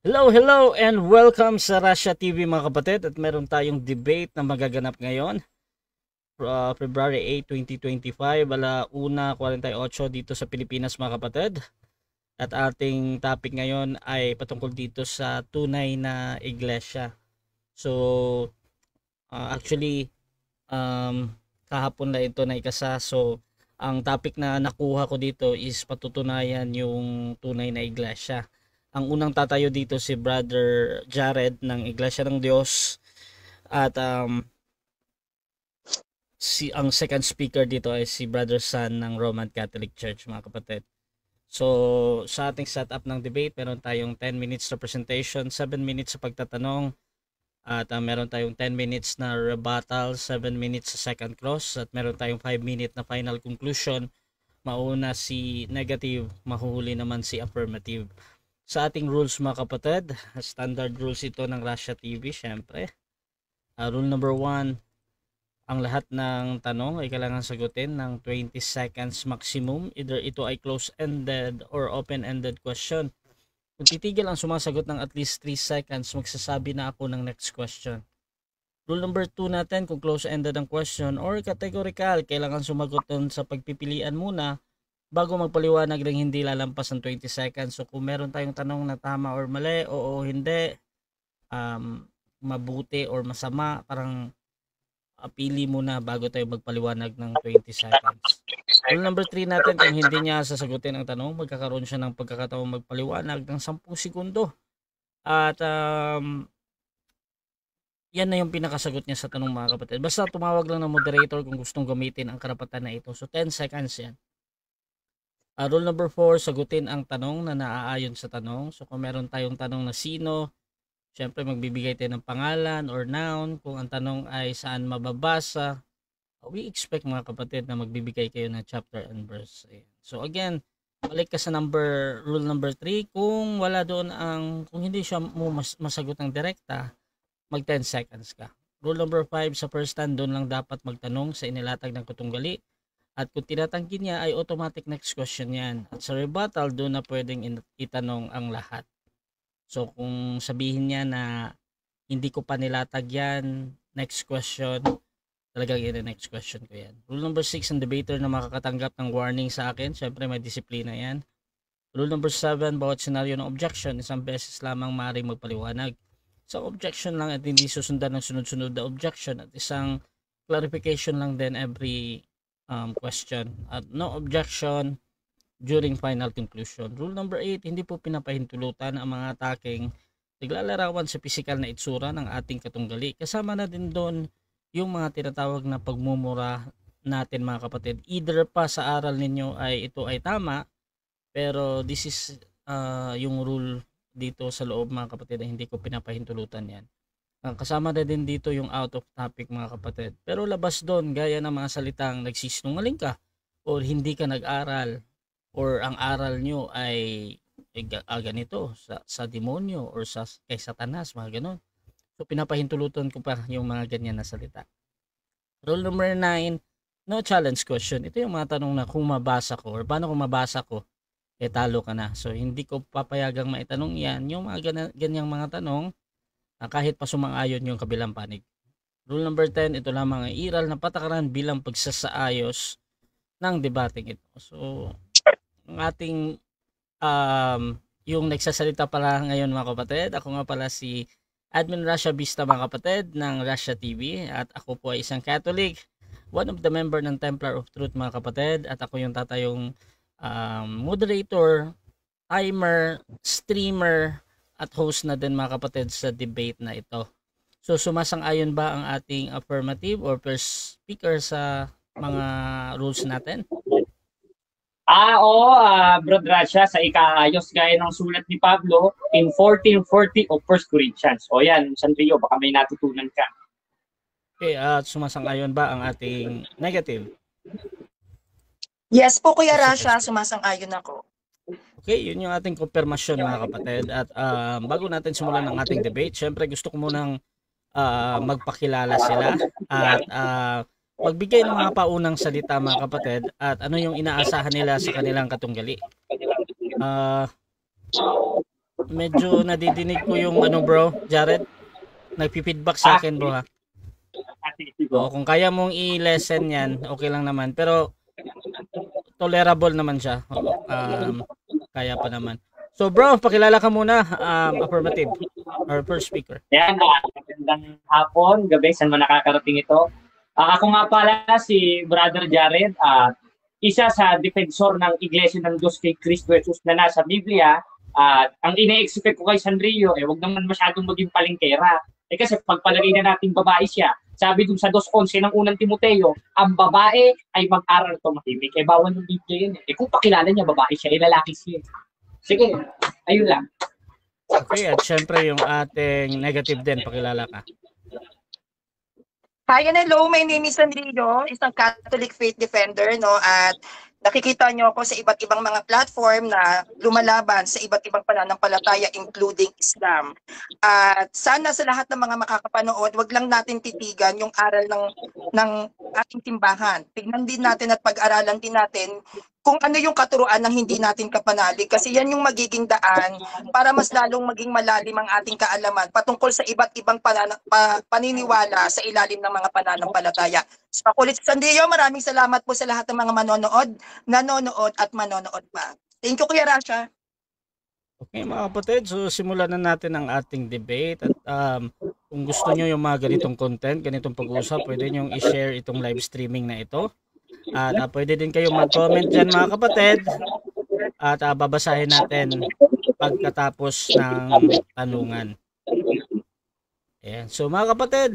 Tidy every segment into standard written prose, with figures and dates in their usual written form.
Hello and welcome sa Russia TV mga kapatid, at meron tayong debate na magaganap ngayon, February 8, 2025, 1:48 dito sa Pilipinas mga kapatid. At ating topic ngayon ay patungkol dito sa tunay na iglesia. So actually kahapon na ito na ikasa. So ang topic na nakuha ko dito is patutunayan yung tunay na iglesia. Ang unang tatayo dito si Brother Jared ng Iglesia ng Diyos, at ang second speaker dito ay si Brother San ng Roman Catholic Church mga kapatid. So sa ating setup ng debate, meron tayong 10 minutes na presentation, 7 minutes sa pagtatanong, at meron tayong 10 minutes na rebuttal, 7 minutes sa second cross, at meron tayong 5 minute na final conclusion. Mauna si negative, mahuhuli naman si affirmative. Sa ating rules mga kapatid, standard rules ito ng Russia TV syempre. Rule number 1, ang lahat ng tanong ay kailangan sagutin ng 20 seconds maximum. Either ito ay close-ended or open-ended question. Kung titigil ang sumasagot ng at least 3 seconds, magsasabi na ako ng next question. Rule number 2 natin, kung close-ended ang question or categorical, kailangan sumagot dun sa pagpipilian muna bago magpaliwanag ng hindi lalampas ng 20 seconds. So kung meron tayong tanong na tama or mali, oo, hindi, mabuti or masama, parang pili muna bago tayo magpaliwanag ng 20 seconds. Rule number 3 natin, kung hindi niya sasagutin ang tanong, magkakaroon siya ng pagkakataong magpaliwanag ng 10 segundo. At yan na yung pinakasagot niya sa tanong mga kapatid. Basta tumawag lang ng moderator kung gustong gamitin ang karapatan na ito. So 10 seconds yan. Rule number 4, sagutin ang tanong na naaayon sa tanong. So kung meron tayong tanong na sino, syempre magbibigay tayo ng pangalan or noun. Kung ang tanong ay saan mababasa, we expect mga kapatid na magbibigay kayo ng chapter and verse. So again, balik ka sa rule number 3. Kung wala doon kung hindi siya mo masagot ng direkta, mag 10 seconds ka. Rule number 5, sa first stand doon lang dapat magtanong sa inilatag ng kutunggali. At kung tinatanggi niya ay automatic next question yan. At sa rebuttal, doon na pwedeng itanong ang lahat. So kung sabihin niya na hindi ko pa nilatag yan, next question, talagang next question ko yan. Rule number 6, ang debater na makakatanggap ng warning sa akin, syempre may disiplina yan. Rule number 7, bawat senaryo ng objection, isang beses lamang maaaring magpaliwanag. Isang objection lang at hindi susundan ng sunod-sunod na objection, at isang clarification lang din every question, at no objection during final conclusion. Rule number 8, hindi po pinapahintulutan ang mga ataking naglalarawan sa pisikal na itsura ng ating katunggali. Kasama na din doon yung mga tinatawag na pagmumura natin mga kapatid. Either pa sa aral ninyo ay ito ay tama, pero this is yung rule dito sa loob mga kapatid, ay hindi ko pinapahintulutan yan. Kasama na din dito yung out of topic mga kapatid. Pero labas doon, gaya ng mga salitang nagsisinungaling ka, or hindi ka nag-aral, or ang aral nyo ay ganito, sa demonyo, or kay Satanas, mga ganun. So pinapahintulutan ko pa yung mga ganyan na salita. Rule number 9, no challenge question. Ito yung mga tanong na kung mabasa ko, or paano kung mabasa ko, talo ka na. So hindi ko papayagang maitanong yan. Yung mga ganyang mga tanong, kahit pa sumang-ayon yung kabilang panig. Rule number 10, ito lamang ay iral na patakaran bilang pagsasaayos ng debating ito. So, ang ating yung nagsasalita pala ngayon mga kapatid, ako nga pala si Admin Russia Vista mga kapatid ng Russia TV, at ako po ay isang Catholic, one of the member ng Templar of Truth mga kapatid, at ako yung tatayong moderator, timer, streamer, at host na din mga kapatid sa debate na ito. So sumasang-ayon ba ang ating affirmative or first speaker sa mga rules natin? Oo, Bro Gracia, sa ikaayos gaya ng sulat ni Pablo in 14:40 of 1 Corinthians. O yan, San Pio, baka may natutunan ka. Okay, at sumasang-ayon ba ang ating negative? Yes po, Kuya Rasha, sumasang-ayon ako. Okay, yun yung ating konfirmasyon mga kapatid. At bago natin simulan ang ating debate, syempre gusto ko munang magpakilala sila at magbigay ng mga paunang salita mga kapatid, at ano yung inaasahan nila sa kanilang katunggali. Medyo nadidinig ko yung ano bro, Jared. Nagpi-feedback sa akin bro ha. O, kung kaya mong i-lesson yan, okay lang naman. Pero tolerable naman siya. Kaya pa naman. So bro, pakilala ka muna. Affirmative. Our first speaker. Yan, magandang hapon, gabi, saan man nakakarating ito. Ako nga pala si Brother Jared, isa sa defensor ng Iglesia ng Diyos kay Cristo Jesus na nasa Biblia. Ang ine-expect ko kay Sanrio, wag naman masyadong maging palengkera. Kasi pagpalagay na natin babae siya, sabi dun sa 2:11 ng unang Timoteo, ang babae ay mag-aral tumahimik. Bawal ng Biblia yun. Kung pakilala niya babae siya, lalaki siya. Sige, ayun lang. Okay, at syempre yung ating negative din, pakilala ka. Hi and hello, my name is Sanrio, isang Catholic faith defender, no? At nakikita niyo ako sa iba't ibang mga platform na lumalaban sa iba't ibang pananampalataya including Islam. At sana sa lahat ng mga makakapanood, wag lang natin titigan yung aral ng ating simbahan. Tignan din natin at pag-aralan din natin kung ano yung katuruan ng hindi natin kapanalig, kasi yan yung magiging daan para mas lalong maging malalim ang ating kaalaman patungkol sa iba't ibang paniniwala sa ilalim ng mga pananampalataya. So, ulit sa Sandio, maraming salamat po sa lahat ng mga nanonood at manonood pa. Thank you, Kuya Rasha. Okay mga kapatid, so simulan na natin ang ating debate. At kung gusto nyo yung mga ganitong content, ganitong pag-uusap, pwede nyo i-share itong live streaming na ito. At pwede din kayo mag-comment dyan mga kapatid. At babasahin natin pagkatapos ng tanungan. Ayan. So mga kapatid,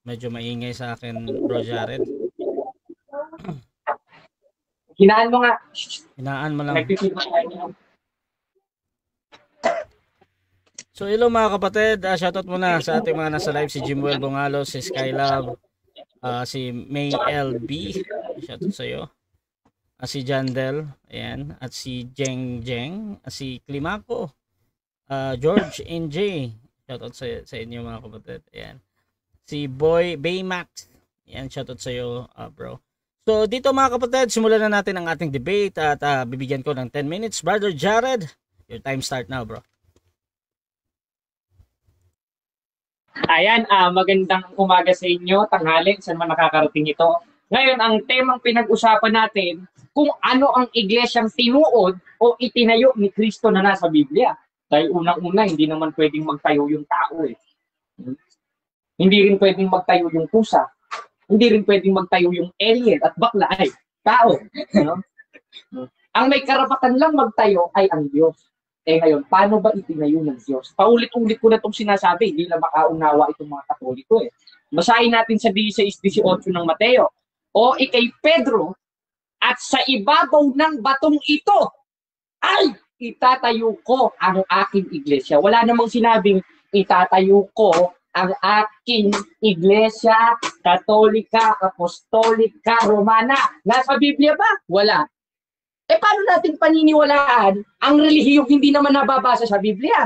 medyo maingay sa akin bro Jared. Hinaan mo nga. Hinaan mo lang. So hello mga kapatid, shoutout muna sa ating mga nasa live, si Jimuel Bongalo, si Skylove, si May LB, shoutout sa iyo, si Jandel, ayan, at si Jeng Jeng, si Climaco, George NJ, shoutout sa inyo mga kapatid, ayan, si Boy Baymax, ayan, shoutout sa iyo bro. So dito mga kapatid, simulan na natin ang ating debate at bibigyan ko ng 10 minutes. Brother Jared, your time start now bro. Ayan, magandang umaga sa inyo, tanghali, saan man nakakarating ito. Ngayon, ang temang pinag-usapan natin, kung ano ang iglesyang tinuod o itinayo ni Kristo na nasa Biblia. Dahil unang-una, hindi naman pwedeng magtayo yung tao eh. Hindi rin pwedeng magtayo yung pusa. Hindi rin pwedeng magtayo yung alien at bakla ay tao. Ang may karapatan lang magtayo ay ang Diyos. Ngayon, paano ba itinayo ng Diyos? Paulit-ulit ko na itong sinasabi, hindi na makaunawa itong mga Katoliko eh. Basahin natin sa 16:18 ng Mateo. O ikay Pedro, at sa ibabaw ng batong ito, ay itatayo ko ang aking iglesia. Wala namang sinabing itatayo ko ang aking iglesia, Katolika, Apostolika, Romana. Nasa Biblia ba? Wala. Paano natin paniniwalaan ang relihiyong hindi naman nababasa sa Biblia?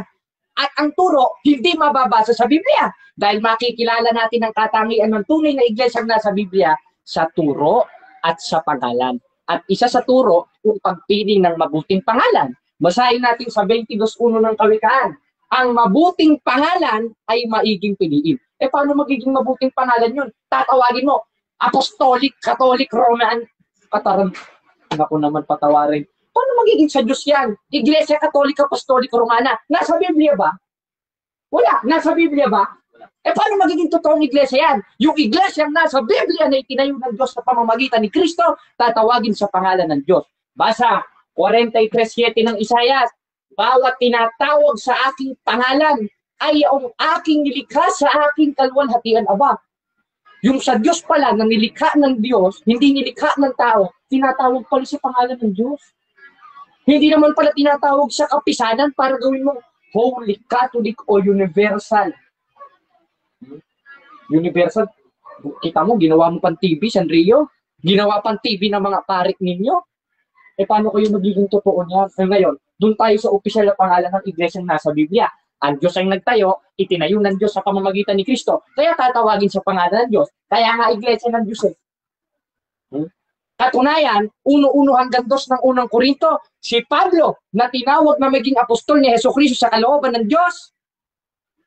At ang turo, hindi mababasa sa Biblia. Dahil makikilala natin ang katangian ng tunay na iglesia nasa Biblia sa turo at sa pangalan. At isa sa turo, yung pagpili ng mabuting pangalan. Basahin natin sa 22:1 ng Kawikaan. Ang mabuting pangalan ay maiging piliin. Paano magiging mabuting pangalan yun? Tatawagin mo, Apostolic, Catholic, Roman, ako naman patawarin. Paano magiging sa Diyos yan? Iglesia Katolika, Apostolika, Romana. Nasa Biblia ba? Wala. Nasa Biblia ba? Paano magiging totoong iglesia yan? Yung iglesia nasa Biblia na itinayo ng Diyos sa pamamagitan ni Kristo, tatawagin sa pangalan ng Diyos. Basa, 43:7 ng Isaias. Bawat tinatawag sa aking pangalan ay ang aking nilikha sa aking kaluwalhatian, Aba. Yung sa Diyos pala na nilikha ng Diyos, hindi nilikha ng tao, tinatawag pala sa pangalan ng Diyos. Hindi naman pala tinatawag sa kapisanan para gawin mo Holy, Catholic o Universal. Universal, kita mo, ginawa mo pang TV, Sanrio? Ginawa pang TV ng mga parik ninyo? Paano kayo magiging totoo niya? Ngayon, doon tayo sa opisyal na pangalan ng iglesyang nasa Biblia. Ang Diyos ay nagtayo, itinayo ng Diyos sa pamamagitan ni Kristo. Kaya tatawagin sa pangalan ng Diyos. Kaya nga iglesia ng Diyos eh. Katunayan, 1:1 hanggang 2 ng unang Korinto, si Pablo na tinawag na maging apostol ni Hesukristo sa kalooban ng Diyos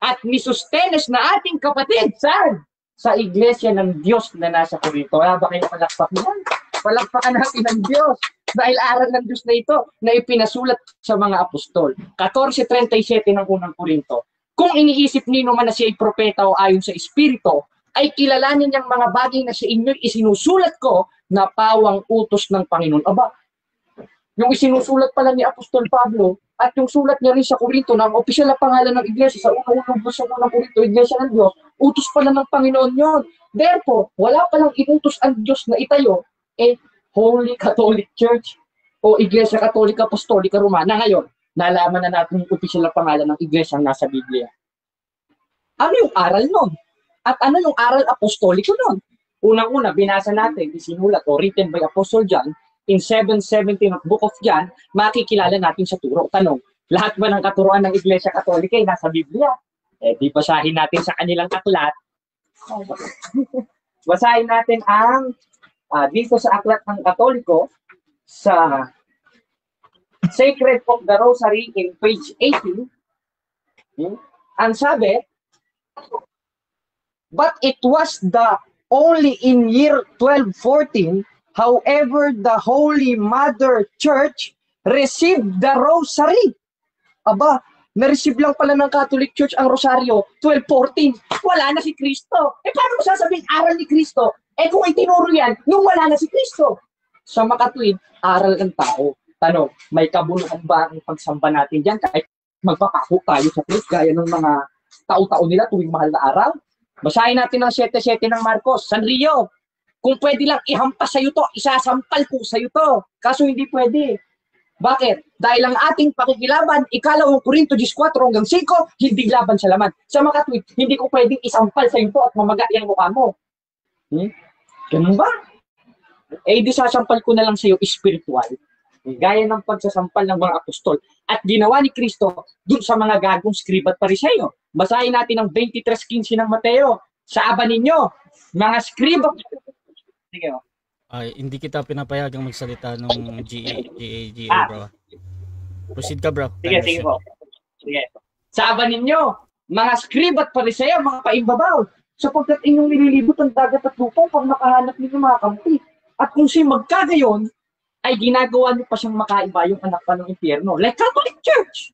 at ni Sostenes na ating kapatid, saan? Sa iglesia ng Diyos na nasa Korinto. Kaya ba kayo palakpak yan? Palakpakan natin ng Diyos dahil aral ng Diyos na ito na ipinasulat sa mga apostol. 14:37 ng unang Korinto. Kung iniisip nino man na siya ay propeta o ayon sa Espiritu, ay kilalanin niyang mga bagay na sa inyo isinusulat ko na pawang utos ng Panginoon. Aba, yung isinusulat pala ni Apostol Pablo at yung sulat niya rin sa Korinto na ang opisyal na pangalan ng iglesia sa unang Korinto, iglesia ng Diyos, utos pala ng Panginoon yon. Therefore, wala palang inutos ang Diyos na itayo, Holy Catholic Church o Iglesia Katolika Apostolika Romana. Ngayon, nalaman na natin yung opisyal na pangalan ng iglesia nasa Biblia. Ano yung aral nun? At ano yung aral apostoliko nun? Unang-una, binasa natin, isinulat o written by Apostle John in 7:17 of Book of John, makikilala natin sa turo. Tanong, lahat ba ng katuruan ng Iglesia Katolika ay nasa Biblia? Di basahin natin sa kanilang aklat. Basahin natin ang dito sa aklat ng Katoliko sa Sacred of the Rosary in page 18. Ang sabi, but it was the only in year 1214, however, the Holy Mother Church received the Rosary. Aba, na-receive lang pala ng Catholic Church ang Rosaryo, 1214. Wala na si Kristo. Paano mo sasabing aral ni Kristo? Kung itinuro yan, nung wala na si Kristo. Sa makatuwid, aral ng tao. Tanong, may kabuluhan ba ang pagsamba natin dyan? Kahit magpapako tayo sa Kristo, gaya ng mga tao-tao nila tuwing mahal na araw? Basahin natin ang 7:7 ng Marcos. Sanrio, kung pwede lang ihampas sa'yo to, isasampal ko sa'yo to. Kaso hindi pwede. Bakit? Dahil ang ating pakikilaban, 1 Korinto 14 hanggang 5, hindi laban sa laman. Sa makatwid, hindi ko pwedeng isampal sa'yo to at mamaga yung mukha mo. Ganun ba? Di sasampal ko na lang sa'yo spiritual. Gaya ng pagsasampal ng mga apostol. At ginawa ni Kristo dun sa mga gagong scriba at pariseyo. Basahin natin ang 23:15 ng Mateo. Sa aba ninyo, mga scriba. Sige o. Hindi kita pinapayagang magsalita ng GA, bro. Proceed ka, bro. Sige po. Sige. Sa aba ninyo, mga scriba at pariseyo, mga paimbabaw, sapagkat inyong nililibot ang dagat at lupa pag nakahanap ninyo mga kampi. At kung siya magkagayon, ay ginagawa niyo pa siyang makaiba yung anak pa ng impyerno. Like Catholic Church.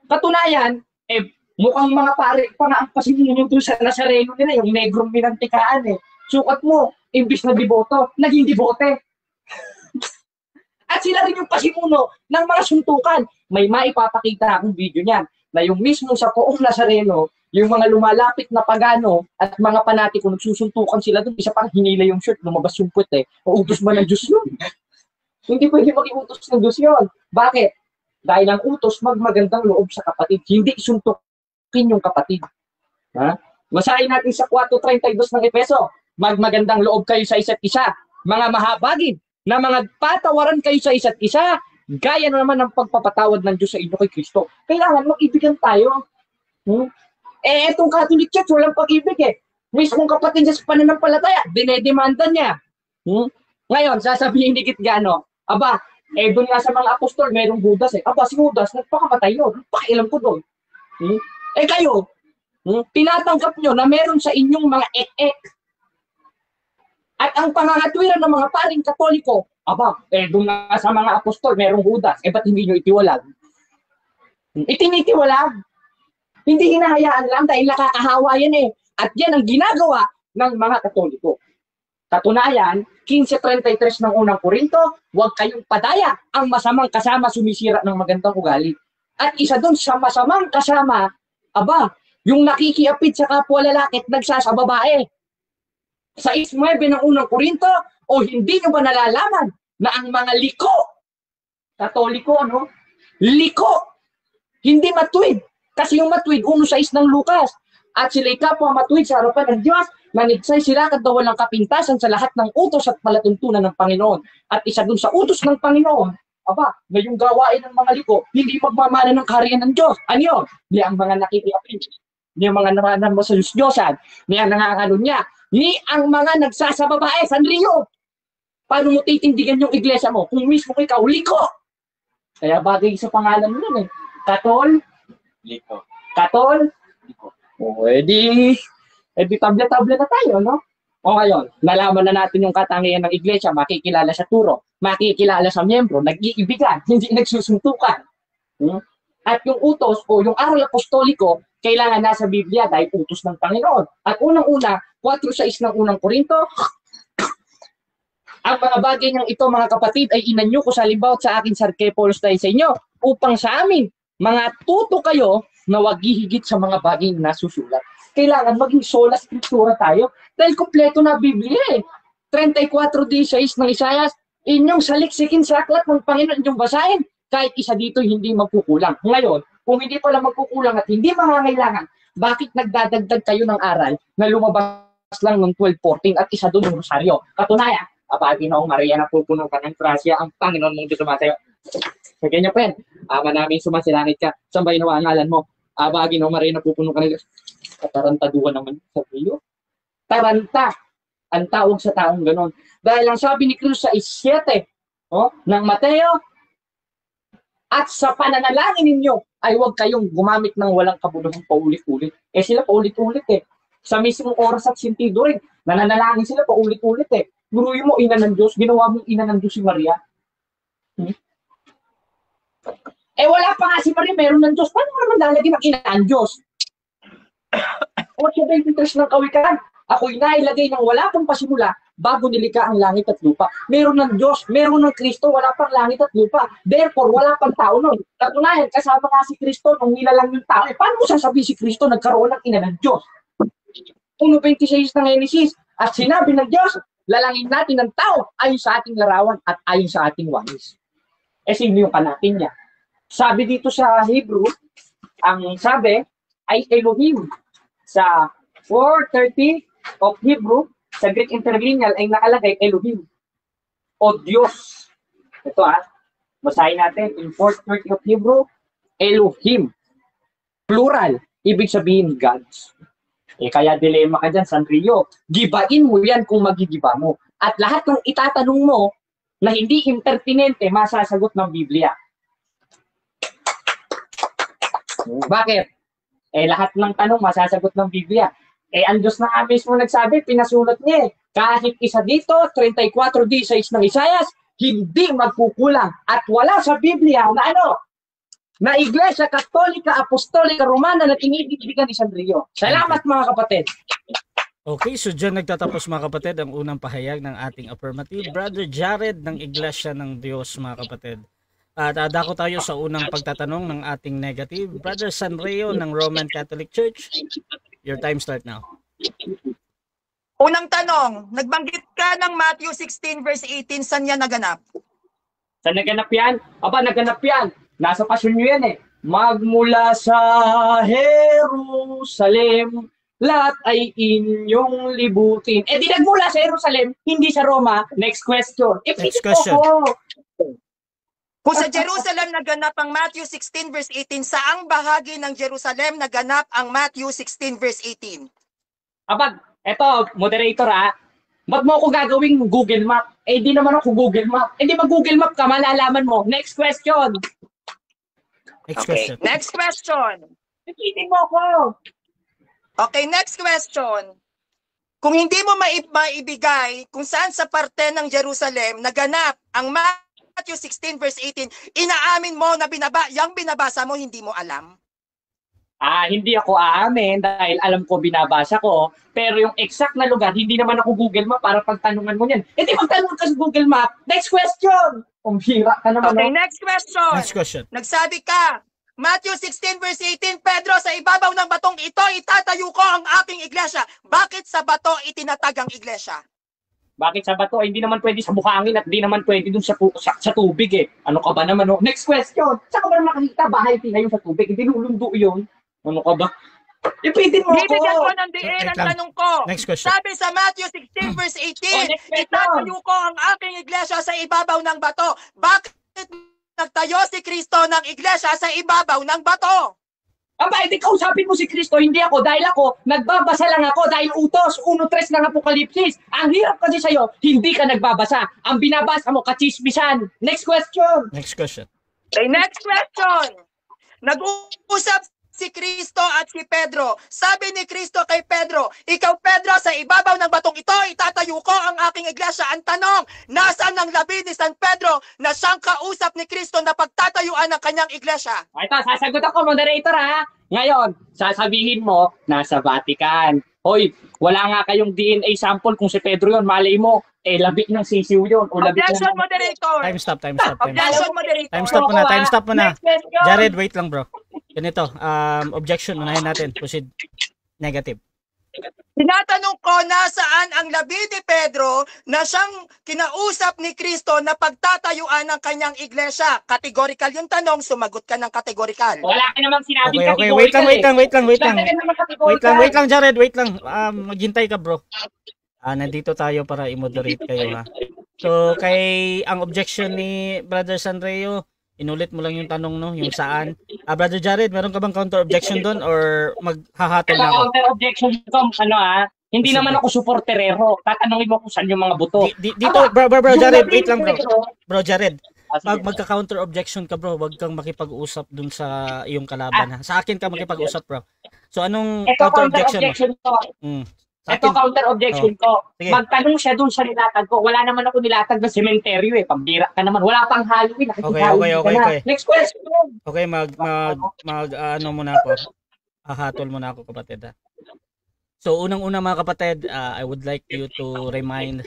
Katunayan, mukhang mga pare pa nga ang pasilino doon sa Nazareno nila, yung negrong minantikaan Sukat mo, imbis na deboto, naging debote. At sila rin yung pasimuno ng mga suntukan. May maipapakita akong video niyan na yung mismo sa poong Nazareno, yung mga lumalapit na pagano at mga panatiko, nagsusuntukan sila doon, isa pang hinila yung shirt, lumabas yung puwet Utos ba ng Diyos yun? Hindi pwede mag-iutos ng Diyos yun. Bakit? Dahil ang utos, magmagandang loob sa kapatid. Hindi isuntukin yung kapatid. Basahin natin sa 4:32 ng Efeso. Magmagandang loob kayo sa isa't isa. Mga mahabagin na mga patawaran kayo sa isa't isa. Gaya na naman ng pagpapatawad ng Diyos sa inyo kay Kristo. Kailangan mag-ibigan tayo. Etong Catholic Church, walang pag-ibig Mismong kapatid niya sa pananampalataya, dinedemanda niya. Ngayon, sasabihin dikit gano, aba, doon nga sa mga apostol, merong Judas Aba, si Judas, nagpakamatay yun. Pakialam ko doon. Kayo, tinatanggap nyo na meron sa inyong mga ek-ek. At ang pangangatwiran ng mga paring Katoliko, aba, doon nga sa mga apostol, merong Judas. Ba't hindi nyo itiwalag? Itinitiwalag. Hindi hinahayaan lang dahil nakakahawa yan At yan ang ginagawa ng mga Katoliko. Katunayan, 15:33 ng unang Korinto, huwag kayong padaya. Ang masamang kasama sumisira ng magandang ugali. At isa doon sa masamang kasama, aba, yung nakikiapid sa kapwa lalaki at nagsasababae. Sa 6:9 ng unang Korinto, o hindi nyo ba nalalaman na ang mga liko, Katoliko, liko, hindi matuwid. Kasi yung matuwid, 1:6 ng Lucas. At sila'y kapwa matuwid sa harapan ng Diyos, nanigsay sila at walang kapintasan sa lahat ng utos at palatuntunan ng Panginoon. At isa dun sa utos ng Panginoon, aba, na yung gawain ng mga liko, hindi magmamana ng kaharian ng Diyos. Ano yun? Ni ang mga nakikiapid, ni ang mga naman mo sa Diyos-Diyosan, ni ang nangangalo niya, ni ang mga nagsasababae, Sanrio. Paano mo titindigan yung iglesia mo kung mismo ikaw liko? Kaya bagay sa pangalan mo nun eh. Katol? Liko. Katol? Liko. O, edi tabla-tabla na tayo, no? O ngayon, nalaman na natin yung katangian ng iglesia, makikilala sa turo, makikilala sa miyembro, nag-iibigan, hindi nagsusuntukan. At yung utos o yung aral apostoliko, kailangan nasa Biblia dahil utos ng Panginoon. At unang-una, 4:6 ng unang Korinto, ang mga bagay ng ito, mga kapatid, ay inanyo ko sa halimbawa sa akin Sarkepolos dahil sa inyo, upang sa amin, mga tuto kayo na wag hihigit sa mga bagay na nasusulat. Kailangan maging sola scriptura tayo dahil kumpleto na Biblia eh. 34:16 ng Isaias, inyong saliksikin sa aklat ng Panginoon inyong basahin, kahit isa dito hindi magkukulang. Ngayon, kung hindi pala magkukulang at hindi mangangailangan, bakit nagdadagdag kayo ng aral na lumabas lang ng 12:14 at isa doon ng rosaryo? Katunayan, Panginoong Maria na pupuno ka ng grasya, ang Panginoon mong Diyos sumasayo. Sa ganyan pen, Ama namin sumasilangit ka, sambahin mo ang ngalan mo. Panginoong Maria na pupuno ka ng Diyos. Katarantaduhan naman sa iyo. Taranta ang tawag sa taong ganon. Dahil ang sabi ni Cruz sa 7 ng Mateo, at sa pananalangin ninyo ay huwag kayong gumamit ng walang kabuluhang paulit-ulit. Sila paulit-ulit eh. Sa mismong oras at sentido rin. Nananalangin sila paulit-ulit eh. Guruin mo, ina ng Diyos. Ginawa mo ina ng Diyos si Maria. Wala pa nga si Maria, meron ng Diyos. Paano mo naman lalagyan ng ina ng Diyos? O siya 23 ng Kawikaan. Ako'y nailagay ng wala pang pasimula bago nilikha ang langit at lupa. Meron ng Diyos, meron ng Kristo, wala pang langit at lupa. Therefore, wala pang tao nun. Katunayan, kasama nga si Kristo nung nilalang yung tao. Paano mo sasabihin si Kristo nagkaroon ng ina ng Diyos? 1:26 ng Genesis, at sinabi ng Diyos, lalangin natin ng tao ayon sa ating larawan at ayon sa ating wangis. Sino yung kanatin niya? Sabi dito sa Hebrew, ang sabi ay Elohim. Sa 4:30 of Hebrew, sa Greek interlineal ay nakalagay Elohim o Diyos. Ito basahin natin in 4:30 of Hebrew, Elohim. Plural, ibig sabihin gods. Kaya dilema ka dyan, Sanrio. Gibain mo yan kung magigiba mo. At lahat ng itatanong mo na hindi impertinente, masasagot ng Biblia. Bakit? Lahat ng tanong masasagot ng Biblia. Ang Diyos na mismo nagsabi, pinasulat niya kahit isa dito, 34:16 ng Isaias, hindi magkukulang. At wala sa Biblia na na Iglesia Katolika, Apostolika, Romana na tinibigan ni Sanrio. Salamat mga kapatid. Okay, so dyan nagtatapos mga kapatid ang unang pahayag ng ating affirmative. Brother Jared ng Iglesia ng Diyos mga kapatid. At dako tayo sa unang pagtatanong ng ating negative. Brother Sanrio ng Roman Catholic Church. Your time start now. Unang tanong, nagbanggit ka ng Matthew 16:18, saan yan naganap? Saan naganap yan? Naganap yan. Nasa pasyon nyo yan eh. Magmula sa Jerusalem, lahat ay inyong libutin. Di nagmula sa Jerusalem, hindi sa Roma. Next question. Next question. Kung sa Jerusalem naganap ang Matthew 16:18, saang bahagi ng Jerusalem naganap ang Matthew 16:18? Eto, moderator Ba't mo ako gagawing Google Map? Di naman ako Google Map. Di mag-Google Map ka, malalaman mo. Next question. Next question. Repeating mo ako. Okay, next question. Kung hindi mo maibigay kung saan sa parte ng Jerusalem naganap ang Matthew 16:18, inaamin mo na yung binabasa mo hindi mo alam? Hindi ako aamin dahil alam ko binabasa ko, pero yung exact na lugar, hindi naman ako Google Map para pagtanungan mo yan. Di magtanong ka sa Google Map. Next question! Umbira ka naman. Okay, next question. Next question. Nagsabi ka, Matthew 16:18, Pedro, sa ibabaw ng batong ito, itatayo ko ang aking iglesia. Bakit sa bato itinatag ang iglesia? Bakit sa bato? Hindi naman pwede sa buhangin at di naman pwede dun sa tubig eh. Ano ka ba naman? Next question. Saan ka ba nakakita bahay tinayo sa tubig? Hindi lulundo yun. Ano ka ba? Ipitin mo ako. Bibigyan ko ng diin ang tanong ko. Next question. Sabi sa Matthew 16:18, itatayo ko ang aking iglesia sa ibabaw ng bato. Bakit nagtayo si Kristo ng iglesia sa ibabaw ng bato? Aba, edi kausapin mo si Kristo, hindi ako. Dahil ako, nagbabasa lang ako dahil utos. 1:3 ng Apokalipsis. Ang hirap kasi sa'yo, hindi ka nagbabasa. Ang binabasa mo, kachismisan. Next question. Next question. Okay, next question. Nag-uusap si Kristo at si Pedro. Sabi ni Kristo kay Pedro, ikaw Pedro, sa ibabaw ng batong ito, itatayo ko ang aking iglesia. Ang tanong, nasaan ang labi ni San Pedro na siyang kausap ni Kristo na pagtatayuan ng kanyang iglesia? Ito, sasagot ako, moderator ha. Ngayon, sasabihin mo, nasa Vatican. Hoy, wala nga kayong DNA sample kung si Pedro yun. Malay mo, labi ng sisiw yun. O labi Objection, ng... moderator. Time stop, time stop, time stop. Objection, moderator. Time stop muna. Next question. Jared, wait lang bro. Ganito, objection, unahin natin. Proceed. Negative. Tinatanong ko nasaan ang labi ni Pedro na siyang kinausap ni Kristo na pagtatayuan ng kanyang iglesia. Categorical yung tanong, sumagot ka ng categorical. Wala ka namang sinabing Okay, categorical wait lang. Wait lang, eh. Jared, wait lang. Maghintay ka bro. Nandito tayo para i-moderate kayo ha. So, ang objection ni Brother Sanreo, inulit mo lang yung tanong no, yung saan. Brother Jared, meron ka bang counter objection doon or maghahatol na ako? Counter objection ko, hindi naman ako supporterero. Tatanungin mo kung saan yung mga buto. Dito, bro Jared, wait lang bro. Bro Jared, magka-counter objection ka bro, wag kang makipag-usap dun sa iyong kalaban ha. Sa akin ka makipag-usap bro. So anong counter objection mo? Ito counter objection ko. Sige. Magtanong siya dun sa nilatag ko. Wala naman ako nilatag na sementeryo eh. Pambira ka naman. Wala pang Halloween. Okay. Next question. Okay, ano muna ako. Hahatol muna ako kapatid ha. So unang-una mga kapatid, I would like you to remind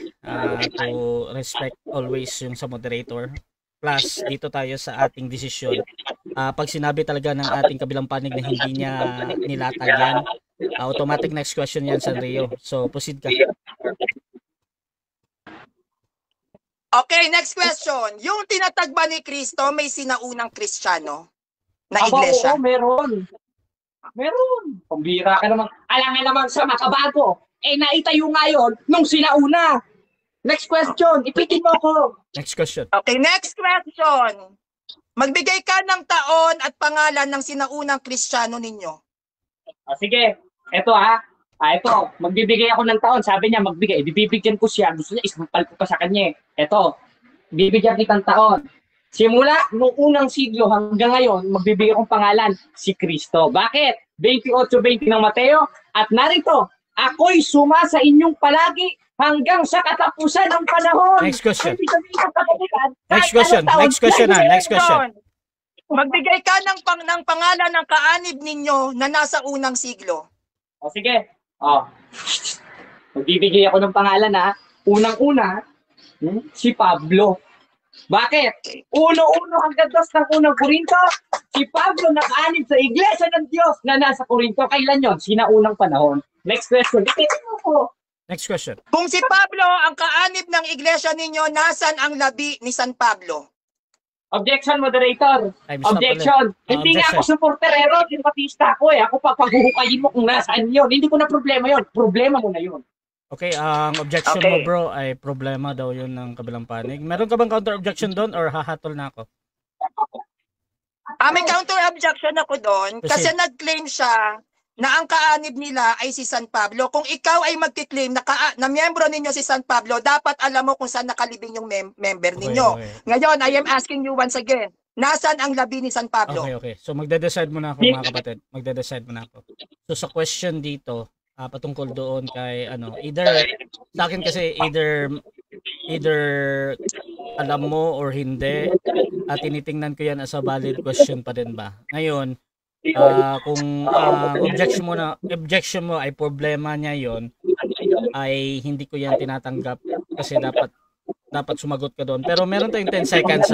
to respect always yung sa moderator. Plus, dito tayo sa ating desisyon. Pag sinabi talaga ng ating kabilang panig na hindi niya nilatag yan, automatic next question yan sa Rio. So, proceed ka. Okay, next question. Yung tinatag ba ni Kristo may sinaunang Kristiyano na iglesia? Oo, meron. Pambira ka naman. Alangan naman sa makabago. Naitayo ngayon nung sinauna. Next question. Ipitin mo ko. Next question. Okay, next question. Magbigay ka ng taon at pangalan ng sinaunang Kristiyano ninyo. Sige. Ito ito. Magbibigay ako ng taon. Sabi niya magbigay. Bibigyan ko siya. Gusto niya isampal ko pa sa kanya. Ito. Bibigyan kitang taon. Simula nung unang siglo hanggang ngayon, magbibigay akong pangalan, si Kristo. Bakit? 28:20 ng Mateo. At narito, ako'y sumasa inyong palagi hanggang sa katapusan ng panahon. Next question. Next question. Magbigay ka ng pangalan ng kaanib ninyo na nasa unang siglo. O sige. Magbibigay ako ng pangalan Unang-una, si Pablo. Bakit? Uno-uno hanggang 2 ng unang Korinto, si Pablo nakaanib sa Iglesia ng Diyos na nasa Korinto. Kailan yon? Sinaunang panahon. Next question. Next question. Kung si Pablo ang kaanib ng iglesia ninyo, nasan ang labi ni San Pablo? Objection, moderator. Time stop Objection. ulit. Hindi nga Objection. ako supporterero, simpatista ako Ako paghuhukayin mo kung nasaan yun. Hindi ko na problema yun. Problema mo na yun. Okay, ang objection mo bro ay problema daw yun ng kabilang panig. Meron ka bang counter objection doon or hahatol na ako? May counter objection ako doon kasi nag-claim siya na ang kaanib nila ay si San Pablo. Kung ikaw ay magki-claim na miyembro ninyo si San Pablo, dapat alam mo kung saan nakalibing yung member ninyo. Okay. Ngayon, I am asking you once again, nasaan ang labi ni San Pablo? Okay. So magde-decide muna ako mga kapatid. Magde-decide muna ako. So sa question dito, patungkol doon kay either sa akin kasi either alam mo or hindi at tinitingnan ko yan as a valid question pa din ba. Ngayon, kung objection mo ay problema niya yon, ay hindi ko yan tinatanggap kasi dapat sumagot ka doon. Pero meron tayong 10 seconds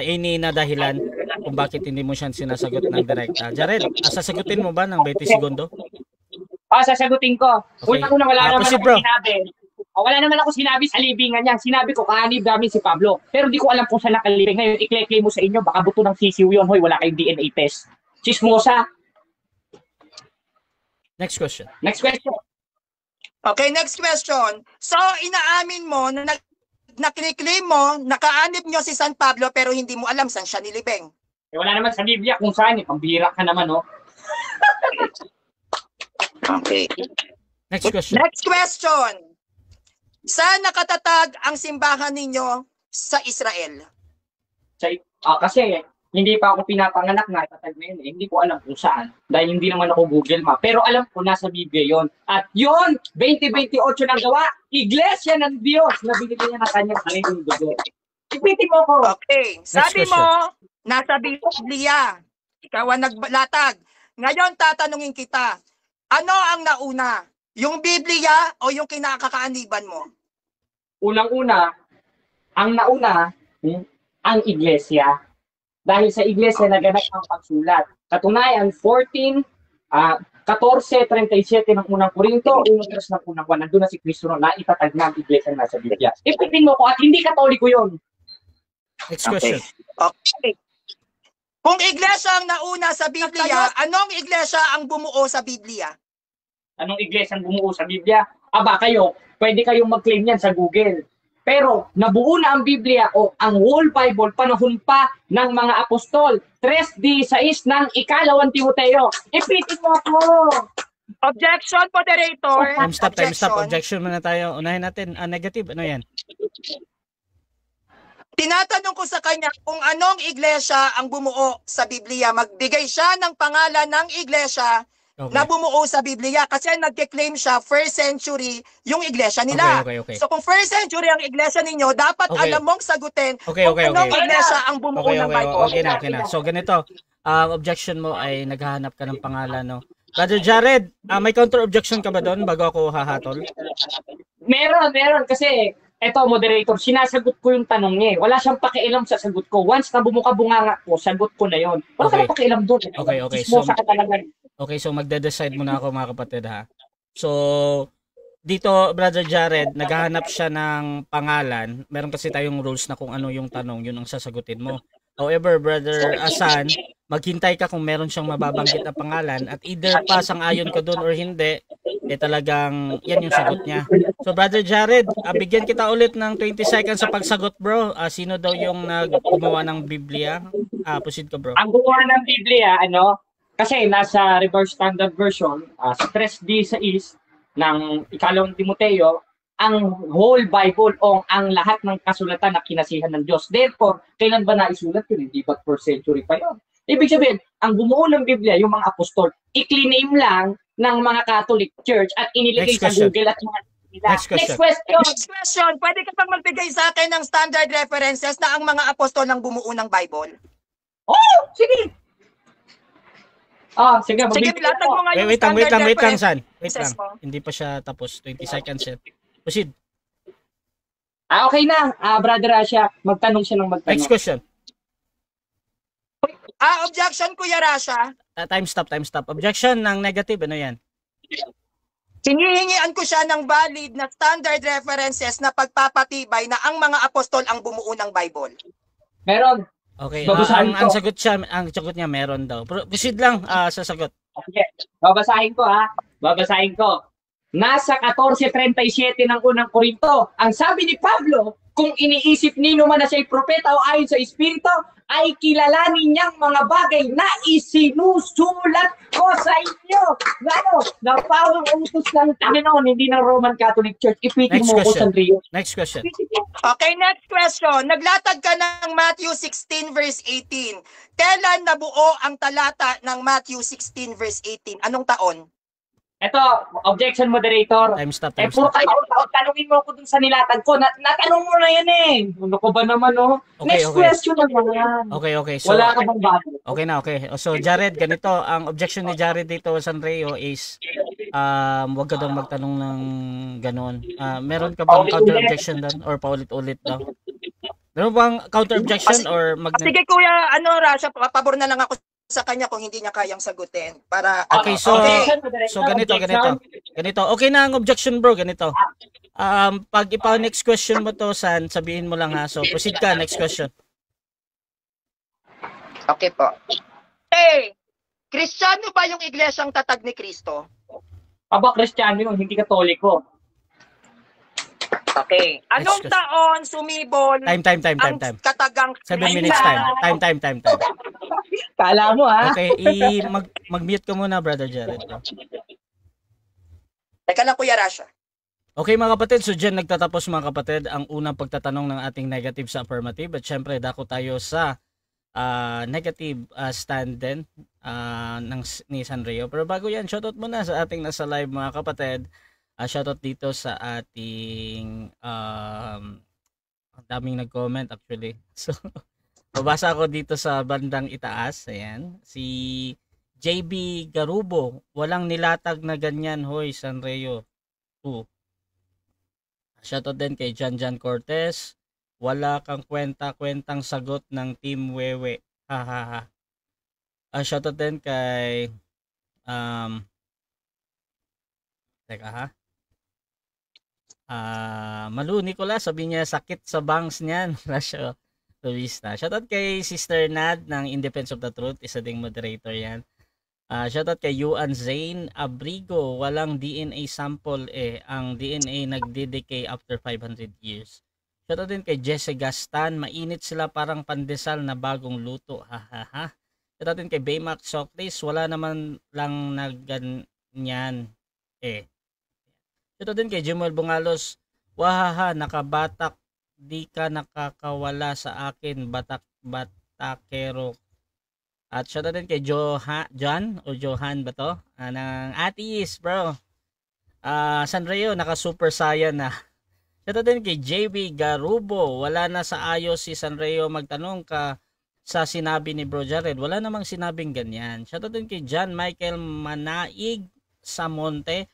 ini na dahilan kung bakit hindi mo siya sinasagot ng direkta. Jared, sasagutin mo ba ng 20 segundo? Sasagutin ko. Okay. Unang-una wala naman proceed, ako sinabi. Wala naman ako sinabi sa libingan niya. Sinabi ko kaanib namin si Pablo. Pero di ko alam kung saan nakalibing. Ngayon, i-claim mo sa inyo, baka buto ng sisiw yun. Hoy, wala kayong DNA test. Chismosa. Next question. Okay, next question. So, inaamin mo na nakiklaim mo, nakaanib nyo si San Pablo pero hindi mo alam saan siya nilibing. Wala naman sa Biblia kung saan. Pambira ka naman, Okay. Next question. Next question. Saan nakatatag ang simbahan ninyo sa Israel? Kasi hindi pa ako pinapanganak na itatag na yun eh. Hindi ko alam kung saan. Dahil hindi naman ako Google Map. Pero alam ko nasa Biblia yon. At yon, 2028 ng gawa, Iglesia ng Diyos na binigyan niya ng kanyang sariling dugo. Ipitin mo ko. Okay. Sabi mo, nasa Biblia. Ikaw ang naglatag. Ngayon, tatanungin kita. Ano ang nauna? Yung Biblia o yung kinakakaaniban mo? Unang-una, ang nauna, ang Iglesia. Dahil sa Iglesia naganap ang pagsulat. Katunayan, 14:37 ng unang Korinto, 1:3 ng unang 1, nandun na si Kristo na itatag na ang Iglesia na sa Biblia. Ipitin mo ko at hindi Katoliko yun. Next question. Okay. Kung Iglesia ang nauna sa Biblia, anong Iglesia ang bumuo sa Biblia? Anong Iglesia ang bumuo sa Biblia? Aba kayo, pwede kayong mag-claim yan sa Google. Pero nabuo na ang Biblia o ang whole Bible panahon pa ng mga apostol. 3:16 ng ikalawang Timoteo. Ipitin mo ako! Objection, moderator. Time stop. Objection muna tayo. Unahin natin. Negative. Ano yan? Tinatanong ko sa kanya kung anong iglesia ang bumuo sa Biblia. Magbigay siya ng pangalan ng iglesia na bumuo sa Biblia kasi nagke-claim siya 1st century yung iglesia nila. Okay. So kung 1st century ang iglesia ninyo, dapat alam mong sagutin kung anong iglesia ang bumuo ng Bible. Okay na. So ganito, ang objection mo ay naghahanap ka ng pangalan, no? Brother Jared, may counter objection ka ba doon bago ako hahatol? Meron kasi eto moderator, sinasagot ko yung tanong niya. Wala siyang pakialam sa sagot ko. Once na bumuka-bunganga ko, sagot ko na yon. Wala kang pakialam doon. Okay, so magde-decide muna ako mga kapatid ha. So, dito Brother Jared, naghahanap siya ng pangalan. Meron kasi tayong rules na kung ano yung tanong, yun ang sasagutin mo. However, Brother Asan, maghintay ka kung meron siyang mababanggit na pangalan at either pa sang-ayon ka doon or hindi, talagang yan yung sagot niya. So Brother Jared, bigyan kita ulit ng 20 seconds sa pagsagot, bro. Sino daw yung gumawa ng Biblia? Proceed ka, bro. Ang gumawa ng Biblia, kasi nasa Revised Standard Version, sa 3:16 ng ikalawang Timoteo, ang whole Bible o ang lahat ng kasulatan na kinasihan ng Diyos. Therefore, kailan ba naisulat yun? Hindi ba 4th century pa yun? Ibig sabihin, ang bumuo ng Biblia, yung mga apostol, i-claim lang ng mga Catholic Church at inilagay sa Google at mga Next question. Next question. Pwede ka pang magbigay sa akin ng standard references na ang mga apostol ng bumuo ng Bible? Oh, sige. Sige, latag mo nga yung wait lang, San. Wait lang. Hindi pa siya tapos. 20 seconds yet. Proceed. Okay na. Brother Asha, magtanong siya ng magtanong. Next question. Objection, Kuya Rasha. Time stop. Objection ng negative. Ano yan? Hinihingian ko siya ng valid na standard references na pagpapatibay na ang mga apostol ang bumuo ng Bible. Meron. Okay, ang sagot niya meron daw. Proceed lang sa sagot. Okay. Babasahin ko. Nasa 14:37 ng unang Korinto, ang sabi ni Pablo, kung iniisip nino man na siya'y propeta o ayon sa Espiritu, ay kilalanin niyang mga bagay na isinusulat ko sa inyo. Na Pablo utos ng Panginoon, hindi ng Roman Catholic Church. Ipitin mo ko, Sandrio. Next question. Okay, next question. Naglatag ka ng Matthew 16 verse 18. Kailan nabuo ang talata ng Matthew 16 verse 18? Anong taon? Ito, objection moderator. Time stop. Tanungin mo ako dun sa nilatag ko. Natanong mo na yan eh. Ano ko ba naman, no? Okay, Next question naman. Okay. So, wala ka bang bago? Okay. So, Jared, ganito. Ang objection ni Jared dito, Sanreo, is wag ka daw magtanong ng ganon. Meron ka bang counter objection doon? Or paulit-ulit daw? Meron bang counter objection or sige, Kuya, Rasha, pabor na lang ako sa kanya kung hindi niya kayang sagutin para okay, so ganito. Okay na ang objection, bro. Ganito. Pag next question mo to, San, sabihin mo lang ha. So proceed ka, next question. Okay po. Hey, Kristiyano ba yung iglesyang tatag ni Kristo? Aba, Kristiyano yun, hindi Katoliko. Okay. Anong taon sumibol Time. ang katagang 7 minutes time. Time. Kala mo, ha? Okay, mag-mute ka muna, Brother Jared. Bro. Teka lang, Kuya Rasha. Okay mga kapatid, so dyan nagtatapos mga kapatid ang unang pagtatanong ng ating negative sa affirmative. At syempre, dako tayo sa negative stand din ni Sanrio. Pero bago yan, shoutout muna sa ating nasa live mga kapatid. Shoutout dito sa ating ang daming nag-comment actually. So, babasa ako dito sa bandang itaas. Ayan. Si JB Garubo, walang nilatag na ganyan, hoy, Sanrio. Shoutout din kay Jan Cortez. Wala kang kwenta-kwentang sagot ng Team Wewe. Hahaha. Shoutout din kay teka ha. Malu Nicolas, sabi niya sakit sa bangs niyan. Rasyo Luista. Shoutout kay Sister Nad ng In Defense of the Truth, isa ding moderator yan. Shoutout kay Yuan Zane Abrigo, walang DNA sample ang DNA nagde-decay after 500 years. Shoutout din kay Jesse Gastan, mainit sila parang pandesal na bagong luto. Hahaha. Shoutout din kay Baymax Socrates, wala naman lang na ganyan. Shoutout din kay Jimuel Bungalos, wahaha, nakabatak, di ka nakakawala sa akin, batakero. At shoutout din kay Johan ba to? Ng Atis, bro. Sanrio, naka Super Saiyan na. Shoutout din kay JB Garubo, wala na sa ayos si Sanrio, magtanong ka sa sinabi ni Bro Jared. Wala namang sinabing ganyan. Shoutout din kay John Michael Manaig Samonte,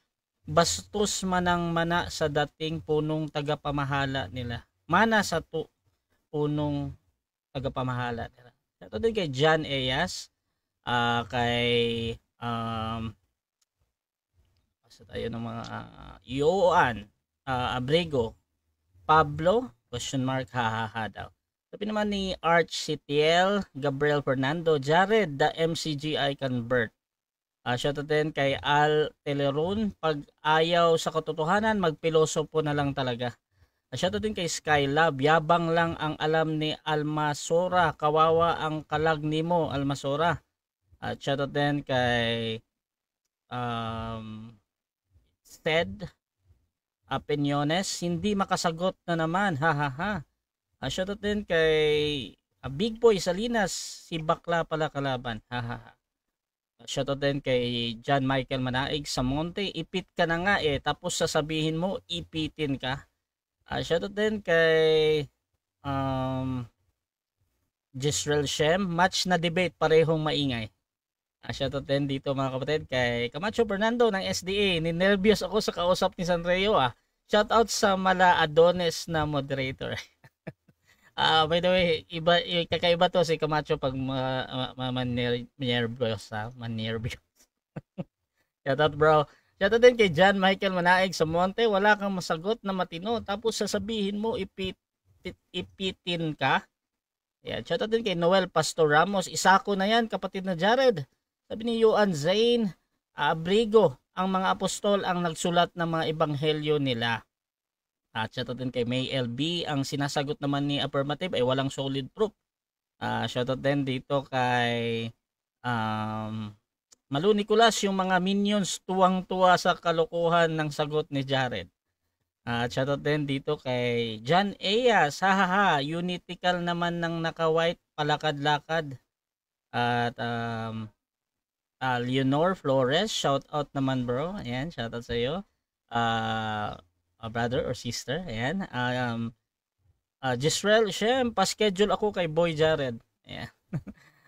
bastos manang mana sa dating punong tagapamahala nila. Mana sa punong tagapamahala nila. Ito din kay John Eyas, kay basta tayo ng mga Yoan Abrigo, Pablo, question mark, hahaha daw. Sabi naman ni Arch Citiel, Gabriel Fernando, Jared, the MCGI convert. Shoutout din kay Al Teleron, pag ayaw sa katotohanan, magpilosopo na lang talaga. Shoutout din kay Skylab, yabang lang ang alam ni Almasora, kawawa ang kalag nimo Almasora. At shoutout din kay Sted Opiniones, hindi makasagot na naman, hahaha. Shoutout din kay Big Boy Salinas, si bakla pala kalaban, hahaha. Shoutout din kay John Michael Manaig sa Monte, ipit ka na nga tapos sasabihin mo ipitin ka. Shoutout din kay Gisrel Shem, match na debate, parehong maingay. Shoutout din dito mga kapatid kay Camacho Fernando ng SDA, ninervyos ako sa kausap ni Sanrio. Shoutout sa Mala Adonis na moderator. By the way, kakaiba to si Camacho pag manervyos. Shoutout bro. Shoutout din kay John Michael Manaig sa Monte, wala kang masagot na matino tapos sasabihin mo ipitin ka. Yeah, shoutout din kay Noel Pastor Ramos, isako na yan kapatid na Jared. Sabi ni Yuan Zane Abrigo, ang mga apostol ang nagsulat ng mga ebanghelyo nila. At shoutout din kay May LB, ang sinasagot naman ni affirmative ay walang solid proof. Shoutout din dito kay Malu Nicolas, yung mga minions tuwang-tuwa sa kalokohan ng sagot ni Jared. At shoutout din dito kay John Eyas, hahaha, unitical naman ng naka-white, palakad-lakad. At Leonor Flores, shoutout naman bro. Ayan, shoutout sa iyo. Brother or sister, ayan. Gisrel Shem, pa-schedule ako kay Boy Jared. Ayan.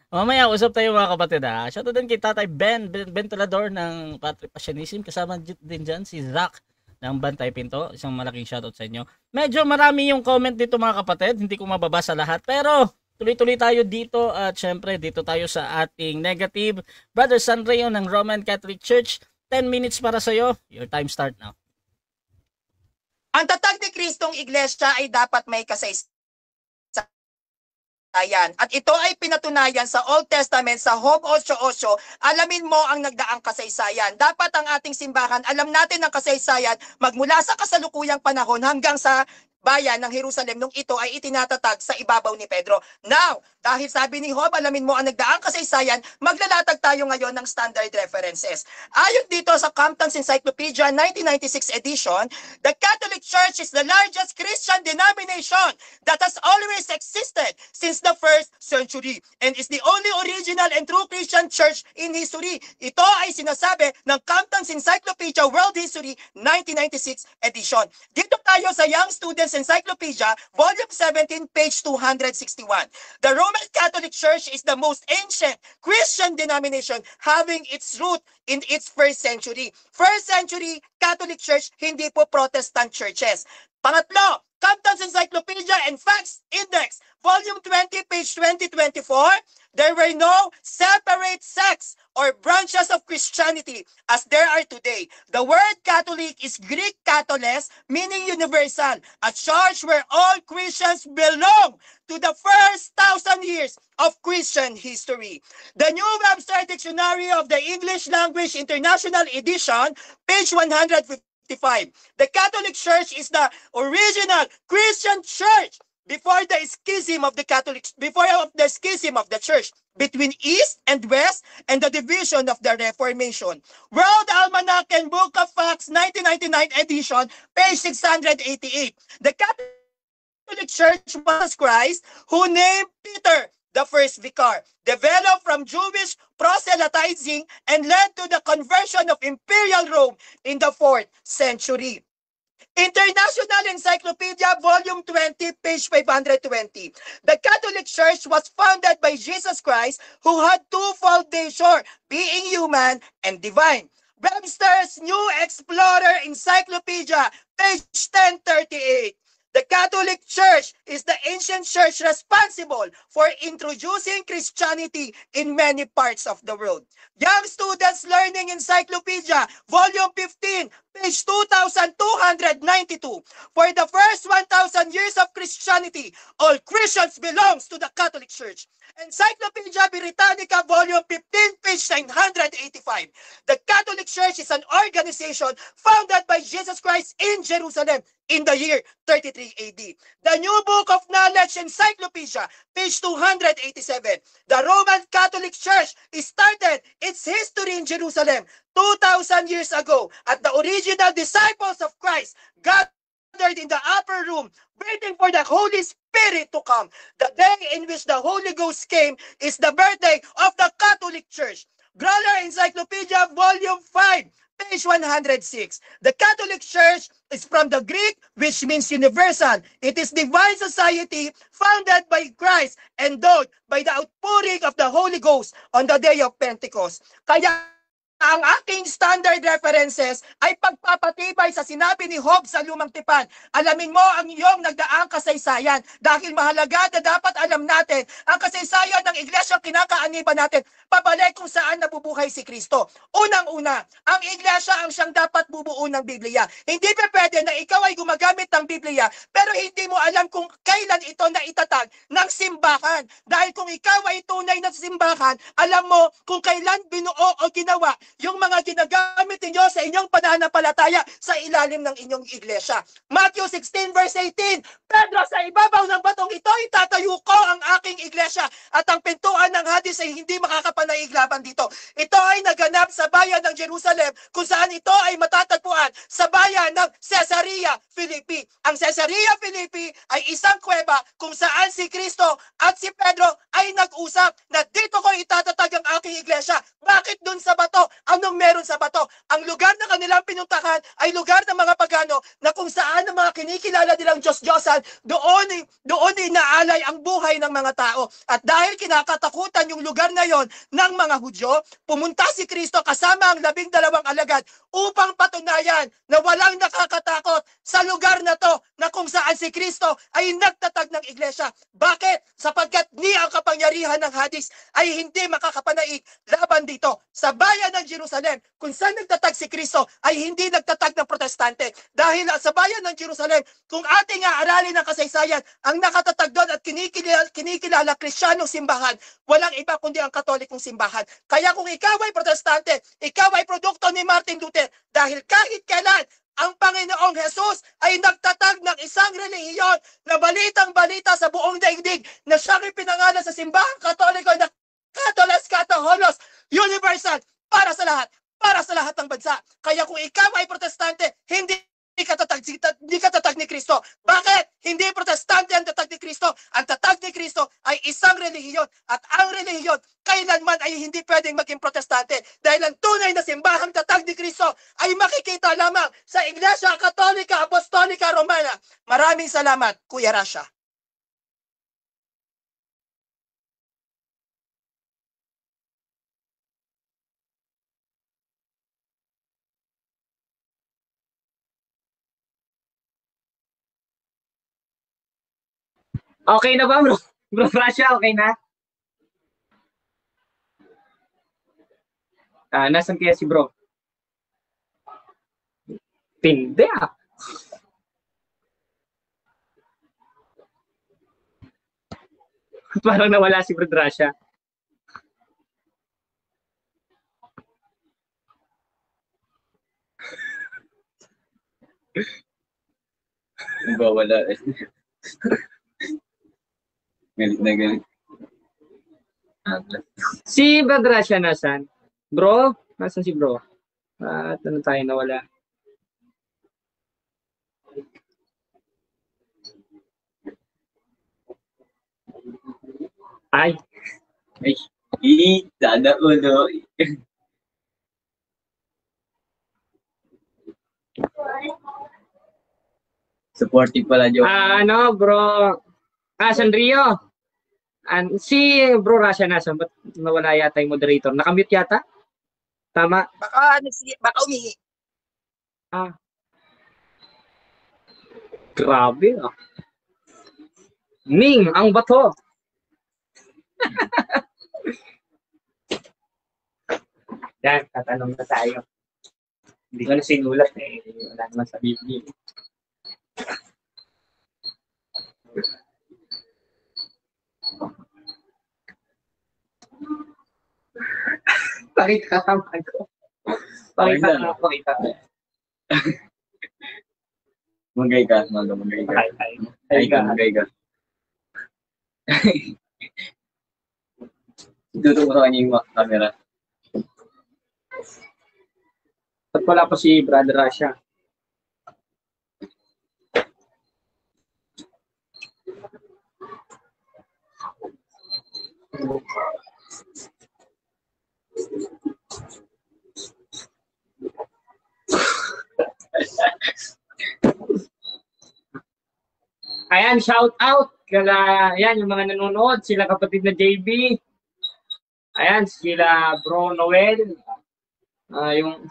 Mamaya, usap tayo mga kapatid ha. Shoutout din kay Tatay Ben Talador ng Patrick Passionism. Kasama din dyan si Zach ng Bantay Pinto. Isang malaking shoutout sa inyo. Medyo marami yung comment dito mga kapatid. Hindi ko mababasa lahat. Pero tuloy-tuloy tayo dito. At syempre, dito tayo sa ating negative. Brother Sanrio ng Roman Catholic Church. 10 minutes para sa'yo. Your time start now. Ang tatag ni Kristong Iglesia ay dapat may kasaysayan. At ito ay pinatunayan sa Old Testament sa Job 8:8. Alamin mo ang nagdaang kasaysayan. Dapat ang ating simbahan, alam natin ang kasaysayan magmula sa kasalukuyang panahon hanggang sa bayan ng Jerusalem nung ito ay itinatatag sa ibabaw ni Pedro. Now, dahil sabi ni Job, alamin mo ang nagdaang kasaysayan, maglalatag tayo ngayon ng standard references. Ayon dito sa Compton's Encyclopedia 1996 edition, the Catholic Church is the largest Christian denomination that has always existed since the first century and is the only original and true Christian church in history. Ito ay sinasabi ng Compton's Encyclopedia World History 1996 edition. Dito tayo sa Young Students Encyclopedia, Volume 17, page 261. The Roman Catholic Church is the most ancient Christian denomination having its root in its first century. First century Catholic Church, hindi po Protestant churches. Pangatlo, Compton's Encyclopedia and Facts Index, Volume 20, page 2024, there were no separate sects or branches of Christianity as there are today. The word Catholic is Greek katholes, meaning universal, a church where all Christians belong to the first 1,000 years of Christian history. The New Webster Dictionary of the English Language International Edition, page 155. The Catholic Church is the original Christian church before the schism of the schism of the church between East and West and the division of the Reformation. World Almanac and Book of Facts 1999 edition, page 688. The Catholic Church was Christ who named Peter the first vicar, developed from Jewish proselytizing and led to the conversion of Imperial Rome in the 4th century. International Encyclopedia, Volume 20, page 520. The Catholic Church was founded by Jesus Christ, who had twofold nature, being human and divine. Webster's New Explorer Encyclopedia, page 1038. The Catholic Church is the ancient church responsible for introducing Christianity in many parts of the world. Young Students Learning Encyclopedia, Volume 15, page 2292. For the first 1,000 years of Christianity, all Christians belongs to the Catholic Church. Encyclopedia Britannica, Volume 15, page 985. The Catholic Church is an organization founded by Jesus Christ in Jerusalem in the year 33 AD. The New Book of Knowledge Encyclopedia, page 287. The Roman Catholic Church started its history in Jerusalem 2,000 years ago at the original disciples of Christ gathered in the upper room waiting for the Holy Spirit to come. The day in which the Holy Ghost came is the birthday of the Catholic Church. Growler Encyclopedia, Volume 5, page 106. The Catholic Church is from the Greek, which means universal. It is divine society founded by Christ, endowed by the outpouring of the Holy Ghost on the day of Pentecost. Kaya ang aking standard references ay pagpapatibay sa sinabi ni Job sa Lumang Tipan. Alamin mo ang iyong nagdaang kasaysayan dahil mahalaga na dapat alam natin ang kasaysayan ng iglesia kinakaaniban natin pabalik kung saan nabubuhay si Kristo. Unang-una, ang iglesia ang siyang dapat bubuo ng Biblia. Hindi pa pwede na ikaw ay gumagamit ng Biblia pero hindi mo alam kung kailan ito na itatag ng simbahan. Dahil kung ikaw ay tunay na simbahan, alam mo kung kailan binuo o ginawa yung mga ginagamit ninyo sa inyong pananampalataya sa ilalim ng inyong iglesia. Matthew 16 verse 18, Pedro, sa ibabaw ng batong ito itatayo ko ang aking iglesia at ang pintuan ng Hades ay hindi makakapanaig laban dito. Ito ay naganap sa bayan ng Jerusalem kung saan ito ay matatagpuan sa bayan ng Caesarea Philippi. Ang Caesarea Philippi ay isang kuweba kung saan si Kristo at si Pedro ay nag-usap na dito ko itatatag ang aking iglesia. Bakit dun sa bato? Anong meron sa bato? Ang lugar na kanilang pinuntahan ay lugar ng mga pagano na kung saan ang mga kinikilala nilang Diyos-Diyosan, doon inaalay ang buhay ng mga tao. At dahil kinakatakutan yung lugar na yon ng mga Hudyo, pumunta si Kristo kasama ang 12 alagad upang patunayan na walang nakakatakot sa lugar na to na kung saan si Kristo ay nagtatag ng iglesia. Bakit? Sapagkat ni ang kapangyarihan ng Hades ay hindi makakapanaig laban dito. Sa bayan ng Jerusalem, kung saan nagtatag si Kristo ay hindi nagtatag ng protestante. Dahil sa bayan ng Jerusalem, kung ating aaralin ng kasaysayan, ang nakatatag doon at kinikilala Kristyanong simbahan, walang iba kundi ang Katolikong simbahan. Kaya kung ikaw ay protestante, ikaw ay produkto ni Martin Luther, dahil kahit kailan ang Panginoong Jesus ay nagtatag ng isang relihiyon na balitang-balita sa buong daigdig na siyang ipinangalan sa simbahang Katoliko na Katolas Katoholos Universal para sa lahat ng bansa. Kaya kung ikaw ay protestante, hindi ka tatag ni Kristo. Bakit? Hindi protestante ang tatag ni Kristo. Ang tatag ni Kristo ay isang relihiyon at ang relihiyon kailanman ay hindi pwedeng maging protestante dahil ang tunay na simbahang tatag ni Kristo ay makikita lamang sa Iglesia Katolika Apostolika Romana. Maraming salamat, Kuya Rasha. Okay na ba, bro? Bro Rasha, okay na? Nasaan kaya si bro? Tindi ah. Parang nawala si bro Rasha. Wala. Galit na galit. Si bro Rasha nasan? Bro? Nasaan si bro? Ano tayo nawala? Ay. Sana ulo. Supportive pala, Joe. Ano, bro? Sanrio. Si bro Rasha nasan? Ba't nawala yata yung moderator? Nakamute yata? Tama? Baka umihi. Grabe ah. Ning, ang bato. Yan, tatanong na tayo. Hindi ko na sinulat eh. Wala naman sa Biblia. Pakita ka man ko. Pakita. Magay ka, magay ka. Magay ka. Tutuko sa kanya yung camera. Ba't wala pa si Brother Rasha? Ayan, shout out. Ayan, yung mga nanonood, sila kapatid na JB. Ayan, sila Bro Noel. Yung...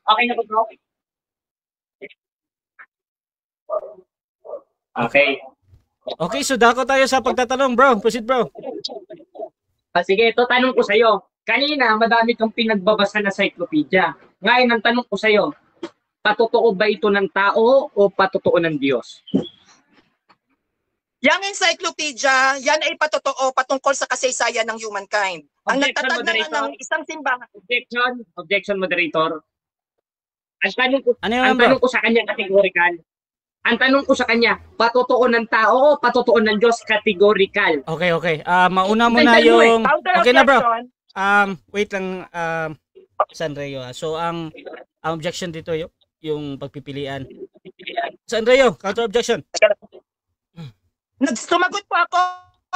Okay na ba, bro? Okay. Okay, so dako tayo sa pagtatanong, bro. Proceed, bro. Sige, ito tanong ko sa'yo. Kanina, madami kang pinagbabasa na encyclopedia. Ngayon, ang tanong ko sa'yo, patotoo ba ito ng tao o patotoo ng Diyos? Yang encyclopedia, yan ay patotoo patungkol sa kasaysayan ng humankind. Ang nagtatag ng isang simbahan. Objection, moderator. Ang tanong ko, Ano yun, ang bro? tanong ko sa kanya categorical. Ang tanong ko sa kanya, patotoo ng tao o patotoo ng Diyos categorical? Okay. Mauna mo na Hintayin mo yung... Okay na, bro. Counter-objection. Wait lang, Sanreo. So, ang objection dito yung pagpipilian. Sanreo, counter objection. Sumagot po ako.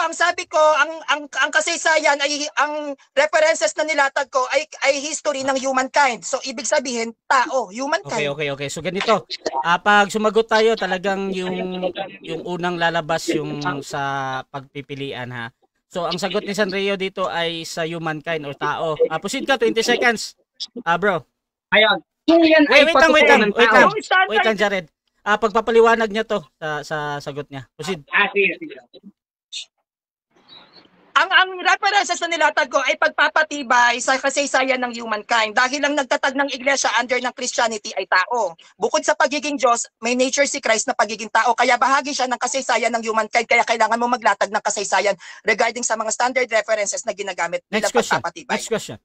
Ang sabi ko, ang kasaysayan ay ang references na nilatag ko ay history ng humankind. So ibig sabihin tao, humankind. Okay. So ganito, pag sumagot tayo, talagang yung unang lalabas yung sa pagpipilian, ha. So ang sagot ni Sanreo dito ay sa humankind or tao. Proceed ka, 20 seconds. Bro. Ayun. Kung yan ay patotoo ng tao. Wait lang, Jared. Pagpapaliwanag niya to sa sagot niya. Proceed. Sige. Ang references na nilatag ko ay pagpapatibay sa kasaysayan ng humankind dahil ang nagtatag ng iglesia under ng Christianity ay tao. Bukod sa pagiging Diyos, may nature si Christ na pagiging tao. Kaya bahagi siya ng kasaysayan ng humankind. Kaya kailangan mo maglatag ng kasaysayan regarding sa mga standard references na ginagamit bilang pagpapatibay. Next question.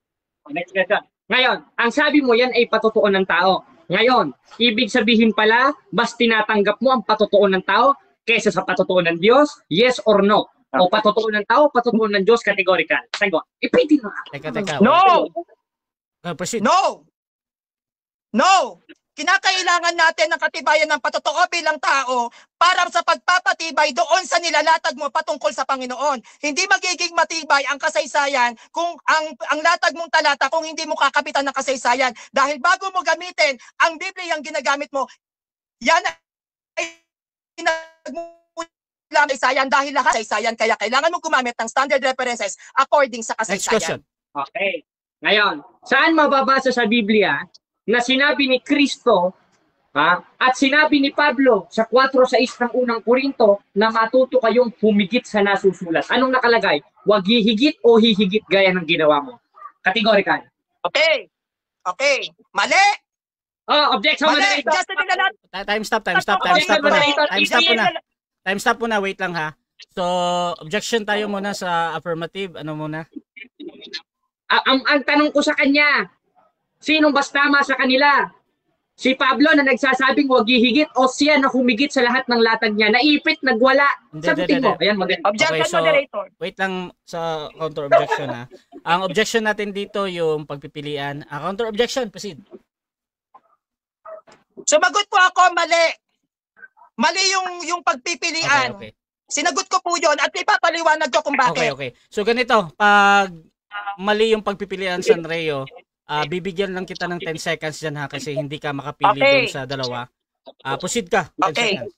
Ngayon, ang sabi mo yan ay patotoo ng tao. Ngayon, ibig sabihin pala, mas tinatanggap mo ang patotoo ng tao kaysa sa patotoo ng Diyos? Yes or no? O patotoo ng tao, patotoo ng Diyos, categorical. Sagot. Ipitin mo. Teka. No! Proceed. No! No! Kinakailangan natin ng katibayan ng patotoo bilang tao para sa pagpapatibay doon sa nilalatag mo patungkol sa Panginoon. Hindi magiging matibay ang kasaysayan kung ang latag mong talata kung hindi mo kakapitan ng kasaysayan. Dahil bago mo gamitin ang Biblia ang ginagamit mo, yan ay kasaysayan dahil lahat kasaysayan. Kaya kailangan mo gumamit ng standard references according sa Next question. kasaysayan. Okay. Ngayon, saan mababasa sa Biblia na sinabi ni Kristo at sinabi ni Pablo sa 4:6 ng unang Korinto na matuto kayong humigit sa nasusulat? Anong nakalagay? Huwag hihigit o hihigit gaya ng ginawa mo. Categorical. Okay. Mali! Oh, objection Mali! moderator. Just na Time stop muna. Wait lang ha. So, objection tayo muna sa affirmative. Ano muna? Ang tanong ko sa kanya, sinong mas tama sa kanila? Si Pablo na nagsasabing huwag hihigit o siya na humigit sa lahat ng latag niya? Naipit, nagwala. Sagutin mo. Ayan, maganda. Objection, Okay, so, moderator. wait lang sa counter objection ha. Ang objection natin dito yung pagpipilian. Counter objection, proceed. Sumagot po ako, mali. Mali yung pagpipilian. Okay. Sinagot ko po yun at ipapaliwanag ko kung bakit. Okay. So ganito, pag mali yung pagpipilian San Reo, bibigyan lang kita ng 10 seconds dyan ha kasi hindi ka makapili Okay. doon sa dalawa. Proceed ka. 10 Okay. seconds.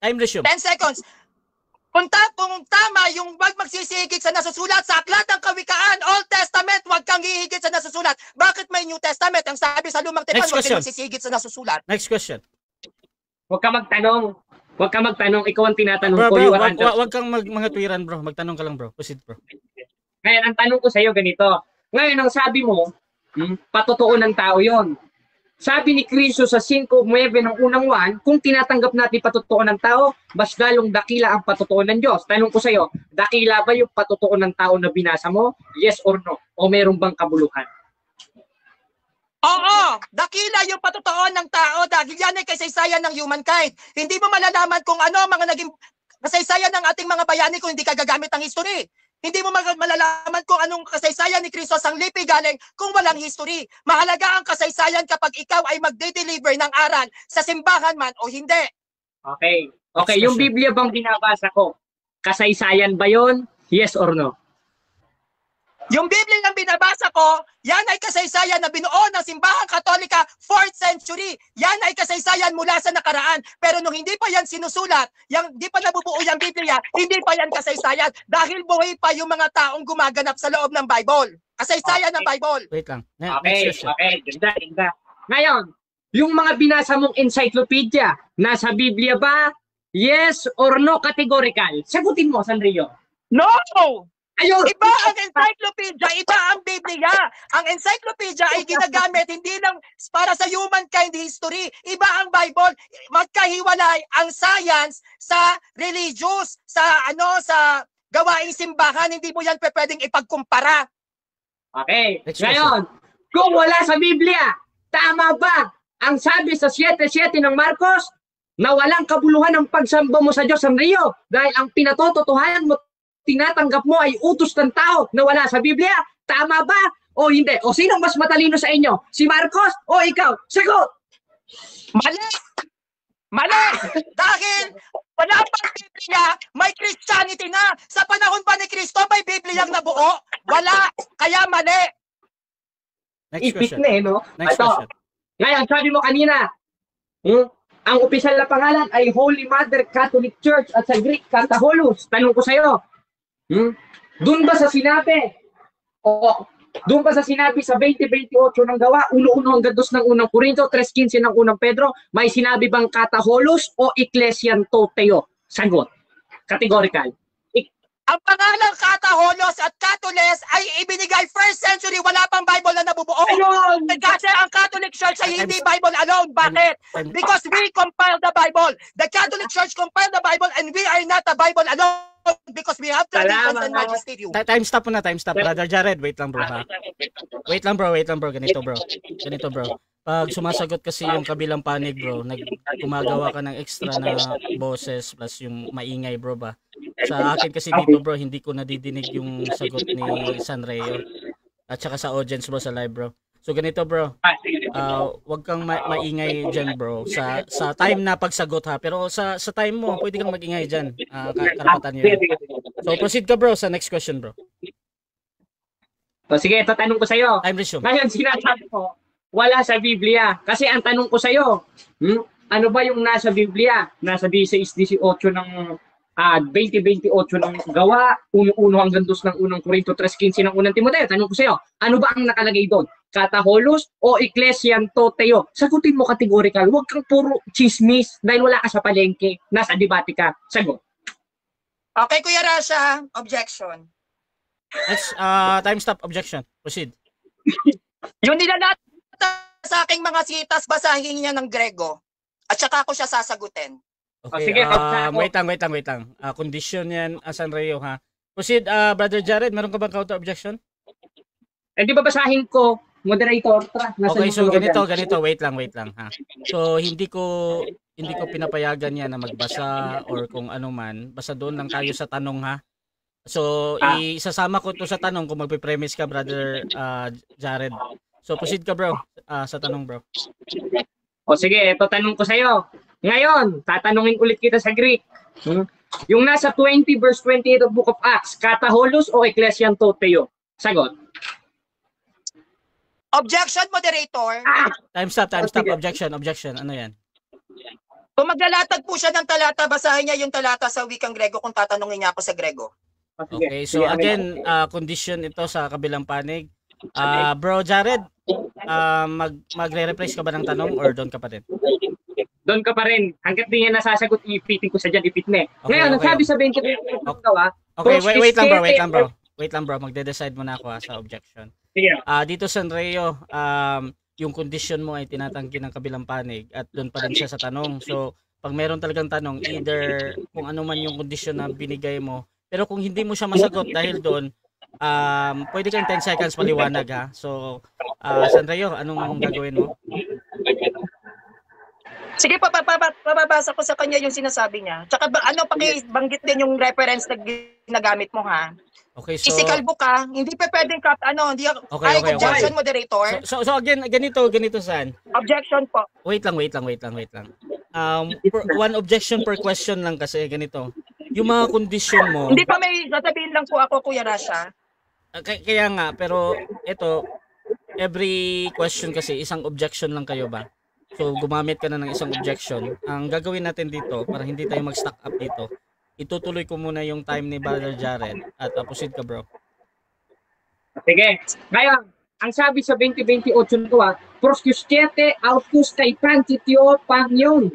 Time resume. 10 seconds. Kung tama yung wag magsisigit sa nasusulat sa Aklat ng Kawikaan, Old Testament, wag kang hihigit sa nasusulat. Bakit may New Testament? Ang sabi sa Lumang Tipan, Next wag question. kang magsisigit sa nasusulat. Next question. Huwag ka magtanong. Ikaw ang tinatanong Bro, ko. You are wag, under- wag kang mga tuwiran bro. Magtanong ka lang bro. Proceed bro. Ngayon, ang tanong ko sa iyo ganito. Ngayon, ang sabi mo, patotoo ng tao yon. Sabi ni Kristo sa 5:9 ng unang 1, kung tinatanggap natin patotoo ng tao, mas lalong dakila ang patotoo ng Diyos. Tanong ko sa iyo, dakila ba yung patotoo ng tao na binasa mo? Yes or no? O meron bang kabuluhan? Oo, dakila yung patotoo ng tao dahil yan ay kasaysayan ng humankind. Hindi mo malalaman kung ano ang mga naging kasaysayan ng ating mga bayani kung hindi ka gagamit ng history. Hindi mo malalaman kung anong kasaysayan ni Kristo ang lipi galing kung walang history. Mahalaga ang kasaysayan kapag ikaw ay magde-deliver ng aral sa simbahan man o hindi. Okay. Okay, Next yung question. Biblia bang binabasa ko, kasaysayan ba yon? Yes or no? Yung Biblia ang binabasa ko, yan ay kasaysayan na binuo ng Simbahang Katolika 4th century. Yan ay kasaysayan mula sa nakaraan. Pero nung hindi pa yan sinusulat, hindi pa nabubuo yung Biblia, hindi pa yan kasaysayan. Dahil buhay pa yung mga taong gumaganap sa loob ng Bible. Kasaysayan ng Bible. Wait lang. Okay, Next question. okay. Ganda. Ngayon, yung mga binasa mong encyclopedia, nasa Biblia ba? Yes or no categorical? Sagutin mo, Sanrio. No! Ayun! Iba ang encyclopedia, iba ang Biblia. Ang encyclopedia ay ginagamit hindi lang para sa humankind history. Iba ang Bible. Magkahiwalay ang science sa religious, sa gawaing simbahan. Hindi mo yan pwedeng ipagkumpara. Okay. Next Ngayon, kung wala sa Biblia, tama ba ang sabi sa 7:7 ng Marcos na walang kabuluhan ang pagsamba mo sa Diyos, Sanrio? Dahil ang pinatototohanan mo, tinatanggap mo ay utos ng tao na wala sa Biblia. Tama ba o hindi? O sinong mas matalino sa inyo? Si Marcos o ikaw? Sagot! Mali! Mali! Dahil wala pang Biblia, may Christianity na. Sa panahon pa ni Kristo, may Biblia ang nabuo. Wala. Kaya mali. Next Ipit question. na no? Next Ito. question. Ngayon, sabi mo kanina, ang opisyal na pangalan ay Holy Mother Catholic Church at sa Greek, Catholicos. Tanong ko sa'yo, doon ba sa sinabi sa 20:28 ng Gawa, 1:1 hanggang 2 ng unang Korinto, 3:15 ng unang Pedro, may sinabi bang Catholicos o Ecclesian Toteo? Sagot. Categorical. Ang pangalang Kataholos at Katoles ay ibinigay 1st century. Wala pang Bible na nabubuo. Ayun! Kasi ang Catholic Church ay hindi Bible alone. Bakit? Because we compiled the Bible. The Catholic Church compiled the Bible and we are not a Bible alone because we have traditions and magisterium. Time stop muna, time stop. Brother Jared, wait lang bro ha. Wait lang bro. Ganito bro. Pag sumasagot kasi yung kabilang panig bro, gumagawa ka ng extra na boses plus yung maingay bro ba. Sa akin kasi dito bro, hindi ko nadidinig yung sagot ni Sanreo at saka sa audience bro sa live bro. So ganito bro, wag kang maingay diyan bro sa time na pagsagot ha. Pero sa time mo, pwede kang magingay diyan. Karapatan niyo yan. So proceed ka bro sa next question bro. O sige, ito tanong ko sa'yo. Time resume. Ngayon, sinasabi ko, wala sa Biblia. Kasi ang tanong ko sa'yo, ano ba yung nasa Biblia? Nasa 16-18 ng 20-28 ng Gawa, 1-1 hanggang 2 ng unang Korinto 3:15 ng unang Timoteo. Tanong ko sa'yo, ano ba ang nakalagay doon? Kataholos o Ecclesian Toteo? Sagutin mo categorical. Huwag kang puro chismis dahil wala ka sa palengke. Nasa debate ka. Sagot. Okay, Kuya Rasha, objection. Let's time stop objection. Proceed. Yung nilalata sa aking mga sitas, basahin niya ng Grego. At saka ako siya sasagutin. Okay, sige, wait lang. Condition yan, Sanreo ha. Proceed, Brother Jared, meron ka bang counter objection? Eh, di ba basahin ko, moderator? Tara, Okay, so ganito, wait lang ha. So hindi ko pinapayagan yan na magbasa or kung ano man, basta doon lang tayo sa tanong ha. So isasama ko to sa tanong kung magpe-premise ka, Brother Jared. So proceed ka bro, sa tanong bro. O sige, ito tanong ko sa'yo. Ngayon, tatanungin ulit kita sa Greek. Yung nasa 20 verse 28 of Book of Acts, Kataholos o Ecclesian Toteo? Sagot. Objection, moderator. Time stop, objection. Ano yan? Kung maglalatag po siya ng talata, basahin niya yung talata sa wikang Grego kung tatanungin niya ako sa Grego. Okay, so again, condition ito sa kabilang panig. Bro Jared, magre-rephrase ka ba ng tanong or doon ka pa rin? Doon ka pa rin. Hanggat di niya nasasagot, ipitin ko sa dyan, ipit na. Ngayon, Okay. sabi sa 20 Okay, wait lang bro. Magde-decide muna ako sa objection. Dito Sanreo, yung condition mo ay tinatanggi ng kabilang panig at doon pa rin siya sa tanong. So, pag meron talagang tanong, either kung ano man yung condition na binigay mo, pero kung hindi mo siya masagot dahil doon, pwede kang 10 seconds paliwanag ha. So, Sanreo, anong gagawin mo? Sige, papabasa ko sa kanya yung sinasabi niya. Tsaka pakibanggit din yung reference na ginagamit mo ha. Okay, so Physical book ha. Hindi pa pwedeng hindi Okay. objection, moderator. So again, ganito San. Objection po. Wait lang. One objection per question lang kasi ganito. Yung mga condition mo. Hindi pa may sasabihin lang po ako, Kuya Rasha. Kaya nga, pero ito, every question kasi isang objection lang kayo ba? So gumamit ka na ng isang objection. Ang gagawin natin dito para hindi tayo mag-stack up dito, itutuloy ko muna yung time ni Brother Jared at proceed ka bro. Sige. Ngayon, ang sabi sa 20-28 nito prosciusciete autus kai pantitio pagnon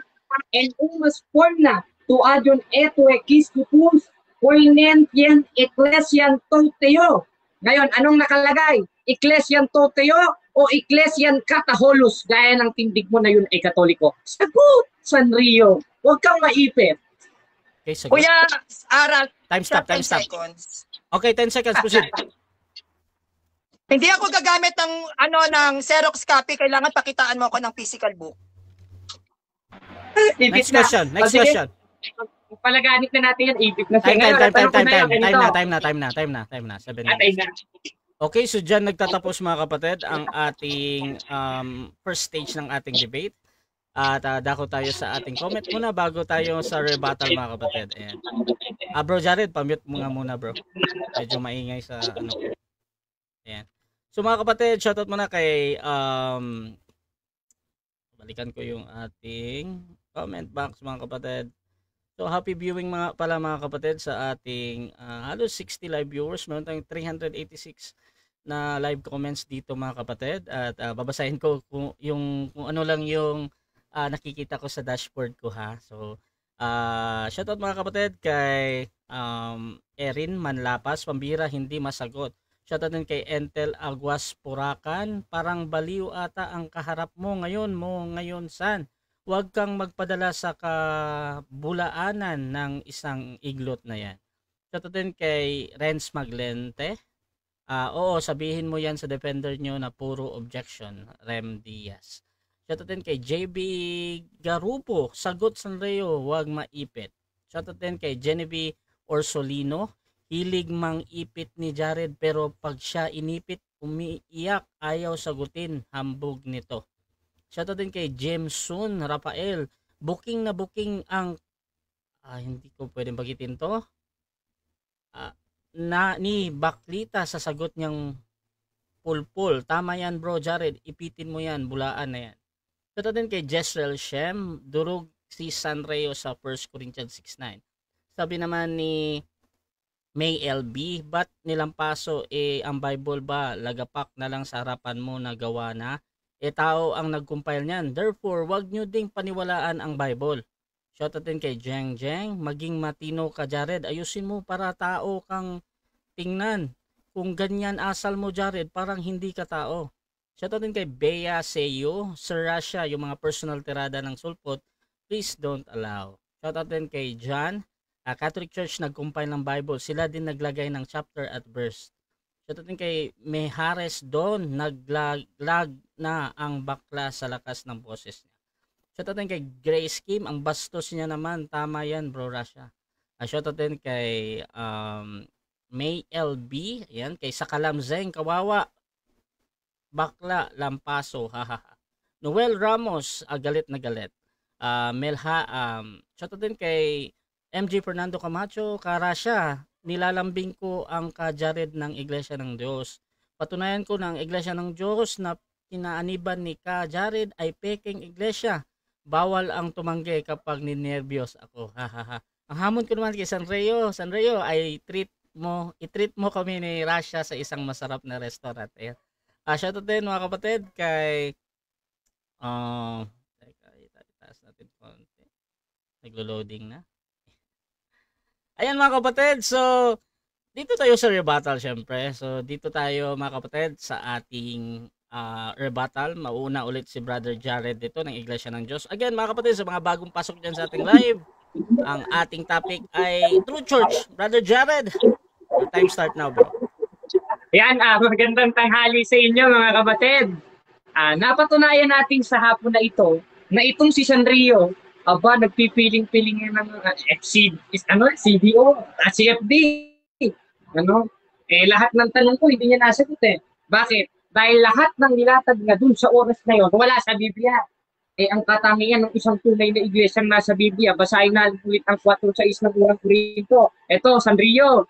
en umas forna tu adyon eto ekiskupus poinentien ecclesian toteo. Ngayon, anong nakalagay? Ecclesian toteo o Ecclesian Kataholos, gaya ng tindig mo na yun ay Katoliko? Sagot, Sanrio. Huwag kang maipit. Okay, sagot. Kuya, aral. Time stop. Seconds. Okay, 10 seconds. Proceed. Hindi ako gagamit ng Xerox copy. Kailangan pakitaan mo ako ng physical book. Next question. Palaganit na natin yan. Ipit na siya. Time na. 7 minutes. Okay, so dyan nagtatapos mga kapatid ang ating first stage ng ating debate. At dako tayo sa ating comment muna bago tayo sa rebuttal mga kapatid. Ayan. Bro Jared, pamute mo nga muna bro. Medyo maingay sa ano ko. Ayan. So mga kapatid, shoutout muna kay balikan ko yung ating comment box mga kapatid. So happy viewing mga kapatid sa ating halos 60 live viewers. Meron tayong 386 na live comments dito mga kapatid at babasahin ko kung ano lang yung nakikita ko sa dashboard ko ha. So shoutout mga kapatid kay Erin Manlapas, pambira hindi masagot. Shoutout din kay Entel Aguas Puracan, parang baliw ata ang kaharap mo ngayon San. Huwag kang magpadala sa kabulaanan ng isang iglot na yan. Shoutout din kay Renz Maglente. Oo, sabihin mo yan sa defender nyo na puro objection, Rem Diaz. Shoutout din kay JB Garupo, sagot Sanreo, wag maipit. Shoutout din kay Genevieve Orsolino, hilig mang ipit ni Jared pero pag siya inipit, umiiyak, ayaw sagutin, hambog nito. Shoutout din kay Jameson Rafael, booking na booking ang hindi ko pwedeng bagitin to. Ni Baklita sa sagot niyang pulpul. Tama yan bro Jared, ipitin mo yan, bulaan na yan. Shoutout din kay Jezreel Shem, durog si Sanreo sa 1 Corinthians 6:9. Sabi naman ni May LB, ba't nilampaso ang Bible ba? Lagapak na lang sa harapan mo na gawa na. Tao ang nag-compile niyan. Therefore, wag nyo ding paniwalaan ang Bible. Shoutout din kay Jeng Jeng, maging matino ka Jared. Ayusin mo para tao kang tingnan. Kung ganyan asal mo Jared, parang hindi ka tao. Shoutout din kay Bea Seyo, Sir Russia, yung mga personal tirada ng sulpot, please don't allow. Shoutout din kay John, Catholic Church nag-compile ng Bible, sila din naglagay ng chapter at verse. Shoutout din kay Mehares Don, naglag na ang bakla sa lakas ng boses niya. Shoutout din kay Grace Kim, ang bastos niya naman, tama yan bro Russia. Shoutout din kay May LB, ayan, kay Sakalam Zeng, kawawa, bakla, lampaso, hahaha. Noel Ramos, galit na galit. Melha, shoutout din kay MJ Fernando Camacho, Karasya, nilalambing ko ang ka-Jared ng Iglesia ng Diyos. Patunayan ko ng Iglesia ng Diyos na pinaaniban ni ka-Jared ay peking iglesia. Bawal ang tumanggi kapag ninervyos ako. Hahaha. Ang hamon ko naman kay Sanreo ay i-treat mo kami ni Russia sa isang masarap na restaurant. Ayan. Shoutout din mga kapatid kay teka, itaas natin konti. Naglo-loading na. Ayan mga kapatid, so dito tayo sa rebuttal syempre. So dito tayo mga kapatid sa ating rebuttal. Mauna ulit si Brother Jared dito ng Iglesia ng Diyos. Again mga kapatid, sa mga bagong pasok dyan sa ating live, ang ating topic ay True Church. Brother Jared, your time start now bro. Yan, magandang tanghali sa inyo mga kapatid. Napatunayan natin sa hapon na ito na itong si Sanreo, nagpipiling-piling ng CDO, CFD. Lahat ng tanong ko hindi niya nasagot eh. Bakit? Dahil lahat ng nilatag na dun sa oras na yon wala sa Biblia. Ang katangian ng isang tunay na iglesia nasa Biblia, basahin na ulit ang 4:6 ng unang Korinto. Ito, Sanreo.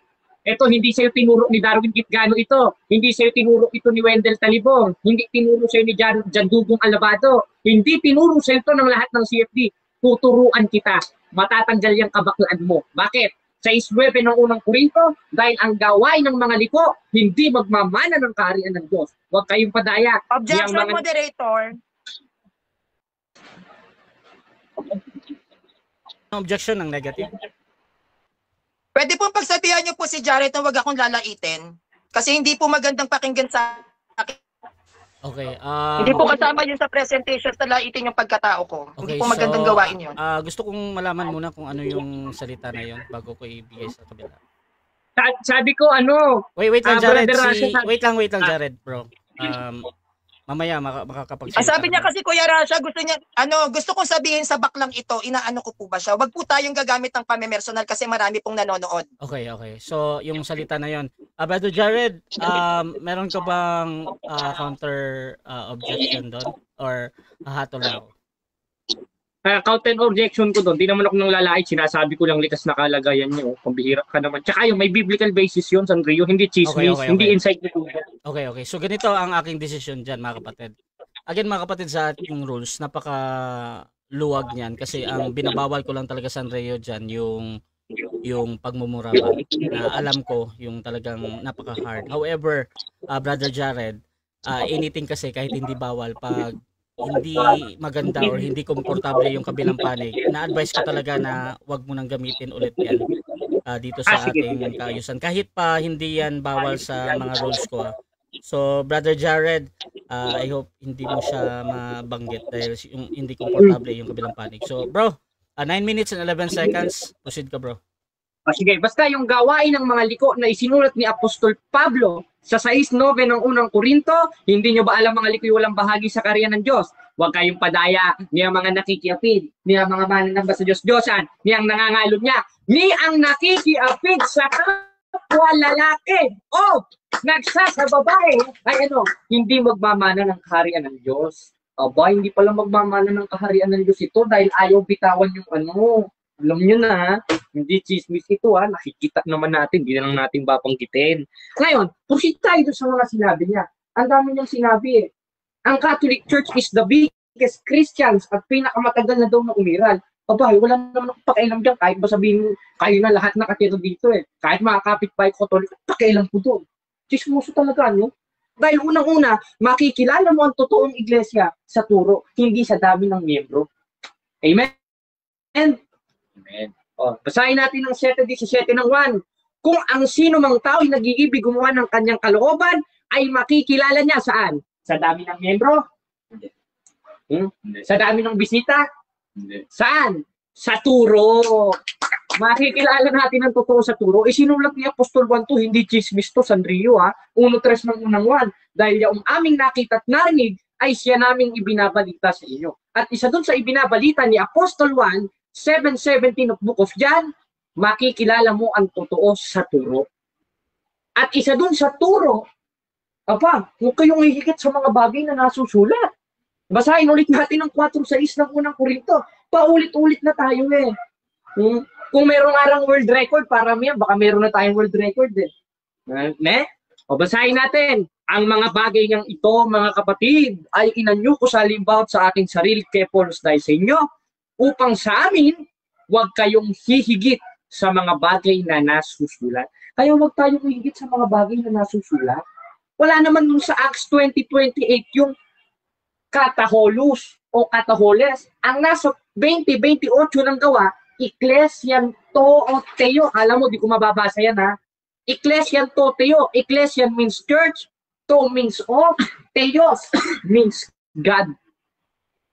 Ito, hindi sa'yo tinuro ni Darwin Gitgano ito. Hindi sa'yo tinuro ito ni Wendell Talibong. Hindi tinuro sa'yo ni Jandugong Alabado. Hindi tinuro sa'yo ito ng lahat ng CFD. Tuturuan kita. Matatanggal yung kabaklaan mo. Bakit? Sa 6:9 ng unang Korinto, dahil ang gawain ng mga liko, hindi magmamana ng kaharian ng Diyos. Huwag kayong padaya. Objection, moderator. Objection ng negative. Pwede pong pagsabihan niyo po si Jared na wag akong lalaitin. Kasi hindi po magandang pakinggan sa akin. Okay. Hindi po kasama yun sa presentation na laitin yung pagkatao ko. Hindi po magandang gawain yun. Gusto kong malaman muna kung ano yung salita na yun bago ko ibigay sa kabila. Sabi ko Wait lang Jared. Wait lang Jared bro. Mamaya makakapagsalita. Sabi niya kasi Kuya Rasha, gusto kong sabihin sa baklang ito, inaano ko po ba siya? Wag po tayong gagamit ng pamemersonal kasi marami pong nanonood. Okay. So, yung salita na yon. Brother Jared, meron ka bang counter objection doon? Or hatol lang? Counter objection ko doon, di naman ako nang lalait, sinasabi ko lang likas na kalagayan niyo, pambihira ka naman. Tsaka yung may biblical basis yun, Sanreo, hindi chismis, Okay. hindi encyclopedia. Okay. So, ganito ang aking decision dyan, mga kapatid. Again, mga kapatid, sa ating rules, napaka-luwag niyan kasi ang binabawal ko lang talaga Sanreo dyan, yung pagmumura ba, na alam ko, yung talagang napaka-hard. However, Brother Jared, anything kasi kahit hindi bawal, pag hindi maganda or hindi komportable yung kabilang panig, na-advise ko talaga na wag mo nang gamitin ulit yan dito sa ating kaayusan. Kahit pa hindi yan bawal sa mga rules ko. So, Brother Jared, I hope hindi mo siya mabanggit dahil yung hindi komportable yung kabilang panig. So, bro, 9 minutes and 11 seconds. Proceed ka, bro. Sige, basta yung gawain ng mga liko na isinulat ni Apostol Pablo sa 6:9 ng unang Korinto, hindi nyo ba alam mga liko yung walang bahagi sa kaharian ng Diyos? Huwag kayong padaya ni ang mga nakikiapid, ni ang mga mananamba sa Diyos-Diyosan, ni ang nangangalog niya, ni ang nakikiapid sa kapwa lalaki o nagsasababae ay hindi magmamana ng kaharian ng Diyos. Aba, hindi pala magmamana ng kaharian ng Diyos ito dahil ayaw bitawan yung alam nyo na, hindi chismis ito nakikita naman natin, hindi na lang natin babanggitin. Ngayon, proceed tayo sa mga sinabi niya. Ang dami niyang sinabi Ang Catholic Church is the biggest Christians at pinakamatagal na daw na umiral. Aba, wala naman akong pakialam dyan. Kahit ba sabihin kayo na lahat nakatira dito Kahit mga kapitbahay Katolik, pakialam po doon. Chismoso talaga, no? Dahil unang-una, makikilala mo ang totoong iglesia sa turo, hindi sa dami ng miyembro. Amen? Amen. Basahin natin ang 7:17 ng 1. Kung ang sino mang tao ay nag-iibig gumawa ng kanyang kalooban, ay makikilala niya saan? Sa dami ng miyembro? Hindi. Hindi. Sa dami ng bisita? Hindi. Saan? Sa turo. Makikilala natin ang totoo sa turo. Sinulat ni Apostol 1:2, hindi chismis to, Sanrio 1:3 ng unang 1. Dahil yung aming nakita at narinig ay siya naming ibinabalita sa inyo. At isa dun sa ibinabalita ni Apostol 1:7-17 of Book of John, makikilala mo ang totoo sa turo. At isa dun sa turo, huwag kayong hihigit sa mga bagay na nasusulat. Basahin ulit natin ang 4:6 ng unang Korinto. Paulit-ulit na tayo Kung merong arang world record, paramihan, baka meron na tayong world record basahin natin. Ang mga bagay niyang ito, mga kapatid, ay inanyo ko sa halimbawa sa aking sarili kay Paulos dahil sa inyo, upang sa amin, huwag kayong hihigit sa mga bagay na nasusulat. Kaya huwag tayong hihigit sa mga bagay na nasusulat. Wala naman nun sa Acts 20:28 yung kataholos o kataholes. Ang nasa 20:28 ng gawa, Ecclesian to o Theo. Alam mo, di ko mababasa yan Ecclesian to Theo. Ecclesian means church. To means of. Theos means God.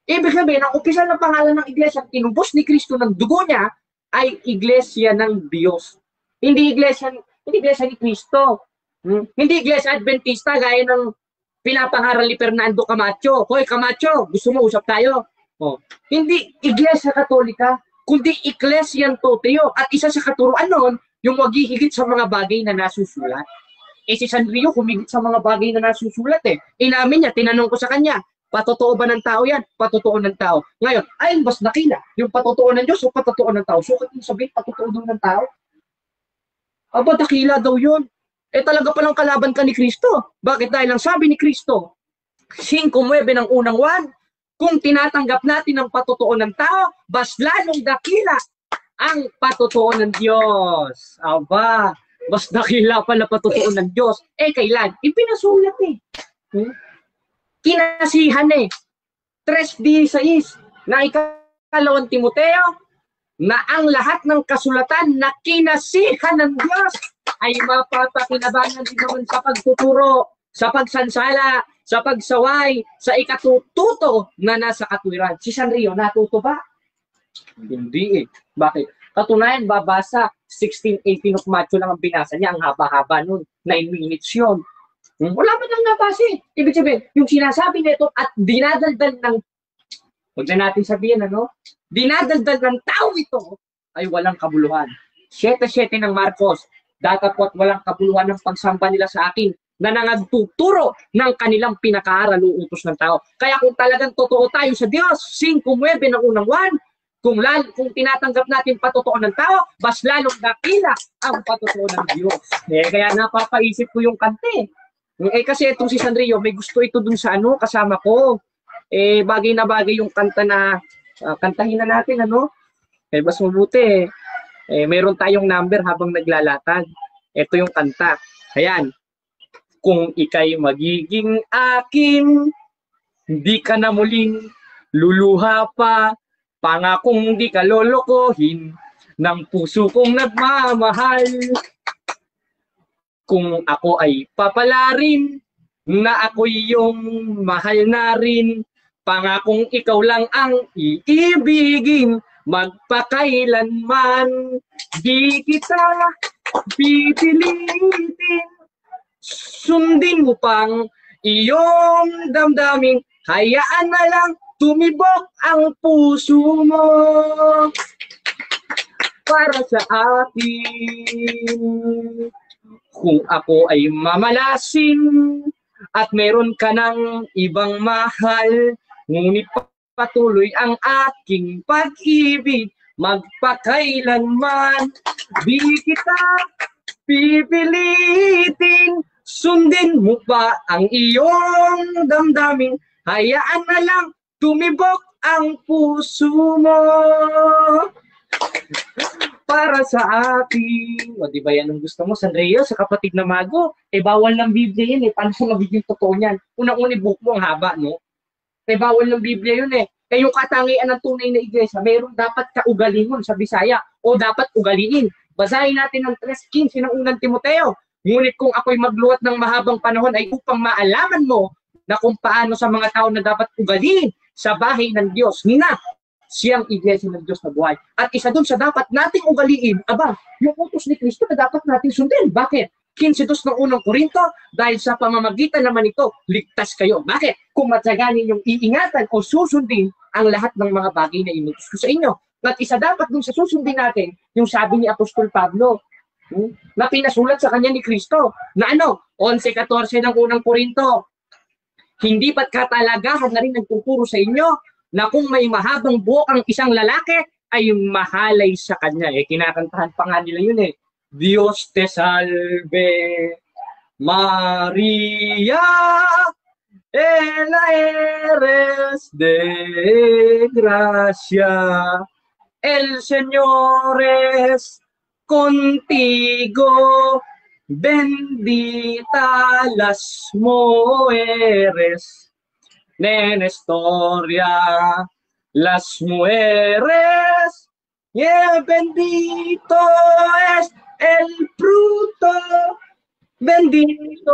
Ibig sabihin, ang opisyal na pangalan ng iglesia, tinubos ni Kristo ng dugo niya, ay iglesia ng Diyos. Hindi iglesia ni Kristo. Hindi iglesia Adventista gaya ng pinapangaral ni Fernando Camacho. Hoy Camacho, gusto mo usap tayo? Hindi iglesia Katolika, kundi Ecclesian to Theo. At isa sa katuruan noon, yung maghihigit sa mga bagay na nasusulat. Si Sanrio humigit sa mga bagay na nasusulat Inamin niya, tinanong ko sa kanya, patotoo ba ng tao yan? Patotoo ng tao. Ngayon, ayun mas nakila, yung patotoo ng Diyos o patotoo ng tao. Sukat yung sabihin, patotoo daw ng tao? Aba, dakila daw yun. Talaga palang kalaban ka ni Kristo. Bakit? Dahil ang sabi ni Kristo, 5:9 ng unang 1, kung tinatanggap natin ang patotoo ng tao, mas lalong dakila ang patotoo ng Diyos. Aba, mas dakila pala patotoo ng Diyos. Kailan? Ipinasulat Kinasihan 3:16 na ikalawang Timoteo na ang lahat ng kasulatan na kinasihan ng Diyos ay mapapakinabangan din naman sa pagtuturo, sa pagsansala, sa pagsaway, sa ikatututo na nasa katwiran. Si Sanrio, natuto ba? Hindi Bakit? Katunayan, babasa, 16:18 of Matthew lang ang binasa niya. Ang haba-haba nun. 9 minutes yun. Wala man lang nabasa Ibig sabihin, yung sinasabi nito at dinadaldal ng, huwag na natin sabihin, dinadaldal ng tao ito ay walang kabuluhan. 7:7 ng Marcos, datapot walang kabuluhan ng pagsamba nila sa akin na nangagtuturo ng kanilang pinakaaral o utos ng tao. Kaya kung talagang totoo tayo sa Diyos, 5:9 ng unang 1, kung tinatanggap natin patotoo ng tao, mas lalong dakila ang patotoo ng Diyos. Kaya napapaisip ko yung kanta kasi itong si Sanrio, may gusto ito dun sa kasama ko. Bagay na bagay yung kanta na kantahin na natin, mas mabuti. Meron tayong number habang naglalatag. Ito yung kanta. Ayan. Kung ika'y magiging akin, hindi ka na muling luluha pa. Pangakong di ka lolokohin ng puso kong nagmamahal. Kung ako ay papalarin na ako'y iyong mahal na rin, pangakong ikaw lang ang iibigin magpakailanman. Di kita pipilitin, sundin mo pang iyong damdamin, hayaan na lang tumibok ang puso mo para sa akin. Kung ako ay mamalasin at meron ka ng ibang mahal, ngunit patuloy ang aking pag-ibig, magpakailanman. Di kita pipilitin, sundin mo pa ang iyong damdamin. Hayaan na lang tumibok ang puso mo para sa akin. O, di ba yan ang gusto mo, Sanrio, sa kapatid na mago? Eh, bawal ng Biblia yun eh. Paano kung magiging totoo niyan? Unang-una, book mo ang haba, no? Eh, bawal ng Biblia yun eh. Eh, yung katangian ng tunay na iglesia, mayroong dapat kaugalingon sa Bisaya o dapat ugaliin. Basahin natin ang 3:15 ng unang Timoteo. Ngunit kung ako'y magluwat ng mahabang panahon ay upang maalaman mo na kung paano sa mga tao na dapat ugaliin sa bahay ng Diyos na siyang iglesia ng Diyos na buhay. At isa dun sa dapat nating ugaliin, yung utos ni Kristo na dapat nating sundin. Bakit? 15:2 ng unang Korinto, dahil sa pamamagitan naman ito, ligtas kayo. Bakit? Kung matsaganin yung iingatan o susundin ang lahat ng mga bagay na inutos ko sa inyo. At isa dapat dun sa susundin natin, yung sabi ni Apostol Pablo, na pinasulat sa kanya ni Kristo, na 11:14 ng unang Korinto, hindi ba't katalagahan na rin nagtuturo sa inyo na kung may mahabang buhok ang isang lalaki ay mahalay sa kanya. Eh, kinakantahan pa nga nila yun eh. Dios te salve, Maria, ella eres de gracia, el Señor es contigo, bendita las mujeres. Nena historia, las mujeres, bendito es el fruto, bendito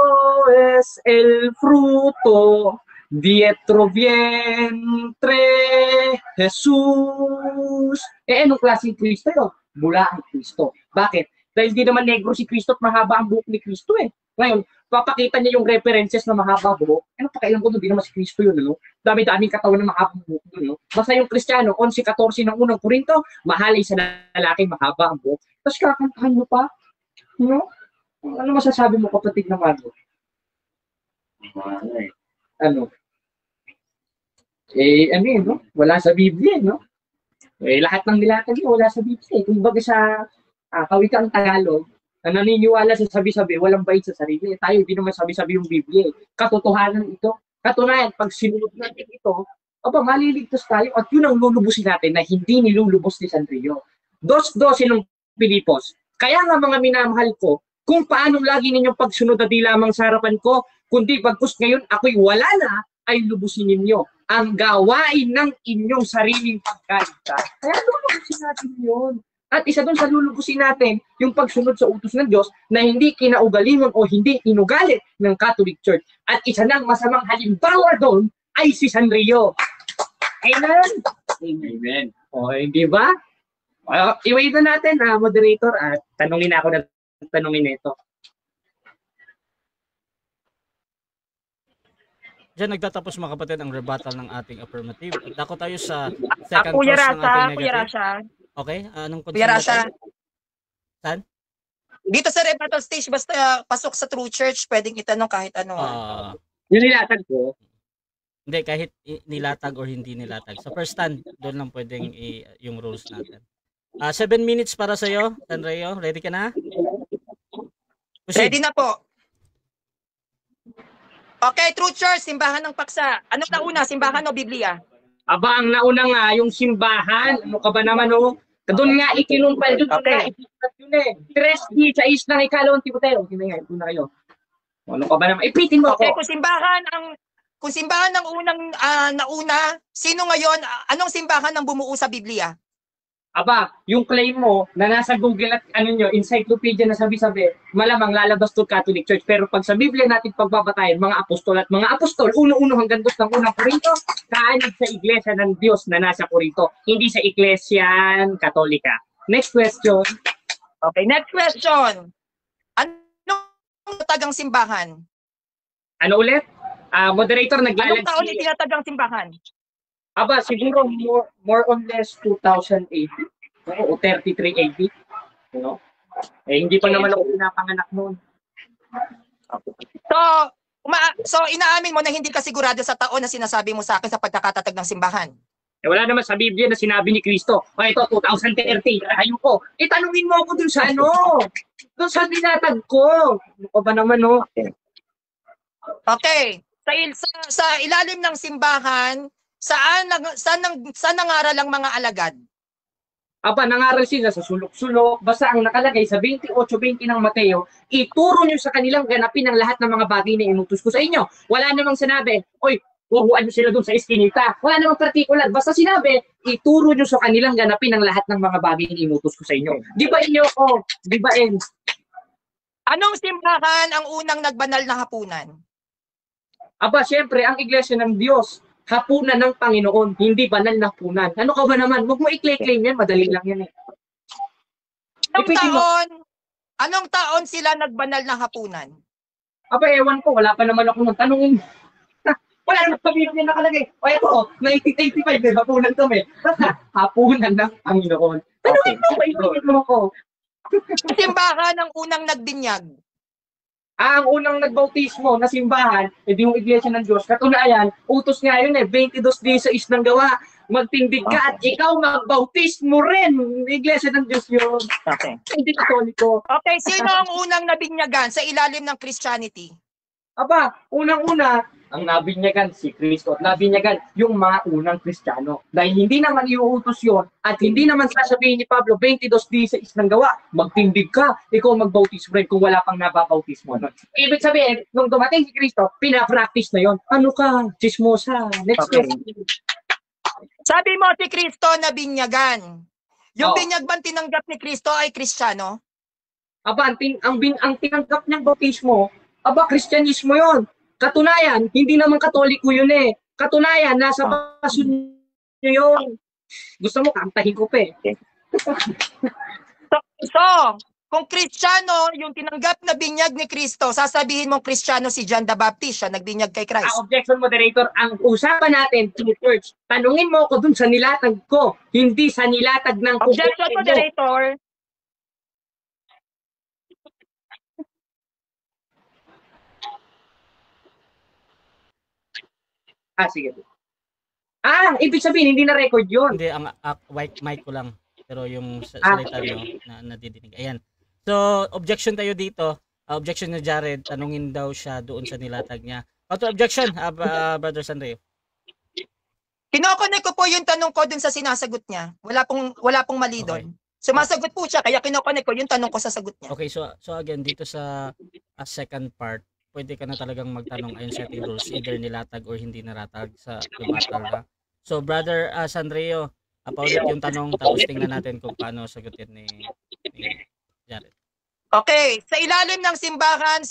es el fruto, dietro vientre Jesús. Anong klaseng Kristo yun? Bula ang Kristo. Bakit? Dahil di naman negro si Kristo at mahaba ang buhok ni Kristo eh. Ngayon, papakita niya yung references na mahaba buhok. Ano pakailan ko doon, di naman si Kristo yun, no? Dami-daming katawan ng mahabang buhok doon, no? Basta yung Kristiyano, 11:14 ng unang Korinto, mahalay sa lalaki, mahaba ang buhok. Tapos kakantahan mo pa, no? Ano masasabi mo, kapatid na mago? Ano? Eh, ano yun, no? Wala sa Biblia, no? Eh, lahat ng nilatag yun, wala sa Biblia. Kung baga sa kawikang Tagalog, na naniniwala sa sabi-sabi, walang bait sa sarili. Tayo, hindi naman sabi-sabi yung Biblia. Katotohanan ito. Katunayan, pag sinunod natin ito, maliligtas tayo at yun ang lulubusin natin na hindi nilulubos ni Sanrio. 2:12 ng Pilipos. Kaya nga mga minamahal ko, kung paano lagi ninyong pagsunod na di lamang sa harapan ko, kundi bagkus ngayon ako'y wala na, ay lubusin ninyo ang gawain ng inyong sariling pagkaligta. Kaya lulubusin natin yun. At isa doon sa lulubusin natin, yung pagsunod sa utos ng Diyos na hindi kinaugalingon o hindi inugalit ng Catholic Church. At isa ng masamang halimbawa doon ay si Sanrio. Amen? Amen. O, hindi ba? I-wait na natin, moderator, at tanungin ako na tanungin ito. Diyan nagtatapos mga kapatid ang rebuttal ng ating affirmative. At ako tayo sa second Kuya course ng Rasha, ating Kuya negative. Rasha. Okay, anong Kuya Rasha. Saan? Dito sa rebuttal stage, basta pasok sa True Church, pwedeng itanong kahit ano. Yung nilatag ko, Hindi, kahit nilatag or hindi nilatag. Sa first stand, doon lang pwedeng yung rules natin. 7 minutes para sa'yo, Sanrio. Ready ka na? Ready na po. Okay, True Church, simbahan ng paksa. Anong nauna, simbahan o Biblia? ang nauna nga, yung simbahan, ano ka ba naman, doon nga ikinumpal, doon nga ikinumpal yun eh. 3D sa islang ikalawang Timoteo. Hindi nga, ito na kayo. Ano ka ba naman? Ipitin mo ako. Okay, kung simbahan ng unang nauna, sino ngayon, anong simbahan ang bumuo sa Biblia? Yung claim mo na nasa Google at encyclopedia na sabi-sabi, malamang lalabas to Catholic Church. Pero pag sa Biblia natin pagbabatayan, mga apostol, uno-uno hanggang dos ng unang Korinto, kaanib sa iglesia ng Diyos na nasa Korinto, hindi sa Iglesian Katolika. Next question. Okay, next question. Anong tagang simbahan? Ano ulit? Moderator, Anong taon naglalagay. itinatagang simbahan? Aba, siguro more or less 2000 AD o 33 AD. You know? Hindi pa naman ako pinapanganak noon. So inaamin mo na hindi ka sigurado sa taon na sinasabi mo sa akin sa pagkakatatag ng simbahan. Wala naman sa Biblia na sinabi ni Kristo, ito, 2030, ayoko. Tanungin mo ako dun sa dun sa nilatag ko. Ano ka ba naman, no? Okay. Sa ilalim ng simbahan, saan nangaral ang mga alagad? Aba, nangaral sila sa sulok-sulok. Basta ang nakalagay sa 28:20 ng Mateo, ituro nyo sa kanilang ganapin ang lahat ng mga bagay na inutos ko sa inyo. Wala namang sinabi, oy, huhuan nyo sila dun sa eskinita. Wala namang partikular. Basta sinabi, ituro nyo sa kanilang ganapin ang lahat ng mga bagay na inutos ko sa inyo. Di ba inyo ko? Di ba Anong simbahan ang unang nagbanal na hapunan? Aba, syempre, ang Iglesia ng Diyos. Hapunan ng Panginoon, hindi banal na hapunan. Ano ka ba naman? Huwag mo i-claim yan. Madali lang yan eh. Anong taon sila nagbanal na hapunan? Aba, ewan ko. Wala pa naman ako tanungin. Wala naman sa Biblia nakalagay. O ito, 1985, may hapunan kami. Hapunan ng Panginoon. Tanungin mo ba? Inulit mo ko. Simbahan ang unang nagbinyag. Ang unang nagbautismo na simbahan, hindi yung Iglesia ng Diyos. Katunayan, utos nga yun 22 days sa isnang gawa. Magtindig ka at ikaw magbautismo rin. Iglesia ng Diyos yun. Okay. Hindi Katoliko. Okay, sino ang unang nabinyagan sa ilalim ng Christianity? Aba, unang-una, ang nabinyagan si Kristo at nabinyagan yung mga unang Kristiyano. Dahil hindi naman iuutos yun at hindi naman sasabihin ni Pablo, 22 days sa isang gawa, magtindig ka, ikaw magbautismo rin kung wala pang nababautismo. Ibig sabihin, nung dumating si Kristo, pinapractice na yon. Ano ka? Chismosa. Next question. Sabi mo si Kristo na binyagan. Yung binyag bang tinanggap ni Kristo ay Kristiyano? Aba, ang tinanggap niyang bautismo, aba, Kristyanismo yon. Katunayan, hindi naman Katoliko yun eh. Katunayan, nasa baso nyo yun. Gusto mo, kantahin ko pa eh. So, kung Kristiyano, yung tinanggap na binyag ni Kristo, sasabihin mong Kristiyano si John the Baptist, siya nagbinyag kay Christ. Objection moderator, ang usapan natin, church, tanungin mo ako dun sa nilatag ko, hindi sa nilatag ng Objection moderator. Sige. Ibig sabihin, hindi na-record yun. Hindi, ang mic ko lang. Pero yung salita nyo, nadidinig. Ayan. So, objection tayo dito. Objection ni Jared, tanungin daw siya doon sa nilatag niya. Objection, Brother Sanrio. Kinokonek ko po yung tanong ko dun sa sinasagot niya. Wala pong mali doon. Sumasagot po siya, kaya kinokonek ko yung tanong ko sa sagot niya. Okay, so again, dito sa second part, pwede ka na talagang magtanong ayon sa ating rules, either nilatag or hindi naratag sa rebuttal na. So, Brother Sanrio, paulit yung tanong, tapos tingnan natin kung paano sagutin ni Jared. Okay, sa ilalim ng simbahan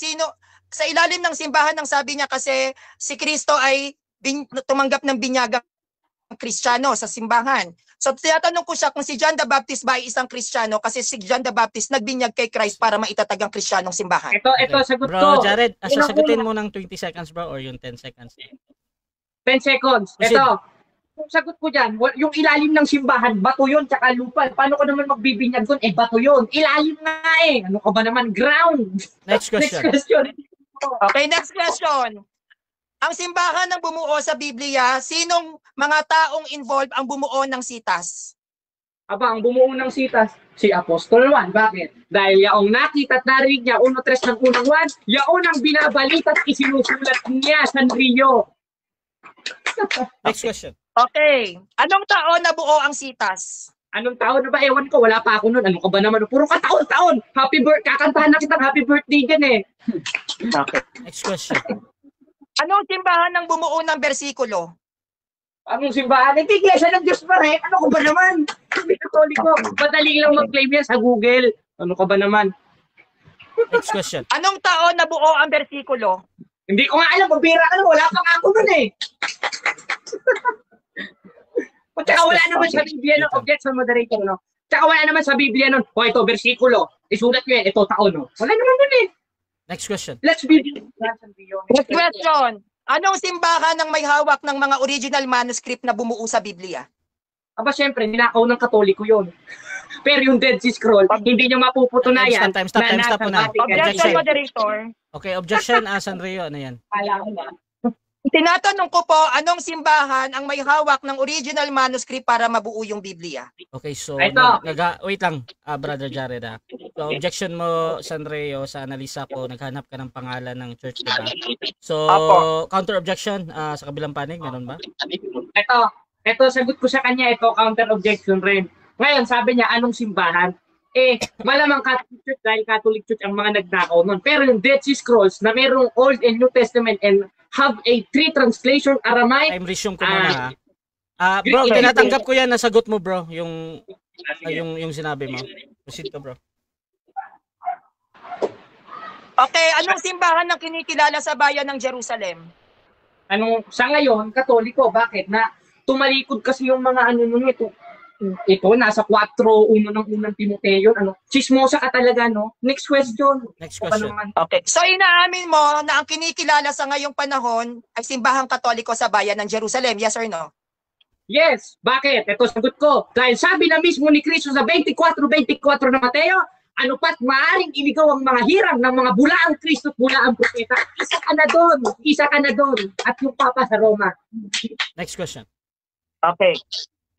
ang sabi niya kasi si Kristo ay tumanggap ng binyagang Kristiyano sa simbahan. So, tinatanong ko siya kung si John the Baptist ba ay isang Kristiyano kasi si John the Baptist nagbinyag kay Christ para maitatag ang Kristiyanong simbahan. Ito, sagot ko. Bro, Jared, sasagutin mo ng 20 seconds bro or yung 10 seconds? 10 seconds. Ito, yung sagot ko dyan, yung ilalim ng simbahan, bato yun, tsaka lupa. Paano ko naman magbibinyag doon? Bato yun. Ilalim nga eh. Ano ka ba naman? Ground. Next question. Okay, next question. Ang simbahan ng bumuo sa Biblia, sinong mga taong involved ang bumuo ng sitas? Aba, ang bumuo ng sitas, si Apostol Juan. Bakit? Dahil yaong nakita at narinig niya, 1:3 ng unang Juan, yaon ang binabalita at isinusulat niya sa Rio. Next question. Okay. Anong taon nabuo ang sitas? Anong taon na ba? Ewan ko, wala pa ako nun. Ano ka ba naman? Puro kataon-taon. Happy birthday. Kakantahan na kitang happy birthday dyan eh. Okay. Next question. Anong simbahan ng bumuo ng bersikulo? Anong simbahan? Iglesia ng Diyos pa rin. Ano ko ba naman? Hindi Katoliko. Madali lang mag-claim yan sa Google. Ano ka ba naman? Next question. Anong taon nabuo ang bersikulo? Hindi ko nga alam. Pabira ka na. Wala pa nga ako nun eh. Tsaka wala naman sa Biblia ng objection moderator, no? Tsaka wala naman sa Biblia nun, ito, versikulo. Isulat nyo yan, ito, taon, no? Wala naman nun eh. Next question. Next question. Anong simbahan ang may hawak ng mga original manuscript na bumuo sa Biblia? Aba, syempre, ninakaw ng Katoliko yun. Pero yung Dead Sea Scroll, hindi nyo mapuputunayan Stop muna. Objection, moderator. Okay, objection, Sanrio, ano yan? Tinatanong ko po, anong simbahan ang may hawak ng original manuscript para mabuo yung Biblia? Okay, so, Ito. wait lang, Brother Jared. So, objection mo, Sanrio, sa analisa ko, naghanap ka ng pangalan ng church, diba? So, Apo. counter objection sa kabilang panig, meron ba? Ito, sagot ko sa kanya, ito, counter objection rin. Ngayon, sabi niya, anong simbahan? Malamang Catholic Church dahil Catholic Church ang mga nagnakaw nun. Pero yung Dead Sea Scrolls na mayroong Old and New Testament and have a 3 translation, Aramaic. Time resume ko muna, ha? Bro, tinatanggap ko yan, nasagot mo, bro, yung sinabi mo. Proceed ka, bro. Okay, anong simbahan ang kinikilala sa bayan ng Jerusalem? Sa ngayon, Katoliko, bakit? Na tumalikod kasi yung mga nun ito, nasa 4:1 ng unang Timoteo, chismosa ka talaga, no? Next question. Next question. Okay. So inaamin mo na ang kinikilala sa ngayong panahon ay simbahang Katoliko sa bayan ng Jerusalem, yes or no? Yes. Bakit? Ito sagot ko. Dahil sabi na mismo ni Kristo sa 24:24 na Mateo, ano pa't maaring iligaw ang mga hirang ng mga bulaang Kristo at bulaang propeta. Isa ka na doon. At yung Papa sa Roma. Next question. Okay.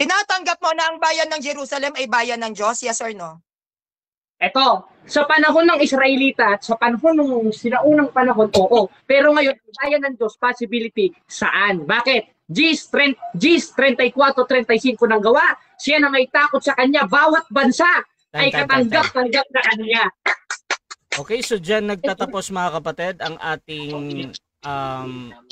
Tinatanggap mo na ang bayan ng Jerusalem ay bayan ng Diyos, yes or no? Eto, sa panahon ng Israelita at sa panahon ng sinaunang panahon, oo. Pero ngayon, bayan ng Diyos, possibility, saan? Bakit? Gis 34-35 ng gawa, siya na may takot sa kanya, bawat bansa ay katanggap-tanggap na kanya. Okay, so dyan nagtatapos mga kapatid ang ating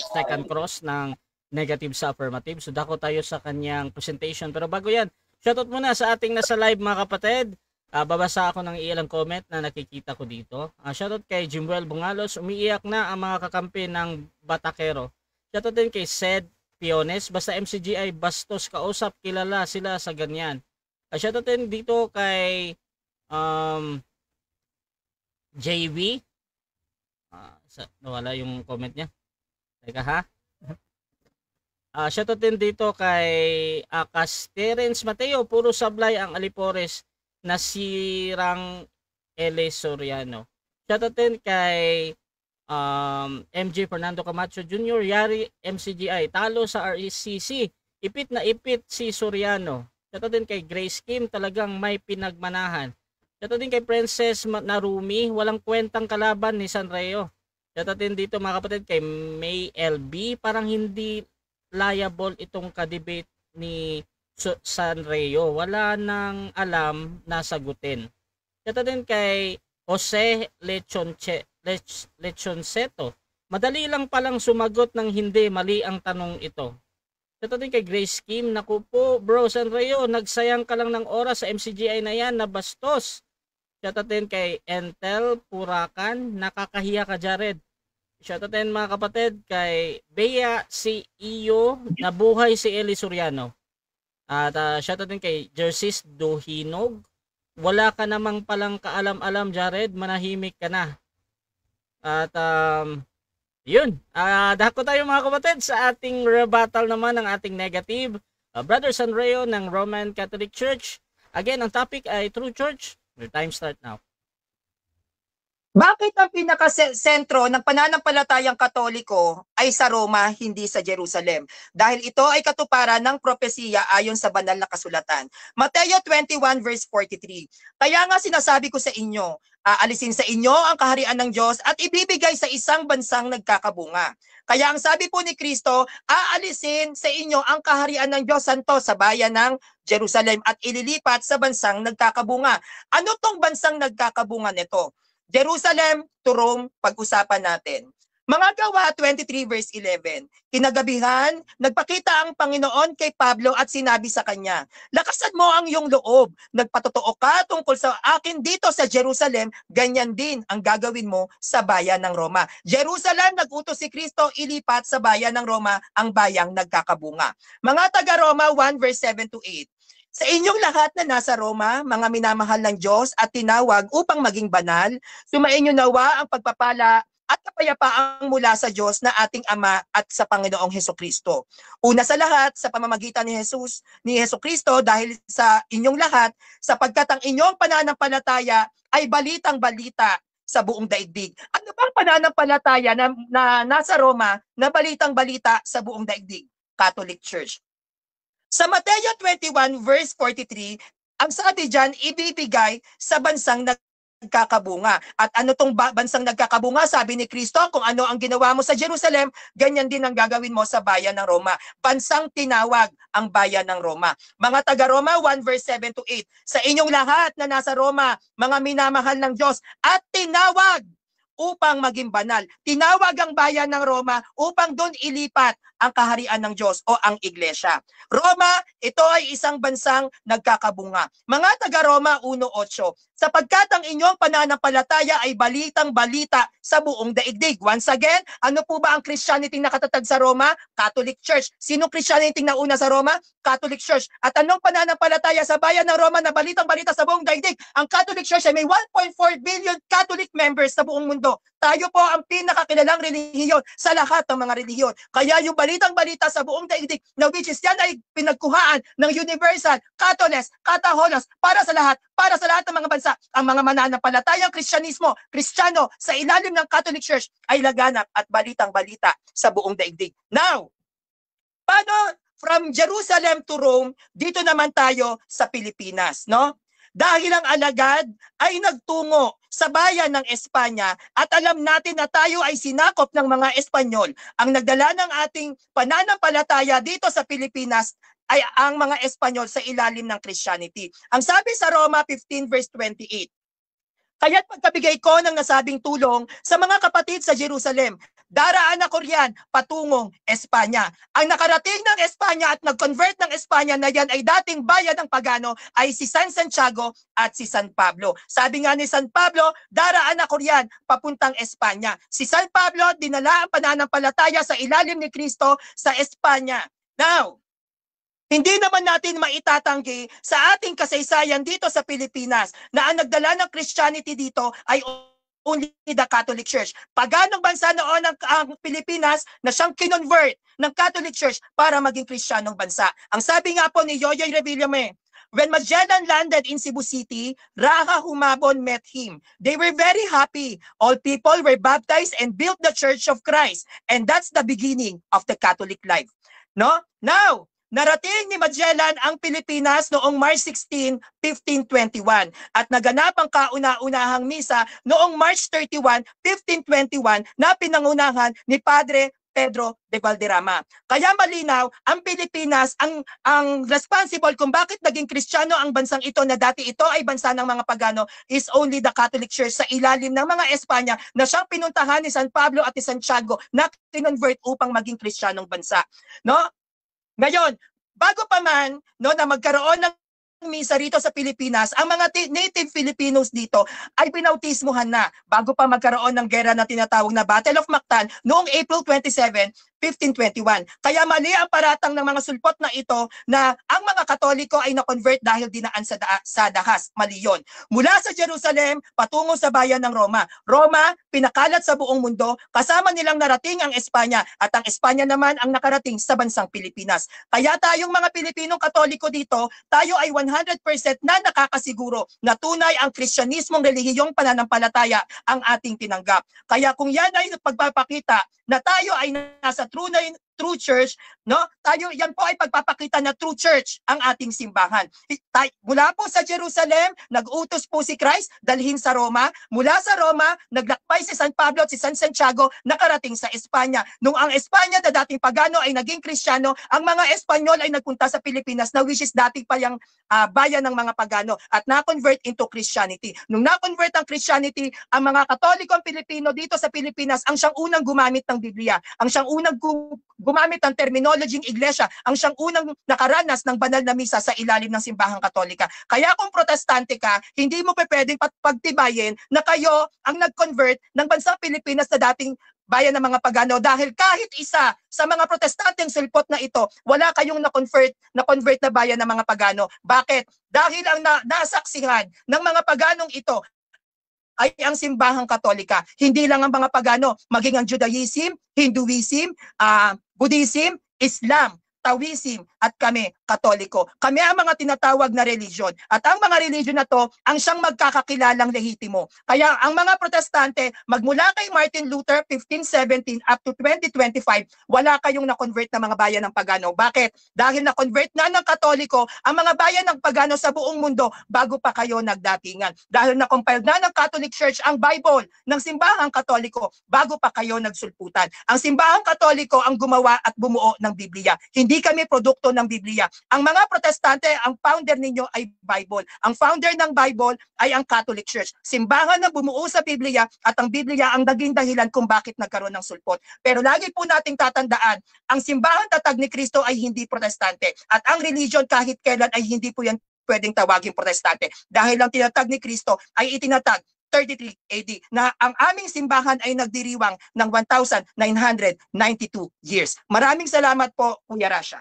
second cross ng negative sa affirmative. So dako tayo sa kanyang presentation. Pero bago yan, shoutout muna sa ating nasa live mga kapatid. Babasa ako ng ilang comment na nakikita ko dito. Shoutout kay Jimwell Bungalos, umiiyak na ang mga kakampi ng Batakero. Shoutout din kay Sed Piones, basta MCGI bastos kausap, kilala sila sa ganyan. Shoutout din dito kay JV. Nawala yung comment niya. Teka ha. Shoutout din dito kay Terence Mateo, puro sablay ang Alipores na sirang L. Soriano. Shoutout din kay MJ Fernando Camacho Jr., Yari MCGI, talo sa RECC, ipit na ipit si Soriano. Shoutout din kay Grace Kim, talagang may pinagmanahan. Shoutout din kay Princess Narumi, walang kwentang kalaban ni Sanrio. Shoutout din dito mga kapatid kay May LB, parang hindi liable itong ka-debate ni Sanrio. Wala nang alam na sagutin. Ito din kay Jose Lechonceto. Madali lang palang sumagot ng hindi, mali ang tanong ito. Ito din kay Grace Kim. Naku po, bro Sanrio, nagsayang ka lang ng oras sa MCGI na yan, na bastos. Ito din kay Entel Purakan. Nakakahiya ka, Jared. Shoutout din mga kapatid kay Bea CEO, nabuhay si Eli Soriano. At shoutout din kay Jersis Dohinog. Wala ka namang palang kaalam-alam, Jared, manahimik ka na. At yun, dako tayo mga kapatid sa ating rebuttal naman ng ating negative. Brother Sanrio ng Roman Catholic Church. Again, ang topic ay True Church. Your time start now. Bakit ang pinakasentro ng pananampalatayang Katoliko ay sa Roma, hindi sa Jerusalem? Dahil ito ay katuparan ng propesiya ayon sa banal na kasulatan. Mateo 21 verse 43. Kaya nga sinasabi ko sa inyo, aalisin sa inyo ang kaharian ng Diyos at ibibigay sa isang bansang nagkakabunga. Kaya ang sabi po ni Kristo, aalisin sa inyo ang kaharian ng Diyos Santo sa bayan ng Jerusalem at ililipat sa bansang nagkakabunga. Ano tong bansang nagkakabunga nito? Jerusalem to Rome, pag-usapan natin. Mga Gawa 23 verse 11. Kinagabihan, nagpakita ang Panginoon kay Pablo at sinabi sa kanya, lakasan mo ang iyong loob, nagpatotoo ka tungkol sa akin dito sa Jerusalem, ganyan din ang gagawin mo sa bayan ng Roma. Jerusalem, nag-utos si Kristo, ilipat sa bayan ng Roma ang bayang nagkakabunga. Mga taga-Roma 1 verse 7 to 8. Sa inyong lahat na nasa Roma, mga minamahal ng Diyos at tinawag upang maging banal, sumainyo nawa ang pagpapala at kapayapaan mula sa Diyos na ating Ama at sa Panginoong Hesukristo. Una sa lahat, sa pamamagitan ni Hesukristo, dahil sa inyong lahat, sapagkat ang inyong pananampalataya ay balitang-balita sa buong daigdig. Ano bang pananampalataya na nasa Roma na balitang-balita sa buong daigdig? Catholic Church. Sa Mateo 21 verse 43, ang sabi diyan, ibibigay sa bansang nagkakabunga. At ano tong bansang nagkakabunga? Sabi ni Kristo, kung ano ang ginawa mo sa Jerusalem, ganyan din ang gagawin mo sa bayan ng Roma. Bansang tinawag ang bayan ng Roma. Mga taga-Roma 1 verse 7 to 8. Sa inyong lahat na nasa Roma, mga minamahal ng Diyos, at tinawag upang maging banal. Tinawag ang bayan ng Roma upang doon ilipat ang kaharian ng Diyos o ang iglesia. Roma, ito ay isang bansang nagkakabunga. Mga taga-Roma 1:8, sapagkat ang inyong pananampalataya ay balitang-balita sa buong daigdig. Once again, ano po ba ang Christianity nakatatag sa Roma? Catholic Church. Sino Christianity na una sa Roma? Catholic Church. At anong pananampalataya sa bayan ng Roma na balitang-balita sa buong daigdig? Ang Catholic Church ay may 1.4 billion Catholic members sa buong mundo. Tayo po ang pinakakilalang relihiyon sa lahat ng mga relihiyon. Kaya yung balitang-balita sa buong daigdig, na which is yan ay pinagkuhaan ng Universal, Catholes, Cataholos, para sa lahat ng mga bansa. Ang mga mananampalatayang Kristiyano sa ilalim ng Catholic Church ay laganap at balitang-balita sa buong daigdig. Now, paano from Jerusalem to Rome, dito naman tayo sa Pilipinas, no? Dahil ang alagad ay nagtungo sa bayan ng Espanya at alam natin na tayo ay sinakop ng mga Espanyol. Ang nagdala ng ating pananampalataya dito sa Pilipinas ay ang mga Espanyol sa ilalim ng Christianity. Ang sabi sa Roma 15 verse 28, kaya't pagkabigay ko ng nasabing tulong sa mga kapatid sa Jerusalem, daraan ako riyan patungong Espanya. Ang nakarating ng Espanya at nag-convert ng Espanya na yan ay dating bayan ng pagano ay si San Santiago at si San Pablo. Sabi nga ni San Pablo, daraan ako riyan papuntang Espanya. Si San Pablo dinala ang pananampalataya sa ilalim ni Kristo sa Espanya. Now, hindi naman natin maitatanggi sa ating kasaysayan dito sa Pilipinas na ang nagdala ng Christianity dito ay only the Catholic Church. Paganong bansa noon ang Pilipinas na siyang kinonvert ng Catholic Church para maging Kristiyanong bansa. Ang sabi nga po ni Yoyoy Revillame, when Magellan landed in Cebu City, Raha Humabon met him. They were very happy. All people were baptized and built the Church of Christ. And that's the beginning of the Catholic life. No? Now, narating ni Magellan ang Pilipinas noong March 16, 1521 at naganap ang kauna-unahang misa noong March 31, 1521 na pinangunahan ni Padre Pedro de Valderrama. Kaya malinaw, ang Pilipinas ang responsible kung bakit naging Kristiyano ang bansang ito na dati ito ay bansa ng mga pagano is only the Catholic Church sa ilalim ng mga Espanya na siyang pinuntahan ni San Pablo at ni Santiago na kinonvert upang maging Kristiyanong bansa. No? Ngayon, bago pa man na magkaroon ng misa rito sa Pilipinas, ang mga native Filipinos dito ay binautismuhan na bago pa magkaroon ng gera na tinatawag na Battle of Mactan noong April 27, 1521. Kaya mali ang paratang ng mga sulpot na ito na ang mga Katoliko ay na-convert dahil dinaan sa dahas. Mali yun. Mula sa Jerusalem, patungo sa bayan ng Roma. Roma, pinakalat sa buong mundo, kasama nilang narating ang Espanya at ang Espanya naman ang nakarating sa bansang Pilipinas. Kaya tayong mga Pilipinong Katoliko dito, tayo ay 100% na nakakasiguro na tunay ang Kristyanismong relihiyong pananampalataya ang ating tinanggap. Kaya kung yan ay pagpapakita na tayo ay nasa true church, no? Tayo yan po ay pagpapakita na true church ang ating simbahan. Mula po sa Jerusalem, nag-utos po si Christ dalhin sa Roma. Mula sa Roma, naglakbay si San Pablo at si San Santiago nakarating sa Espanya. Nung ang Espanya na dating pagano ay naging Kristiyano, ang mga Espanyol ay nagpunta sa Pilipinas na which is dating pa yung bayan ng mga pagano at na-convert into Christianity. Nung na-convert ang Christianity, ang mga Katolikong Pilipino dito sa Pilipinas ang siyang unang gumamit ng Biblia, ang siyang unang gumamit ng terminologyeng iglesia, ang siyang unang nakaranas ng banal na misa sa ilalim ng simbahang Katolika. Kaya kung protestante ka, hindi mo pwedeng pagtibayin na kayo ang nag-convert ng bansang Pilipinas na dating bayan ng mga pagano dahil kahit isa sa mga protestanteng sulpot na ito, wala kayong na-convert na bayan ng mga pagano. Bakit? Dahil ang nasaksihan ng mga paganong ito ay ang simbahang Katolika. Hindi lang ang mga pagano, maging ang Judaism, Hinduism, Buddhism, Islam, Taoism at kami, Katoliko. Kami ang mga tinatawag na religion. At ang mga religion na to, ang siyang magkakakilalang lehitimo. Kaya ang mga protestante, magmula kay Martin Luther 1517 up to 2025, wala kayong na-convert na mga bayan ng pagano. Bakit? Dahil na-convert na ng Katoliko ang mga bayan ng pagano sa buong mundo bago pa kayo nagdatingan. Dahil na-compile na ng Catholic Church ang Bible ng simbahang Katoliko bago pa kayo nagsulputan. Ang simbahang Katoliko ang gumawa at bumuo ng Biblia. Hindi kami produkto ng Biblia. Ang mga protestante, ang founder ninyo ay Bible. Ang founder ng Bible ay ang Catholic Church. Simbahan na bumuo sa Biblia at ang Biblia ang naging dahilan kung bakit nagkaroon ng sulpot. Pero lagi po nating tatandaan, ang simbahan tatag ni Kristo ay hindi protestante. At ang religion kahit kailan ay hindi po yan pwedeng tawaging protestante. Dahil ang tinatag ni Kristo ay itinatag 33 AD na ang aming simbahan ay nagdiriwang ng 1992 years. Maraming salamat po, Kuya Rasha.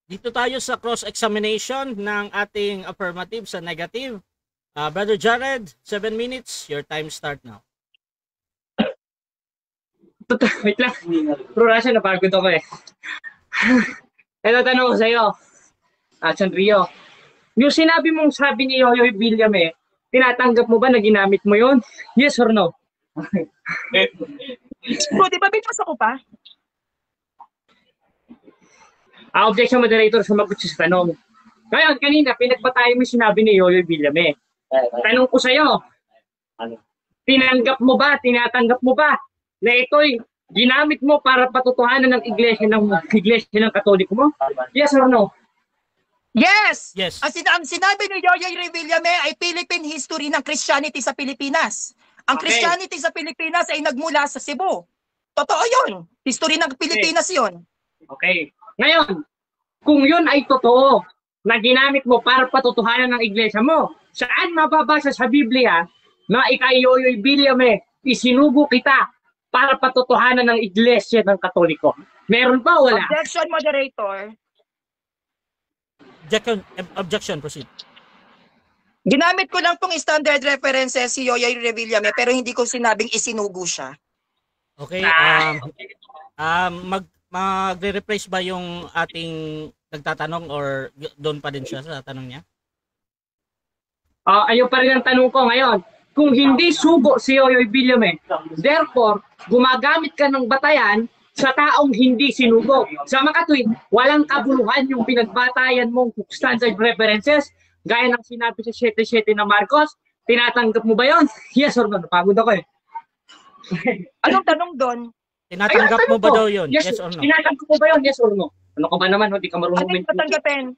Dito tayo sa cross-examination ng ating affirmative sa negative. Brother Jared, 7 minutes. Your time start now. Wait lang. Bro Rasha, napagod ako eh. Ito tanong ko sa'yo. San Rio. Yung sinabi mong sabi ni Yoyoy William tinatanggap mo ba na ginamit mo yun? Yes or no? Bro, di ba binasa ko pa? Objection moderator, sumagot siya sa tanong. Ngayon, kanina, pinagpatayo mo sinabi ni Yoyoy William Tanong ko sa'yo, tinanggap mo ba, tinatanggap mo ba na ito'y ginamit mo para patutuhanan ng iglesia ng Katoliko mo? Yes or no? Yes! Yes. Ang sinabi ni Yoyoy Revillame ay Philippine history ng Christianity sa Pilipinas. Ang Okay. Christianity sa Pilipinas ay nagmula sa Cebu. Totoo yun. History ng Pilipinas yun. Okay. Ngayon, kung yun ay totoo na ginamit mo para patutuhanan ng iglesia mo, saan mababasa sa Biblia na ikay Yoyoy William isinugo kita para patutuhanan ng iglesia ng Katoliko? Meron pa o wala? Objection, moderator. Objection, proceed. Ginamit ko lang pong standard references si Yoyoy Revillame pero hindi ko sinabing isinugo siya. Okay, magre-replace ba yung ating nagtatanong or doon pa din siya sa tanong niya? Ayun pa rin ang tanong ko ngayon. Kung hindi sugo si Yoyoy William therefore, gumagamit ka ng batayan sa taong hindi sinugo. Sa makatwid, walang kabuluhan yung pinagbatayan mong standard references gaya ng sinabi sa 7:7 na Marcos. Tinatanggap mo ba yon? Yes or no? Napagod ako eh. Anong tanong doon? Tinatanggap mo ba daw yun? Yes or no? Tinatanggap mo ba yun? Yes or no? Ano ka ba naman? Hindi ka marunong Ano yung tatanggapin?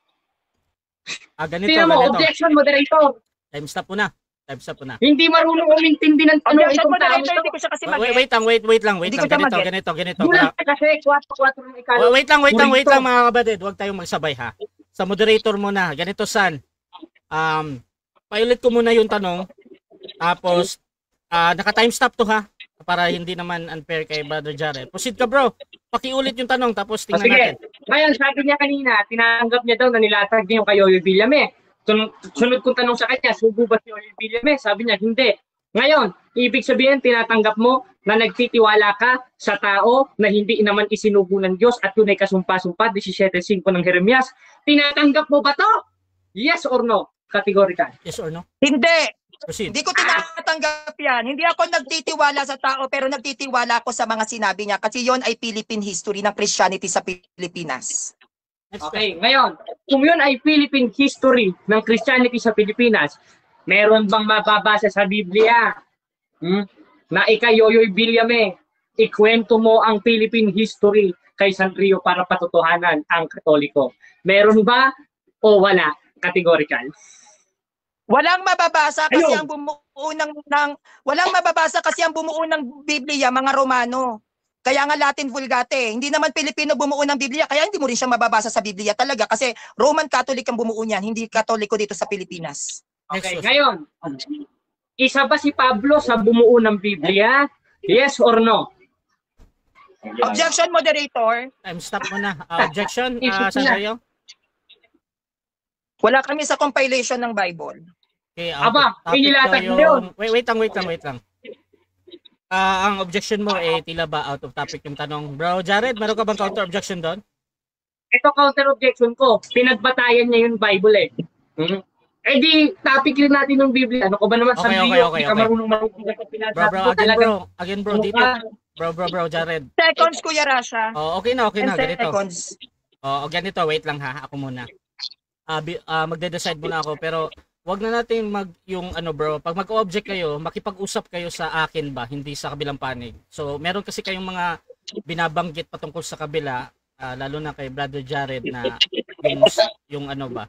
Tingnan mo, objection moderator. Time stop po na. Time stop po na. Hindi marunong umintindi ng tanong Objection, itong tao. moderator, hindi ko siya kasi mag-get. Wait lang. Hindi ko siya mag-get. Ganito. Gulang ka kasi, 4-4 ng ikalo. Wait lang mga kapatid. Huwag tayong magsabay ha. Sa moderator muna. Ganito, San. Paulit ko muna yung tanong. Tapos, naka-time stop to ha. Para hindi naman unfair kay Brother Jared. Proceed ka bro. Pakiulit yung tanong tapos tingnan natin. Ngayon, sabi niya kanina, tinanggap niya daw na nilatag niya yung kay Yoyoy William Sunod kong tanong sa kanya, sugo ba si Yoyoy William Sabi niya, hindi. Ngayon, ibig sabihin, tinatanggap mo na nagtitiwala ka sa tao na hindi naman isinugo ng Diyos at yun ay kasumpa-sumpa, 17:5 ng Jeremias. Tinatanggap mo ba to? Yes or no? Categorical. Yes or no? Hindi. Proceed. Hindi ko tinatanggap yan. Hindi ako nagtitiwala sa tao pero nagtitiwala ako sa mga sinabi niya kasi yon ay Philippine history ng Christianity sa Pilipinas. Okay, ngayon, kung yun ay Philippine history ng Christianity sa Pilipinas, meron bang mababasa sa Biblia na ikay Yoyoy William ikwento mo ang Philippine history kay San Rio para patutuhanan ang Katoliko? Meron ba o wala? Categorical. Walang mababasa kasi Ayun. ang bumuo walang mababasa kasi ang bumuo ng Biblia mga Romano. Kaya nga Latin Vulgate. Hindi naman Pilipino bumuo ng Biblia kaya hindi mo rin siya mababasa sa Biblia talaga kasi Roman Catholic ang bumuo niyan, hindi Katoliko dito sa Pilipinas. Okay, ngayon, isa ba si Pablo sa bumuo ng Biblia? Yes or no? Objection, moderator. Time stop muna. Objection, San Rio. Wala kami sa compilation ng Bible. Okay, Aba, topic inilatag daw mo yun. Wait lang. Ang objection mo tila ba out of topic yung tanong. Bro Jared, meron ka bang counter objection doon? Ito counter objection ko. Pinagbatayan niya yung Bible eh. Eh di, topic rin natin ng Biblia. Ano ko ba naman, Okay. Hindi ka marunong marunong sa pinag Again bro, dito. Bro, Jared. Seconds, Kuya Rasha. Oh, okay na, 10 ganito. seconds. Oh, ganito, wait lang ha, ako muna. Magde-decide muna ako, pero wag na natin yung bro, pag mag-object kayo, makipag-usap kayo sa akin ba, hindi sa kabilang panig. So, meron kasi kayong mga binabanggit patungkol sa kabila, lalo na kay Brother Jared na yung ba.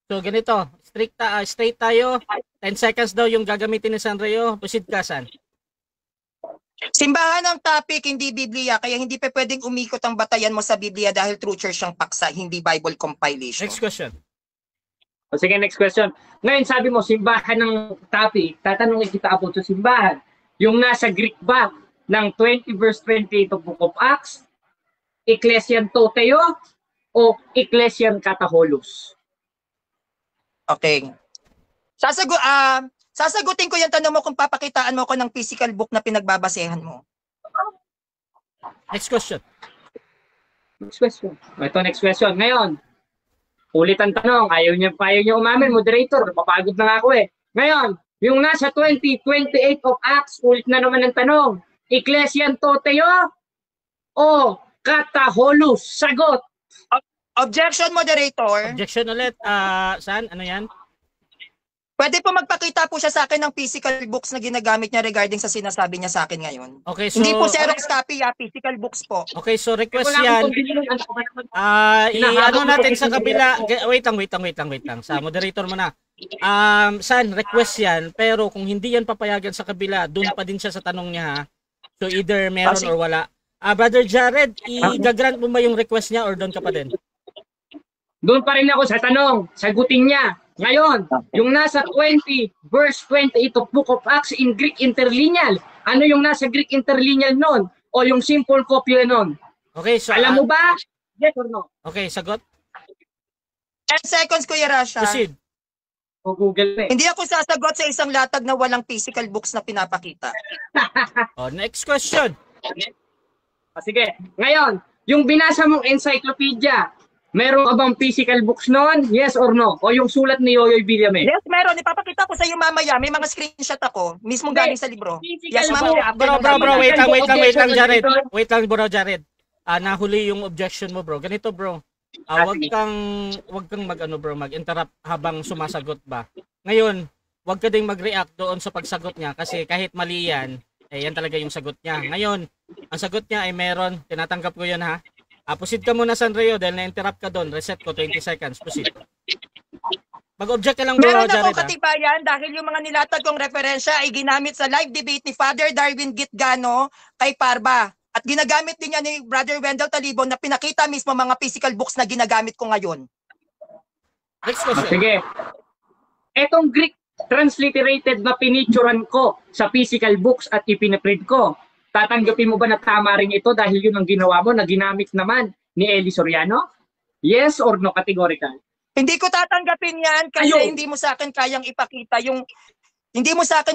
So, ganito, straight tayo. 10 seconds daw yung gagamitin ni Sanrio. Proceed ka, San. Simbahan ang topic, hindi Biblia, kaya hindi pa pwedeng umikot ang batayan mo sa Biblia dahil true church ang paksa, hindi Bible compilation. Next question. O sige, next question. Ngayon, sabi mo, simbahan ng topic. Tatanungin kita about sa simbahan. Yung nasa Greek ba ng 20 verse 28 of Book of Acts, Ecclesian Toteo o Ecclesian Kataholos? Okay. Sasagutin ko yung tanong mo kung papakitaan mo ko ng physical book na pinagbabasehan mo. Next question. Next question. Ito, next question. Ngayon, ulit ang tanong. Ayaw niya umamin, moderator. Papagod na nga ako eh. Ngayon, yung nasa 20:28 of Acts, ulit na naman ang tanong. Ecclesian Toteo o Kataholos? Sagot. Objection, moderator. Objection ulit. San? Ano yan? Pwede po magpakita po siya sa akin ng physical books na ginagamit niya regarding sa sinasabi niya sa akin ngayon. Okay, so... Hindi po Xerox copy, physical books po. Okay, so request yan. Ano natin sa kabila. Wait lang. Sa moderator mo na. San, request yan. Pero kung hindi yan papayagan sa kabila, doon pa din siya sa tanong niya ha. So either meron or wala. Brother Jared, i-grant mo ba yung request niya or doon ka pa din? Doon pa rin ako sa tanong. Sagutin niya. Ngayon, yung nasa 20 verse 28 of Book of Acts in Greek interlineal. Ano yung nasa Greek interlineal nun? O yung simple copy nun? Okay, so... Alam mo ba? Yes or no? Okay, sagot. 10 seconds, Kuya Rasha. Proceed. O Google na eh. Hindi ako sasagot sa isang latag na walang physical books na pinapakita. Next question. Sige. Ngayon, yung binasa mong encyclopedia, meron ka bang physical books noon? Yes or no? O yung sulat ni Yoyoy Villame? Yes, meron. Ipapakita ko sa iyo mamaya. May mga screenshot ako. Mismo galing sa libro. Yes, ma'am. Bro, wait lang, Jared. Wait lang, bro, Jared. Nahuli yung objection mo, bro. Ganito, bro. Wag kang mag-interrupt habang sumasagot ba. Ngayon, wag ka ding mag-react doon sa pagsagot niya kasi kahit mali yan, yan talaga yung sagot niya. Ngayon, ang sagot niya ay meron. Tinatanggap ko yun ha. Proceed ka muna, Sanrio, dahil na-interrupt ka doon. Reset ko, 20 seconds. Proceed. Mag-object ka lang, bro, Jared. Meron akong katibayan dahil yung mga nilatag kong referensya ay ginamit sa live debate ni Father Darwin Gitgano kay Parba. At ginagamit din niya ni Brother Wendell Talibon na pinakita mismo mga physical books na ginagamit ko ngayon. Next question. Sige. Etong Greek transliterated na pinicturan ko sa physical books at ipinaprint ko. Tatanggapin mo ba na tama rin ito dahil yun ang ginawa mo na ginamit naman ni Eli Soriano? Yes or no, categorical? Hindi ko tatanggapin yan kasi hindi mo sa akin kayang ipakita yung hindi mo sa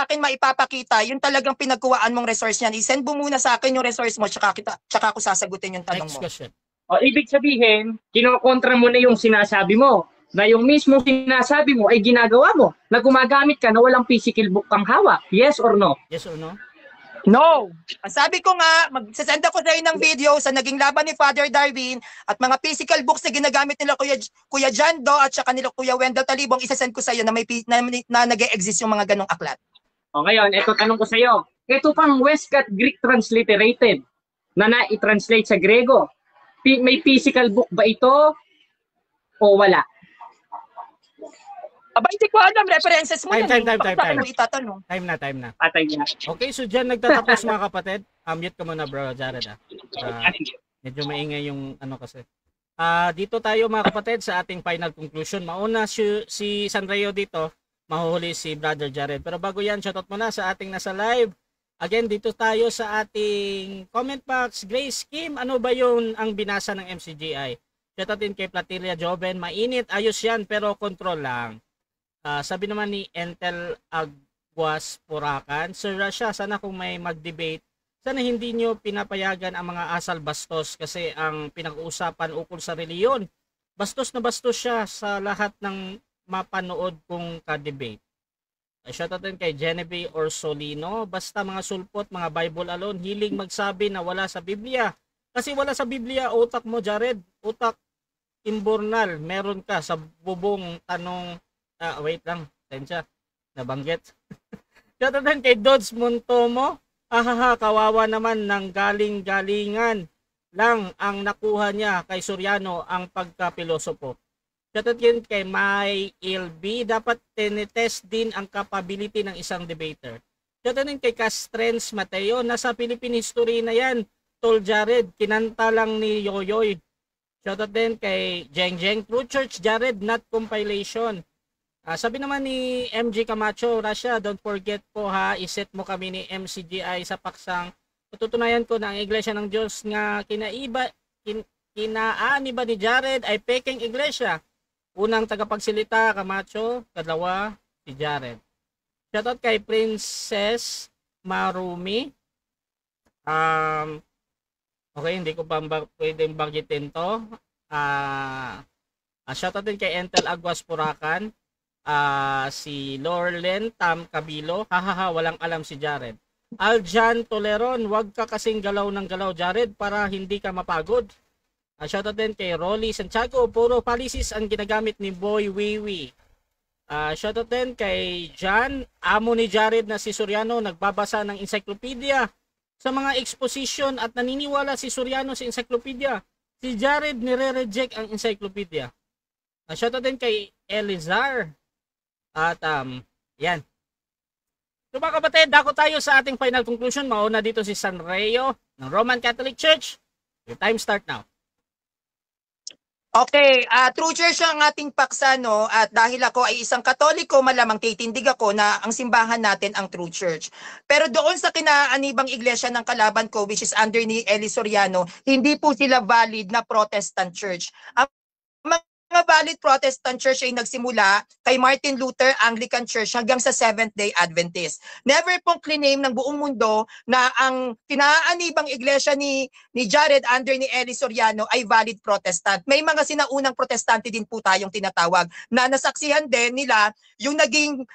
akin maipapakita yung talagang pinagkuhaan mong resource niyan. I-send mo muna sa akin yung resource mo tsaka ko sasagutin yung tanong Next mo. question. O ibig sabihin, kinokontra mo na yung sinasabi mo na yung mismo sinasabi mo ay ginagawa mo na gumagamit ka na walang physical book kang hawak. Yes or no? Yes or no? No! Ang sabi ko nga, magsasend ako sa ng video sa naging laban ni Father Darwin at mga physical books na ginagamit nila Kuya Jando at saka nila Kuya Wendell Talibong, isasend ko sa iyo na na nag-e-exist yung mga ganong aklat. O ngayon, ito tanong ko sa iyo. Ito pang Westcott Greek transliterated na na-translate sa Grego. May physical book ba ito o wala? Aba, hindi ko alam, references mo Time. itatanong. Time na. Patay na. Okay, so dyan nagtatapos mga kapatid. Mute ka muna, bro, Jared. Medyo maingay yung ano kasi. Dito tayo mga kapatid sa ating final conclusion. Mauna si Sanrio dito, mahuhuli si Brother Jared. Pero bago yan, shoutout muna sa ating nasa live. Again, dito tayo sa ating comment box. Grace Kim, ano ba yung ang binasa ng MCGI? Shoutout din kay Platilia Joven. Mainit, ayos yan, pero control lang. Sabi naman ni Entel Aguas Puracan, Sir Rasha, sana kung may mag-debate, sana hindi nyo pinapayagan ang mga asal bastos kasi ang pinag-uusapan ukol sa reliyon. Bastos na bastos siya sa lahat ng mapanood kong ka-debate. Shoutout din kay Genevieve Orsolino, basta mga sulpot, mga Bible alone, hiling magsabi na wala sa Biblia. Kasi wala sa Biblia, utak mo Jared, utak imbornal, meron ka sa bubong tanong. Wait lang, tensya, nabanggit. Shoutout din kay Dodds Montomo, kawawa naman ng galing-galingan lang ang nakuha niya kay Soriano ang pagkapilosopo. Shoutout din kay May LB, dapat tinetest din ang capability ng isang debater. Shoutout din kay Castrens Mateo, nasa Philippine history na yan, Tol Jared, kinanta lang ni Yoyoy. Shoutout din kay Jeng Jeng, True Church Jared, not compilation. Sabi naman ni MG Camacho, Rasha, don't forget po ha, iset mo kami ni MCGI sa paksang. Patutunayan ko na ang Iglesia ng Diyos nga kinaaniba ni Jared ay peking iglesia. Unang tagapagsilita, Camacho, kadalawa, si Jared. Shoutout kay Princess Marumi. Okay, hindi ko pa pwedeng banggitin to. Shoutout din kay Entel Aguas Puracan. Si Lorlen Tam Cabilo, walang alam si Jared. Aljan Toleron, wag ka kasing galaw ng galaw Jared para hindi ka mapagod. Shoutout din kay Rolly Santiago, puro palisis ang ginagamit ni Boy Wiwi. Shoutout din kay John, amo ni Jared na si Soriano, nagbabasa ng encyclopedia sa mga exposition at naniniwala si Soriano sa encyclopedia. Si Jared nire-reject ang encyclopedia. Shoutout din kay Elizar. At yan. So mga kapatid, dako tayo sa ating final conclusion. Mauna dito si San Reo ng Roman Catholic Church. Your time start now. Okay, True Church ang ating paksa, no? At dahil ako ay isang Katoliko, malamang titindig ako na ang simbahan natin ang True Church. Pero doon sa kinaanibang iglesia ng kalaban ko, which is under ni Eli Soriano, hindi po sila valid na Protestant Church. Ang mga valid Protestant Church ay nagsimula kay Martin Luther Anglican Church hanggang sa Seventh-day Adventist. Never pong claim ng buong mundo na ang kinaanibang iglesia ni Jared under ni Eli Soriano ay valid Protestant. May mga sinaunang protestante din po tayong tinatawag na nasaksihan din nila yung naging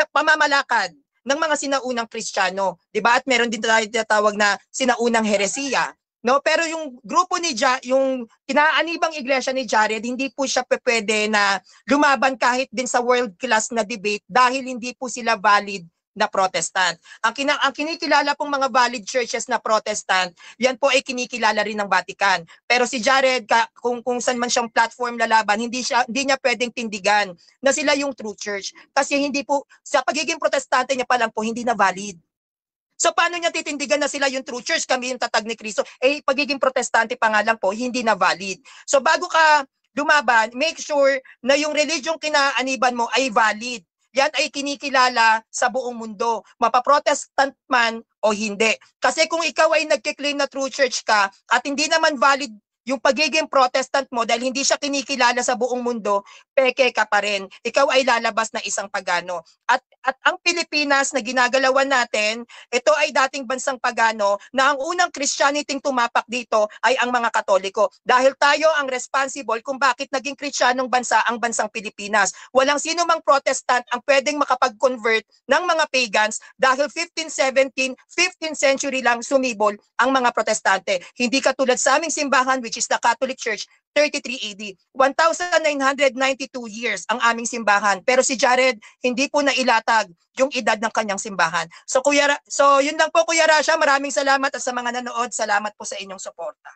pamamalakad ng mga sinaunang Kristiyano, 'di ba? At meron din tayo tinatawag na sinaunang heresiya. No, pero yung grupo ni yung kinaanibang iglesia ni Jared, hindi po siya pwede na lumaban kahit din sa world class na debate dahil hindi po sila valid na Protestant. Ang kinikilala pong mga valid churches na Protestant, yan po ay kinikilala rin ng Vatican. Pero si Jared, kung saan man siyang platform lalaban, hindi niya pwedeng tindigan na sila yung true church. Kasi hindi po, sa pagiging protestante niya pa lang po, hindi na valid. So paano niya titindigan na sila yung true church, kami yung tatag ni Kristo? Pagiging protestante pa nga lang po, hindi na valid. So bago ka lumaban, make sure na yung religion kinaaniban mo ay valid. Yan ay kinikilala sa buong mundo, mapaprotestant man o hindi. Kasi kung ikaw ay nagkiklaim na true church ka at hindi naman valid yung pagiging Protestant mo dahil hindi siya kinikilala sa buong mundo, peke ka pa rin. Ikaw ay lalabas na isang pagano. At ang Pilipinas na ginagalawan natin, ito ay dating bansang pagano na ang unang Christianity tumapak dito ay ang mga Katoliko. Dahil tayo ang responsible kung bakit naging Kristyanong bansa ang bansang Pilipinas. Walang sino mang Protestant ang pwedeng makapag-convert ng mga pagans dahil 15th, 17th, 15th century lang sumibol ang mga Protestante. Hindi katulad sa aming simbahan, which is the Catholic Church, 33 AD. 1,992 years ang aming simbahan. Pero si Jared, hindi po nailatag yung edad ng kanyang simbahan. So yun lang po Kuya Rasha, maraming salamat at sa mga nanood, salamat po sa inyong suporta.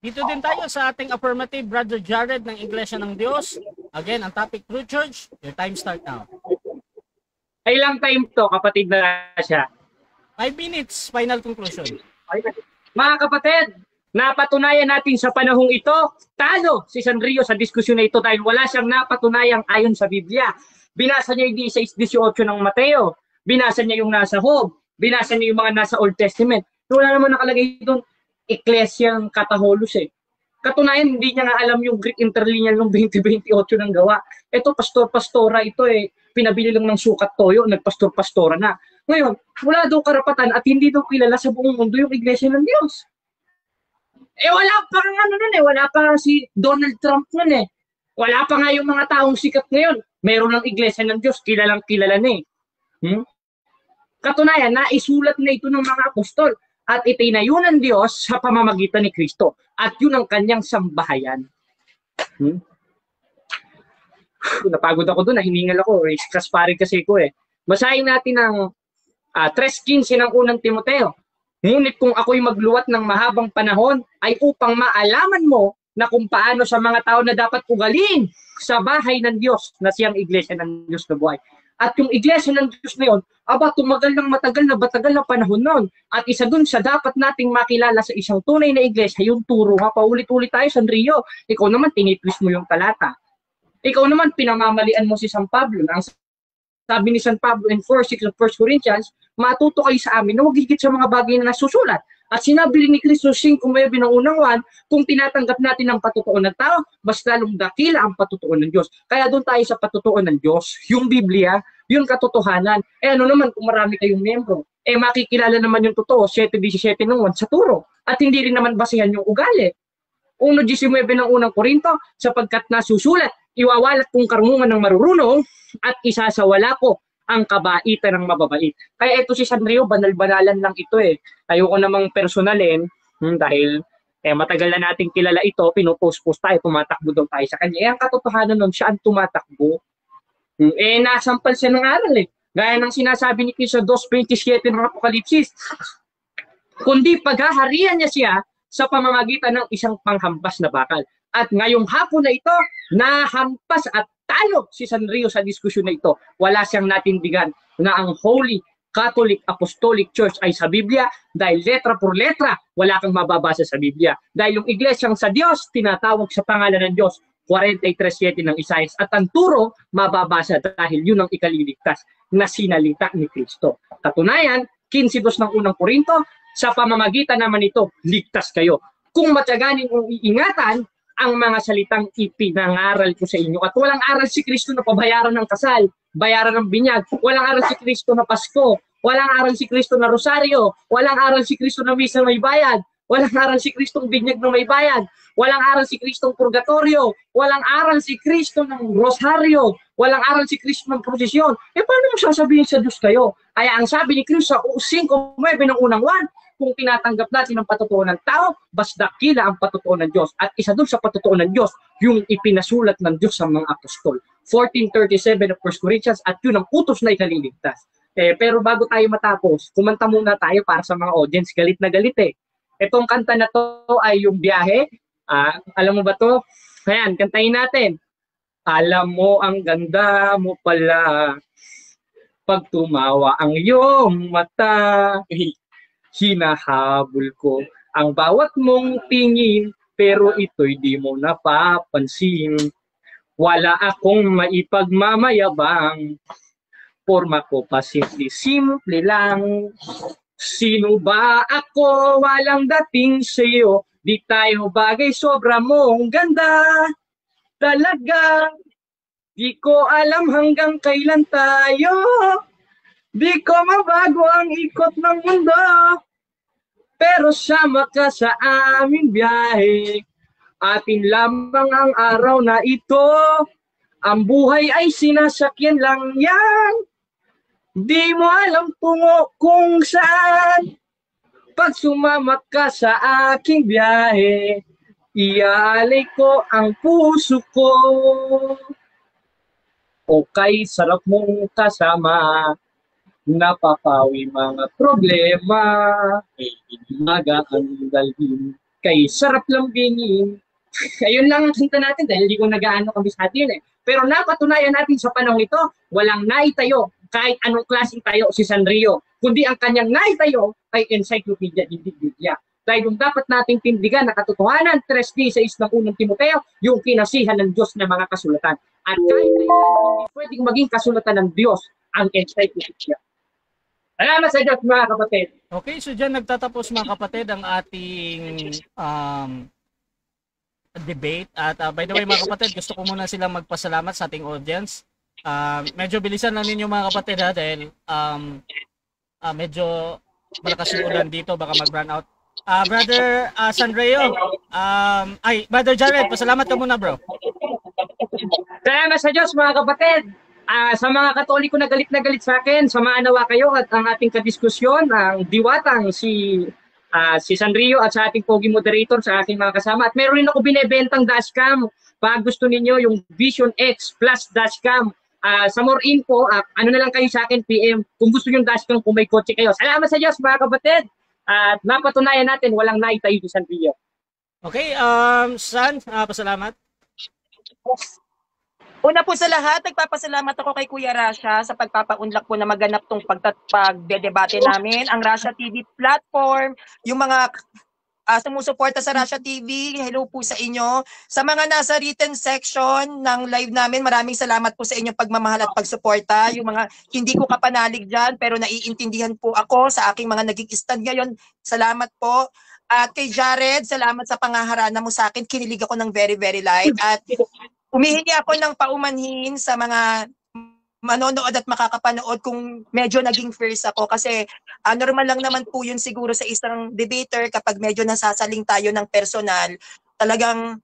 Dito din tayo sa ating affirmative, Brother Jared ng Iglesia ng Diyos. Again, ang topic, True Church. Your time start now. Ay lang time to, kapatid na siya. 5 minutes, final conclusion. Mga kapatid, napatunayan natin sa panahong ito, talo si San Rio sa diskusyon na ito dahil wala siyang napatunayang ayon sa Biblia. Binasa niya yung 16:18 ng Mateo. binasa niya yung nasa Job, binasa niya yung mga nasa Old Testament. Wala naman nakalagay doon, Ecclesiang Kataholos eh. Katunayan, hindi niya nga alam yung Greek interlinear ng 2028 ng gawa. Ito, pastor-pastora ito eh. Pinabili lang ng sukat toyo, nagpastor-pastora na. Ngayon, wala daw karapatan at hindi daw kilala sa buong mundo yung Iglesia ng Diyos. Wala pa nga ano nun eh. Wala pa si Donald Trump nun eh. Wala pa nga yung mga taong sikat ngayon. Meron ng Iglesia ng Diyos, kilalang kilala na eh. Katunayan, naisulat na ito ng mga apostol. At itinayo ng Diyos sa pamamagitan ni Kristo. At yun ang kanyang sambahayan. Napagod ako doon, hiningal ako. Kasparig kasi ko eh. Basahin natin ang 3:15 ng unang Timoteo. Ngunit kung ako'y magluwat ng mahabang panahon, ay upang maalaman mo na kung paano sa mga tao na dapat ugalin sa bahay ng Diyos na siyang iglesia ng Diyos na buhay. At yung iglesia ng Diyos na yun, tumagal ng matagal na panahon nun. At isa dun sa dapat nating makilala sa isang tunay na iglesia, yung turo nga, paulit-ulit tayo, San Rio. Ikaw naman, tinitwist mo yung talata. Ikaw naman, pinamamalian mo si San Pablo. Ang sabi ni San Pablo in 4:6 of 1 Corinthians, matuto kayo sa amin na huwag higit sa mga bagay na nasusulat. At sinabi rin ni Kristo 5:9 ng unang 1, kung tinatanggap natin ang patutuo ng tao, mas lalong dakila ang patutuo ng Diyos. Kaya doon tayo sa patutuo ng Diyos, yung Biblia, yung katotohanan. Ano naman kung marami kayong membro? Makikilala naman yung totoo, 7:17 ng 1 sa turo. At hindi rin naman basihan yung ugali. 1:19 ng unang Korinto, sapagkat nasusulat, iwawalat kong karunungan ng marurunong at isasawala ko ang kabaitan ng mababait. Kaya ito si San Rio, banal-banalan lang ito eh. Ayoko namang personalin dahil matagal na nating kilala ito, pinupost-post tayo, tumatakbo daw tayo sa kanya. Ang katotohanan nun, siya ang tumatakbo. Nasampal siya ng aral eh. Gaya ng sinasabi ni Kristo 2:27 ng Apokalipsis. Kundi paghaharian niya siya sa pamamagitan ng isang panghampas na bakal. At ngayong hapon na ito, nahampas at talo si San Rio sa diskusyon na ito. Wala siyang natindigan na ang Holy Catholic Apostolic Church ay sa Biblia dahil letra por letra, wala kang mababasa sa Biblia. Dahil yung iglesyang sa Diyos, tinatawag sa pangalan ng Diyos, 43:7 ng Isaias. At ang turo, mababasa dahil yun ang ikaliligtas na sinalita ni Kristo. Katunayan, 15:2 ng unang Korinto, sa pamamagitan naman ito, ligtas kayo. Kung matyaganin mong iingatan ang mga salitang ipinangaral ko sa inyo. At walang aral si Kristo na pabayaran ng kasal, bayaran ng binyag. Walang aral si Kristo na Pasko. Walang aral si Kristo na Rosario. Walang aral si Kristo na misa may bayad. Walang aral si Kristong binyag na may bayad. Walang aral si Kristong purgatorio. Walang aral si Kristo ng rosaryo. Walang aral si Kristo ng prosesyon. Paano mo sasabihin sa Diyos kayo? Kaya ang sabi ni Kristo sa 5:9 ng unang 1, kung tinatanggap natin ang patutuo ng tao, bas dakila ang patutuo ng Diyos. At isa doon sa patutuo ng Diyos, yung ipinasulat ng Diyos sa mga apostol. 14:37 of 1 Corinthians, at yun ang utos na ikaliligtas. Pero bago tayo matapos, kumanta muna tayo para sa mga audience. Galit na galit eh. Itong kanta na to ay yung Biyahe. Alam mo ba to? Ayan, kantahin natin. Alam mo ang ganda mo pala pag tumawa ang iyong mata. Hinahabol ko ang bawat mong tingin, pero ito'y di mo napapansin. Wala akong maipagmamayabang, forma ko pa simple lang. Sino ba ako? Walang dating sa'yo, di tayo bagay, sobra mong ganda. Talaga, di ko alam hanggang kailan tayo. Di ko mabago ang ikot ng mundo, pero sama ka sa aming biyahe. Atin lamang ang araw na ito, ang buhay ay sinasakyan lang yan. Di mo alam tungo kung saan. Pag sumama ka sa aking biyahe, iaalay ko ang puso ko. Okay, sarap mong kasama. Napapawi mga problema, magaan dalhin, kay sarap lambingin. Ayun lang ang kanta natin dahil hindi ko nag-aano kami sa atin eh. Pero napatunayan natin sa panahon ito, walang naitayo kahit anong klaseng tayo si San Rio, kundi ang kanyang naitayo ay encyclopedia, hindi Biblia. Dahil yung dapat nating tindigan na katotohanan, 3:6 ng unang Timoteo, yung kinasihan ng Diyos ng mga kasulatan. At kahit kailan hindi pwedeng maging kasulatan ng Diyos ang encyclopedia. Salamat sa Diyos mga kapatid. Okay, so dyan nagtatapos mga kapatid ang ating debate. At by the way mga kapatid, gusto ko muna silang magpasalamat sa ating audience. Medyo bilisan lang ninyo mga kapatid ha, dahil medyo malakas yung ulan dito, baka mag-run out. Brother Sandreo, Brother Jared, pasalamat ka muna bro. Salamat sa Diyos mga kapatid. Sa mga Katoliko na galit sa akin, samaan nawa kayo at ang ating kadiskusyon, ang diwatang si Sanrio at sa ating pogi moderator, sa ating mga kasama. At meron rin ako binebentang dashcam. Pag gusto ninyo yung Vision X Plus dashcam, sa more info, ano na lang kayo sa akin, PM, kung gusto nyo yung dashcam, kung may kotse kayo. Salamat sa Diyos mga kapatid. At napatunayan natin, walang naitayo tayo sa Sanrio. Okay, San, pasalamat. Una po sa lahat, nagpapasalamat ako kay Kuya Rasha sa pagpapaunlak po na maganap tong pagdedebate namin. Ang Rasha TV platform, yung mga sumusuporta sa Rasha TV, hello po sa inyo. Sa mga nasa written section ng live namin, maraming salamat po sa inyong pagmamahal at pagsuporta. Yung mga hindi ko kapanalig dyan, pero naiintindihan po ako sa aking mga naging stand ngayon. Salamat po. At kay Jared, salamat sa pangaharana mo sa akin. Kinilig ako ng very, very light. At humihingi ako ng paumanhin sa mga manonood at makakapanood kung medyo naging fierce ako kasi normal lang naman po yun siguro sa isang debater kapag medyo nasasaling tayo ng personal, talagang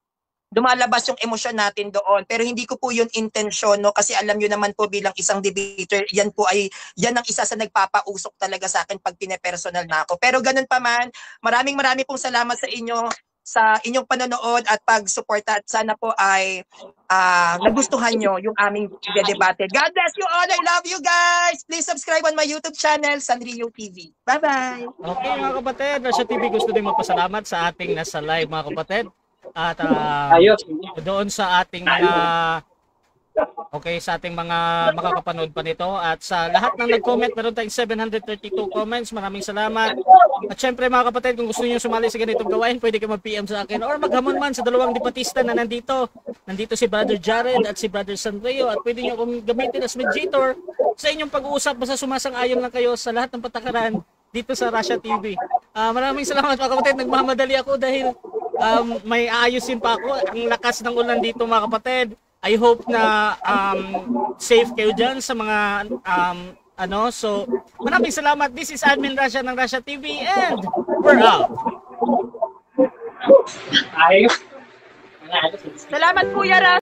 lumalabas yung emosyon natin doon. Pero hindi ko po yun intensyon, no? Kasi alam nyo naman po bilang isang debater, yan ang isa sa nagpapausok talaga sa akin pag pinepersonal na ako. Pero ganun pa man, maraming pong salamat sa inyo sa inyong panonood at pagsuporta at sana po ay nagustuhan nyo yung aming debate. God bless you all. I love you guys. Please subscribe on my YouTube channel, Sanrio TV. Bye-bye. Okay mga kapatid, Rasha TV gusto din magpasalamat sa ating nasa live mga kapatid. At doon sa ating mga sa ating mga makakapanood pa nito at sa lahat ng nag-comment, meron tayong 732 comments. Maraming salamat. At syempre mga kapatid, kung gusto niyo sumali sa ganitong gawain, pwede kayo mag-PM sa akin or maghamon man sa dalawang debatista na nandito. Nandito si Brother Jared at si Brother Sanrio at pwede niyo akong gamitin as mediator sa inyong pag-uusap. Basta sumasang-ayon lang kayo sa lahat ng patakaran dito sa Rasha TV. Maraming salamat mga kapatid. Nagmamadali ako dahil may aayusin pa ako. Ang lakas ng ulan dito mga kapatid. I hope na safe kayo dyan sa mga so maraming salamat. This is Admin Rasha ng Rasha TV and we're out. Ayos. Salamat Kuya Rasha.